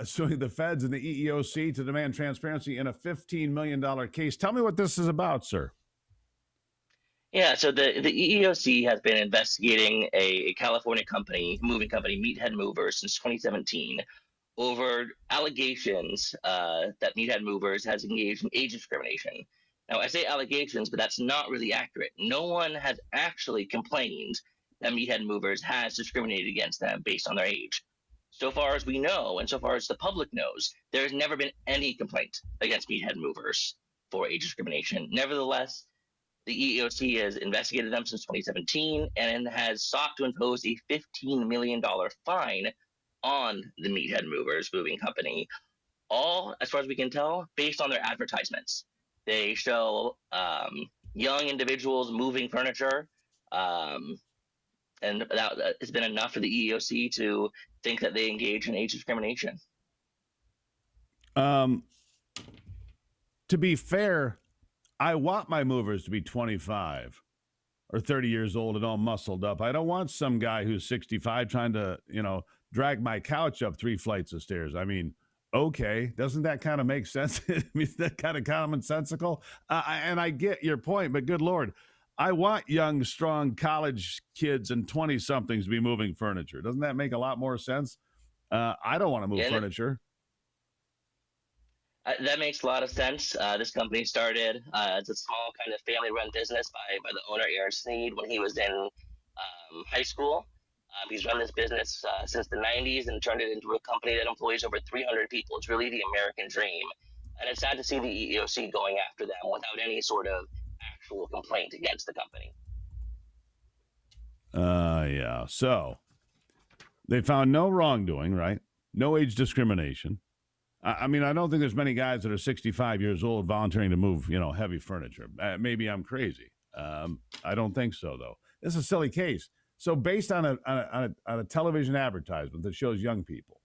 A: Suing the feds and the EEOC to demand transparency in a $15 million case. Tell me what this is about, sir.
P: Yeah, so the EEOC has been investigating a California moving company, Meathead Movers, since 2017 over allegations that Meathead Movers has engaged in age discrimination. Now, I say allegations, but that's not really accurate. No one has actually complained that Meathead Movers has discriminated against them based on their age. So far as we know, and so far as the public knows, there has never been any complaint against Meathead Movers for age discrimination. Nevertheless, the EEOC has investigated them since 2017 and has sought to impose a $15 million fine on the Meathead Movers moving company, all, as far as we can tell, based on their advertisements. They show young individuals moving furniture, and that has been enough for the EEOC to think that they engage in age discrimination.
A: To be fair, I want my movers to be 25 or 30 years old and all muscled up. I don't want some guy who's 65 trying to, drag my couch up 3 flights of stairs. I mean, okay, doesn't that kind of make sense? I mean, is that kind of commonsensical? And I get your point, but good Lord, I want young, strong college kids and 20-somethings to be moving furniture. Doesn't that make a lot more sense? I don't want to move furniture.
P: That makes a lot of sense. This company started as a small kind of family-run business by the owner, Aaron Sneed, when he was in high school. He's run this business since the 90s and turned it into a company that employs over 300 people. It's really the American dream. And it's sad to see the EEOC going after them without any sort of actual complaint against the company.
A: Yeah. So they found no wrongdoing, right? No age discrimination. I mean, I don't think there's many guys that are 65 years old volunteering to move, heavy furniture. Maybe I'm crazy. I don't think so, though. This is a silly case. So based on a television advertisement that shows young people,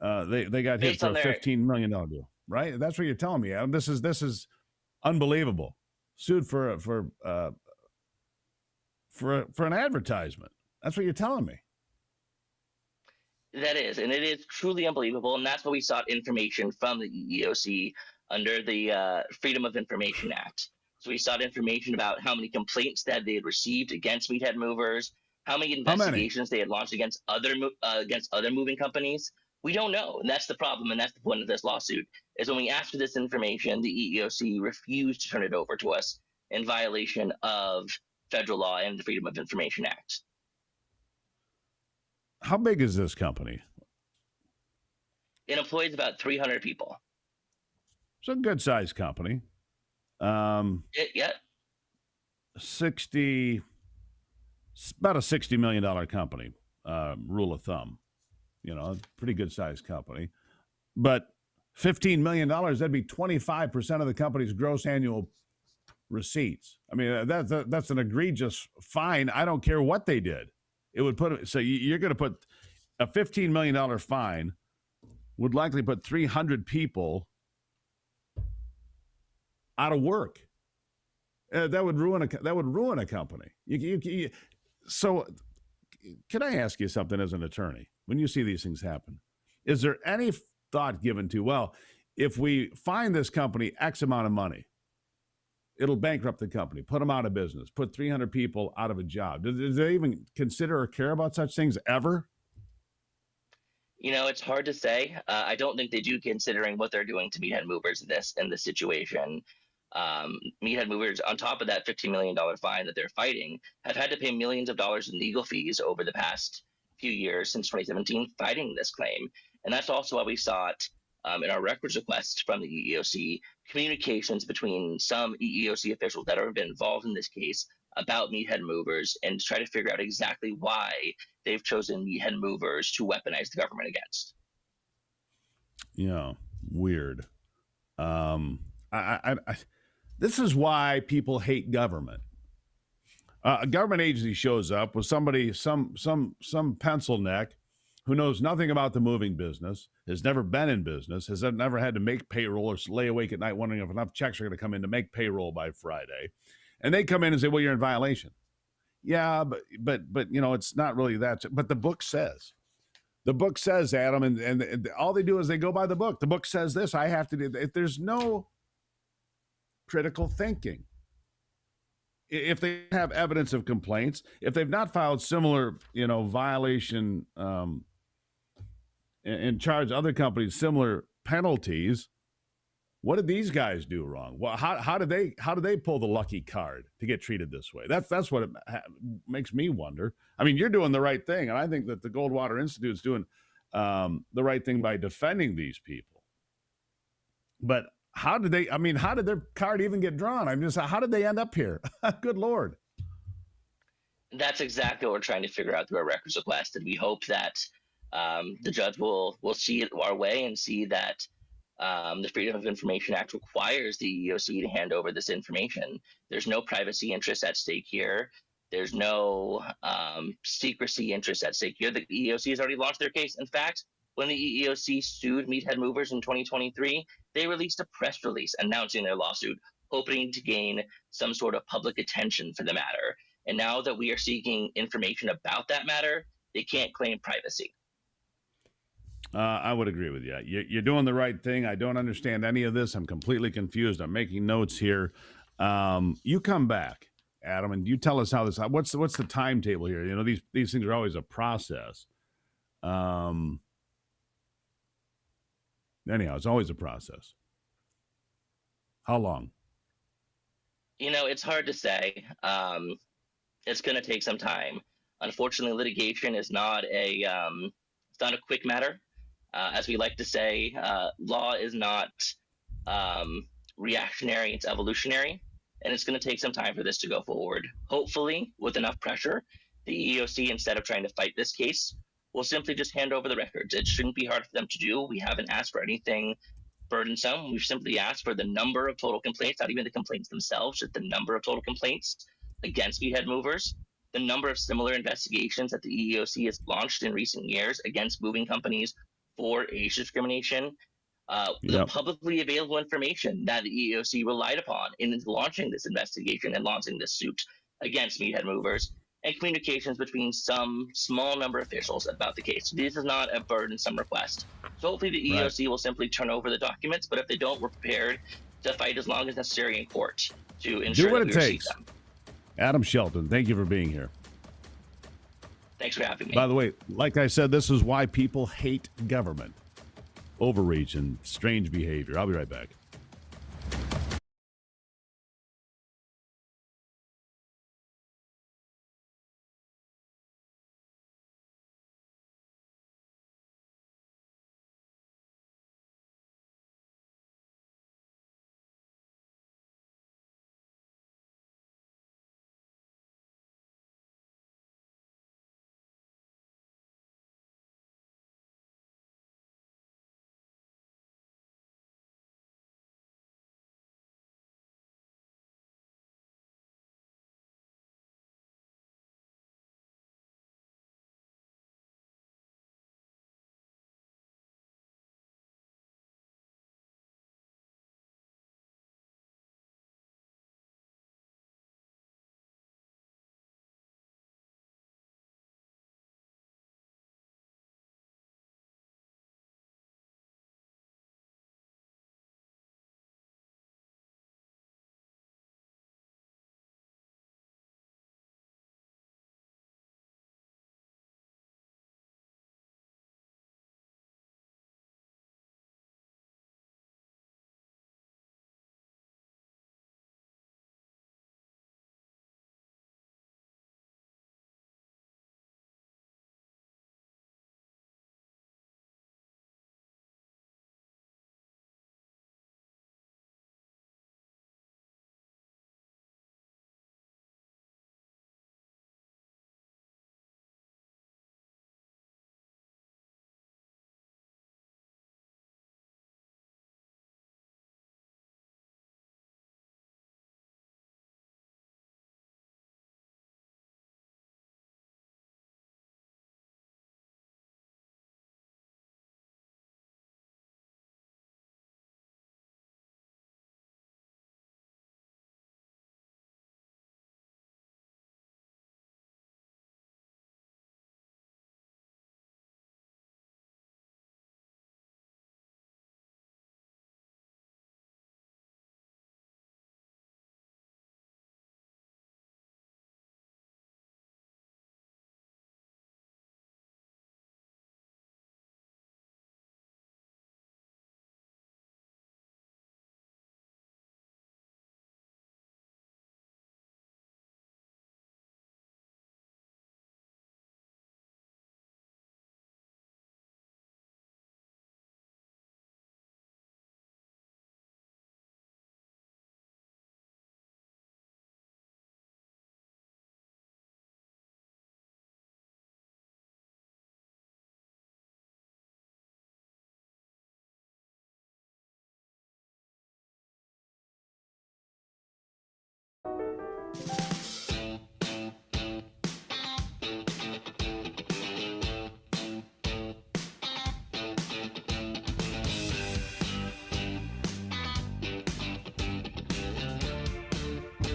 A: they got hit for a $15 million deal, right? That's what you're telling me, Adam. This is unbelievable. Sued for an advertisement. That's what you're telling me.
P: That is, and it is truly unbelievable, and that's why we sought information from the EEOC under the Freedom of Information Act. So we sought information about how many complaints that they had received against Meathead Movers, how many investigations they had launched against other moving companies. We don't know, and that's the problem, and that's the point of this lawsuit, is when we asked for this information, the EEOC refused to turn it over to us in violation of federal law and the Freedom of Information Act.
A: How big is this company?
P: It employs about 300 people.
A: It's a good-sized company.
P: Yeah.
A: About a $60 million company, rule of thumb. Pretty good-sized company. But $15 million, that'd be 25% of the company's gross annual receipts. I mean, that's an egregious fine. I don't care what they did. It would put, so you're going to put a $15 million fine would likely put 300 people out of work. That would ruin a company. So can I ask you something as an attorney? When you see these things happen, is there any thought given to, well, if we fine this company X amount of money, it'll bankrupt the company, put them out of business, put 300 people out of a job? Do they even consider or care about such things ever?
P: It's hard to say. I don't think they do, considering what they're doing to Meathead Movers in this situation. Meathead Movers, on top of that $15 million fine that they're fighting, have had to pay millions of dollars in legal fees over the past few years since 2017 fighting this claim. And that's also why we sought, in our records request from the EEOC, communications between some EEOC officials that have been involved in this case about Meathead Movers and to try to figure out exactly why they've chosen Meathead Movers to weaponize the government against.
A: Yeah, weird. This is why people hate government. A government agency shows up with somebody, some pencil neck who knows nothing about the moving business, has never been in business, has never had to make payroll or lay awake at night wondering if enough checks are going to come in to make payroll by Friday. And they come in and say, well, you're in violation. Yeah, but it's not really that. But the book says, Adam, and all they do is they go by the book. The book says this, I have to do. If there's no critical thinking, if they have evidence of complaints, if they've not filed similar, violation and charge other companies similar penalties, what did these guys do wrong? Well, how did they pull the lucky card to get treated this way? That's what it makes me wonder. I mean, you're doing the right thing, and I think that the Goldwater Institute is doing the right thing by defending these people. But how did their card even get drawn? How did they end up here? Good Lord.
P: That's exactly what we're trying to figure out through our records request. And we hope that the judge will see it our way and see that the Freedom of Information Act requires the EEOC to hand over this information. There's no privacy interest at stake here. There's no secrecy interest at stake here. The EEOC has already launched their case. In fact, when the EEOC sued Meathead Movers in 2023, they released a press release announcing their lawsuit, hoping to gain some sort of public attention for the matter. And now that we are seeking information about that matter, they can't claim privacy.
A: I would agree with you. You're doing the right thing. I don't understand any of this. I'm completely confused. I'm making notes here. You come back, Adam, and you tell us how this. What's the timetable here? These things are always a process. Anyhow, it's always a process. How long?
P: It's hard to say. It's going to take some time. Unfortunately, litigation is not it's not a quick matter. As we like to say, law is not reactionary, it's evolutionary, and it's going to take some time for this to go forward. Hopefully, with enough pressure, the EEOC, instead of trying to fight this case, will simply just hand over the records. It shouldn't be hard for them to do. We haven't asked for anything burdensome. We've simply asked for the number of total complaints, not even the complaints themselves, just the number of total complaints against Meathead Movers, the number of similar investigations that the EEOC has launched in recent years against moving companies for age discrimination, the publicly available information that the EEOC relied upon in launching this investigation and launching this suit against Meathead Movers, and communications between some small number of officials about the case. This is not a burdensome request. So hopefully the EEOC will simply turn over the documents, but if they don't, we're prepared to fight as long as necessary in court to ensure
A: do what
P: that
A: it
P: we
A: takes.
P: receive them.
A: Adam Shelton, thank you for being here.
P: Thanks for having me.
A: By the way, like I said, this is why people hate government. Overreach and strange behavior. I'll be right back.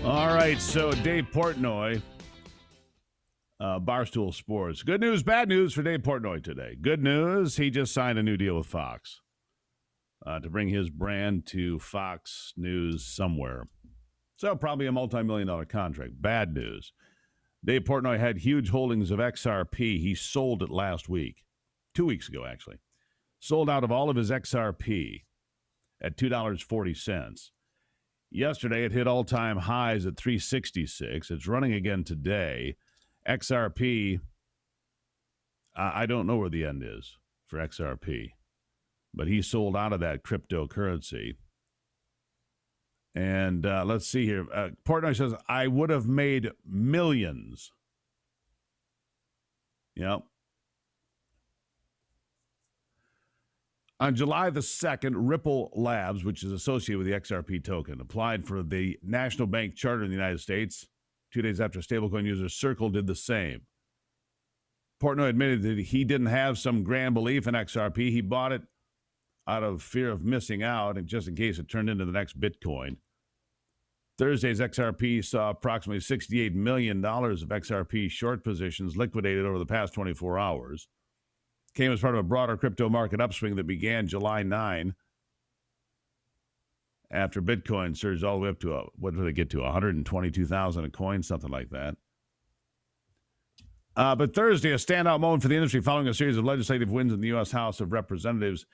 A: All right, so Dave Portnoy, Barstool Sports. Good news, bad news for Dave Portnoy today. Good news, he just signed a new deal with Fox to bring his brand to Fox News somewhere. So probably a multi-million-dollar contract. Bad news, Dave Portnoy had huge holdings of XRP. He sold it last week, 2 weeks ago actually. Sold out of all of his XRP at $2.40. Yesterday, it hit all-time highs at $3.66. It's running again today. XRP, I don't know where the end is for XRP, but he sold out of that cryptocurrency. And let's see here. Portnoy says, I would have made millions. Yep. On July the 2nd, Ripple Labs, which is associated with the XRP token, applied for the national bank charter in the United States. 2 days after stablecoin user Circle did the same. Portnoy admitted that he didn't have some grand belief in XRP. He bought it out of fear of missing out and just in case it turned into the next Bitcoin. Thursday's XRP saw approximately $68 million of XRP short positions liquidated over the past 24 hours. Came as part of a broader crypto market upswing that began July 9 after Bitcoin surged all the way up to, what did they get to, 122,000 a coin, something like that. But Thursday, a standout moment for the industry following a series of legislative wins in the U.S. House of Representatives.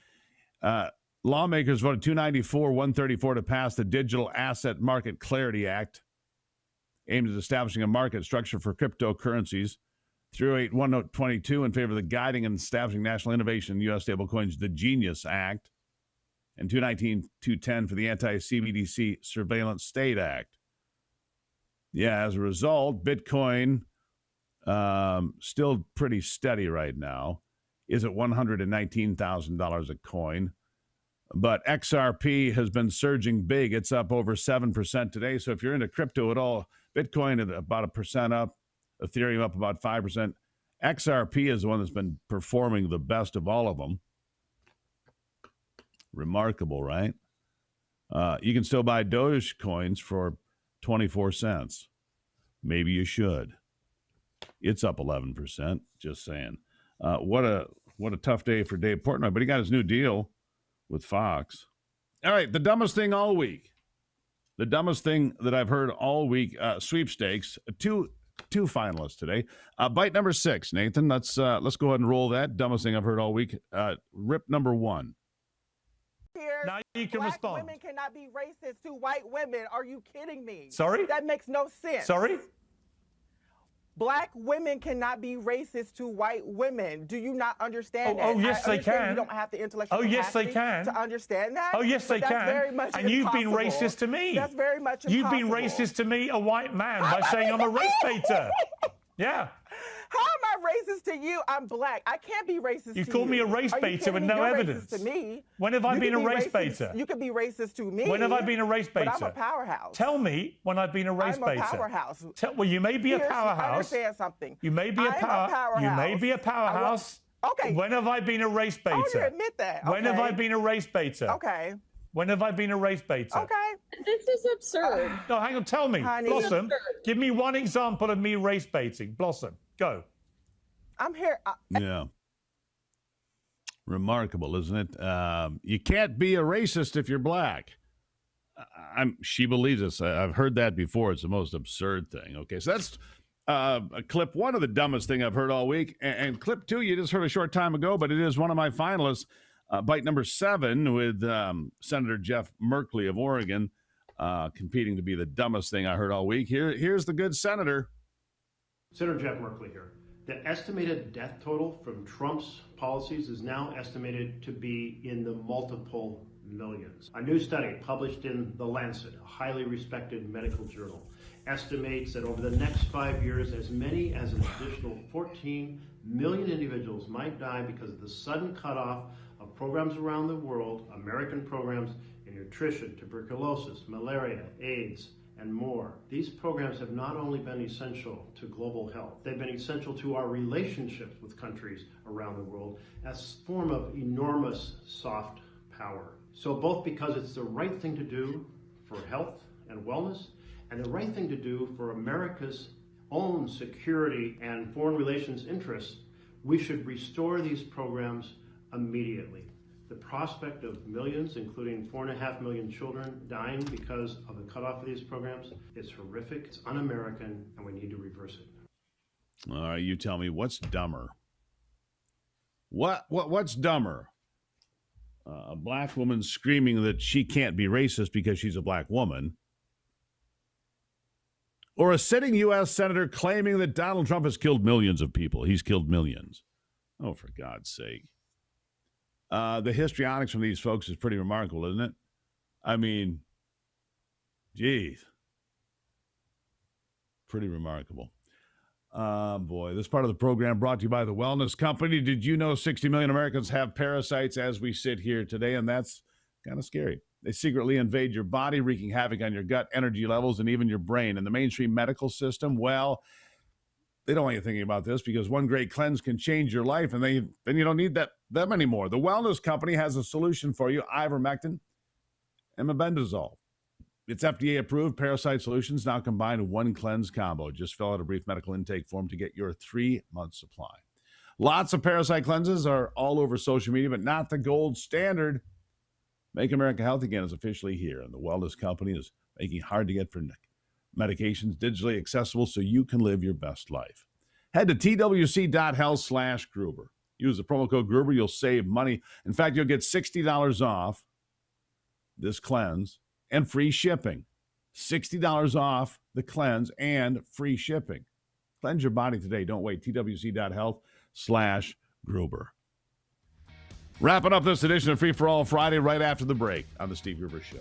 A: Lawmakers voted 294-134 to pass the Digital Asset Market Clarity Act, aimed at establishing a market structure for cryptocurrencies. 308-122 in favor of the Guiding and Establishing National Innovation in U.S. Stablecoins, the Genius Act, and 219-210 for the Anti-CBDC Surveillance State Act. Yeah, as a result, Bitcoin, still pretty steady right now, is at $119,000 a coin. But XRP has been surging big. It's up over 7% today. So if you're into crypto at all, Bitcoin at about 1% up, Ethereum up about 5%. XRP is the one that's been performing the best of all of them. Remarkable, right? You can still buy Doge coins for 24 cents. Maybe you should. It's up 11%. Just saying. What a tough day for Dave Portnoy, but he got his new deal with Fox. All right, the dumbest thing all week. The dumbest thing that I've heard all week. Sweepstakes. Two finalists today. Bite number 6, Nathan. Let's go ahead and roll that. Dumbest thing I've heard all week. Rip number 1.
Q: Now you can respond. Black women cannot be racist to white women. Are you kidding me?
R: Sorry?
Q: That makes no sense.
R: Sorry?
Q: Black women cannot be racist to white women. Do you not understand that?
R: Oh, yes, they can.
Q: You don't have the intellectual
R: they can.
Q: to understand that.
R: Oh, yes, they can.
Q: Very much
R: and you've been racist to me.
Q: That's very much impossible.
R: You've been racist to me, a white man, by saying I'm a race baiter. Yeah.
Q: How am I racist to you? I'm black. I can't be racist to you.
R: You call me a race baiter with no evidence.
Q: Racist to me.
R: When have I been a race baiter?
Q: You can be racist to me.
R: When have I been a race baiter?
Q: But I'm a powerhouse.
R: Tell me when I've been a race baiter.
Q: I'm a powerhouse.
R: Well, you may be a powerhouse.
Q: I understand something.
R: You may be a powerhouse. You may be a powerhouse.
Q: Okay.
R: When have I been a race baiter?
Q: Oh, you admit that. Okay.
R: When have I been a race baiter?
Q: Okay.
R: When have I been a race baiter?
Q: Okay.
X: This is absurd.
R: No, hang on. Tell me.
Q: Honey.
R: Blossom, give me one example of me race baiting. Blossom, go.
Q: I'm here.
A: Yeah. Remarkable, isn't it? You can't be a racist if you're black. She believes this. I've heard that before. It's the most absurd thing. Okay, so that's clip 1 of the dumbest thing I've heard all week. And clip 2, you just heard a short time ago, but it is one of my finalists. Bite number 7 with Senator Jeff Merkley of Oregon competing to be the dumbest thing I heard all week. Here's the good senator.
J: Senator Jeff Merkley here. The estimated death total from Trump's policies is now estimated to be in the multiple millions. A new study published in The Lancet, a highly respected medical journal, estimates that over the next 5 years, as many as an additional 14 million individuals might die because of the sudden cutoff of programs around the world, American programs in nutrition, tuberculosis, malaria, AIDS, and more. These programs have not only been essential to global health, they've been essential to our relationships with countries around the world as a form of enormous soft power. So both because it's the right thing to do for health and wellness, and the right thing to do for America's own security and foreign relations interests, we should restore these programs immediately. The prospect of millions, including 4.5 million children, dying because of the cutoff of these programs is horrific, it's un-American, and we need to reverse it.
A: All right, you tell me, what's dumber? What's dumber? A black woman screaming that she can't be racist because she's a black woman, or a sitting U.S. senator claiming that Donald Trump has killed millions of people? He's killed millions. Oh, for God's sake. The histrionics from these folks is pretty remarkable, isn't it? I mean, geez. Pretty remarkable. Boy, this part of the program brought to you by the Wellness Company. Did you know 60 million Americans have parasites as we sit here today? And that's kind of scary. They secretly invade your body, wreaking havoc on your gut, energy levels, and even your brain. And the mainstream medical system, well, they don't want you thinking about this because one great cleanse can change your life, and then you don't need them anymore. The Wellness Company has a solution for you: ivermectin and mebendazole. It's FDA-approved parasite solutions now combined in one cleanse combo. Just fill out a brief medical intake form to get your 3-month supply. Lots of parasite cleanses are all over social media, but not the gold standard. Make America Healthy Again is officially here, and the Wellness Company is making hard-to-get for medications digitally accessible so you can live your best life. Head to twc.health/Gruber. Use the promo code Gruber. You'll save money. In fact, you'll get $60 off this cleanse and free shipping. $60 off the cleanse and free shipping. Cleanse your body today. Don't wait. twc.health/Gruber. Wrapping up this edition of Free for All Friday right after the break on the Steve Gruber Show.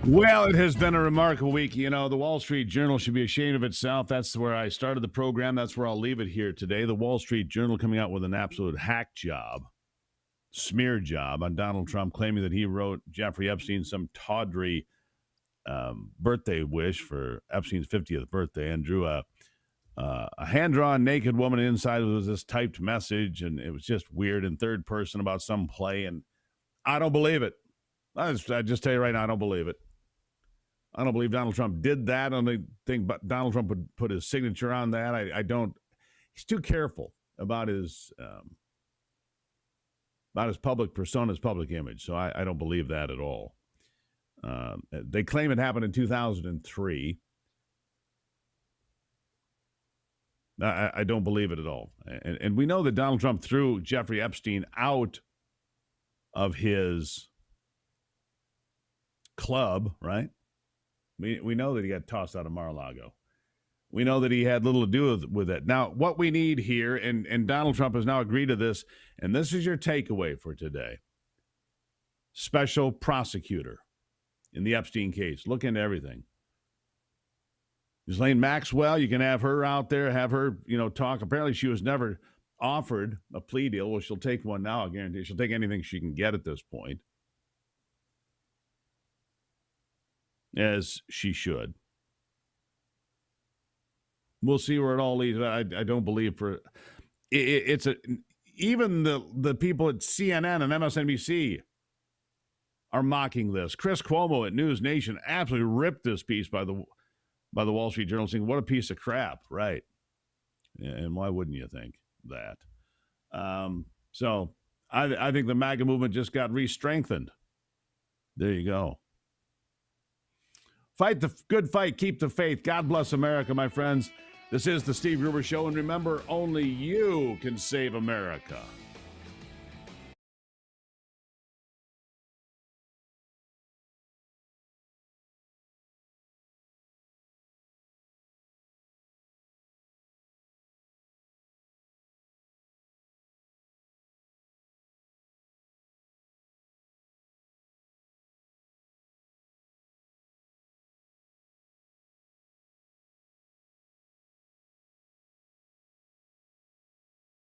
A: Well, it has been a remarkable week. You know, the Wall Street Journal should be ashamed of itself. That's where I started the program. That's where I'll leave it here today. The Wall Street Journal coming out with an absolute hack job, smear job on Donald Trump, claiming that he wrote Jeffrey Epstein some tawdry birthday wish for Epstein's 50th birthday and drew a hand-drawn naked woman inside with this typed message, and it was just weird in third person about some play, and I don't believe it. I just tell you right now, I don't believe it. I don't believe Donald Trump did that. I don't think Donald Trump would put his signature on that. I don't. He's too careful about his public persona, his public image. So I don't believe that at all. They claim it happened in 2003. I don't believe it at all. And we know that Donald Trump threw Jeffrey Epstein out of his club, right? We know that he got tossed out of Mar-a-Lago. We know that he had little to do with it. Now, what we need here, and Donald Trump has now agreed to this, and this is your takeaway for today. Special prosecutor in the Epstein case. Look into everything. Ghislaine Maxwell, you can have her out there, have her, talk. Apparently she was never offered a plea deal. Well, she'll take one now, I guarantee. She'll take anything she can get at this point. As she should. We'll see where it all leads. I don't believe even the people at CNN and MSNBC are mocking this. Chris Cuomo at News Nation absolutely ripped this piece by the Wall Street Journal, saying, what a piece of crap, right? And why wouldn't you think that? So I think the MAGA movement just got re-strengthened. There you go. Fight the good fight. Keep the faith. God bless America, my friends. This is the Steve Gruber Show. And remember, only you can save America.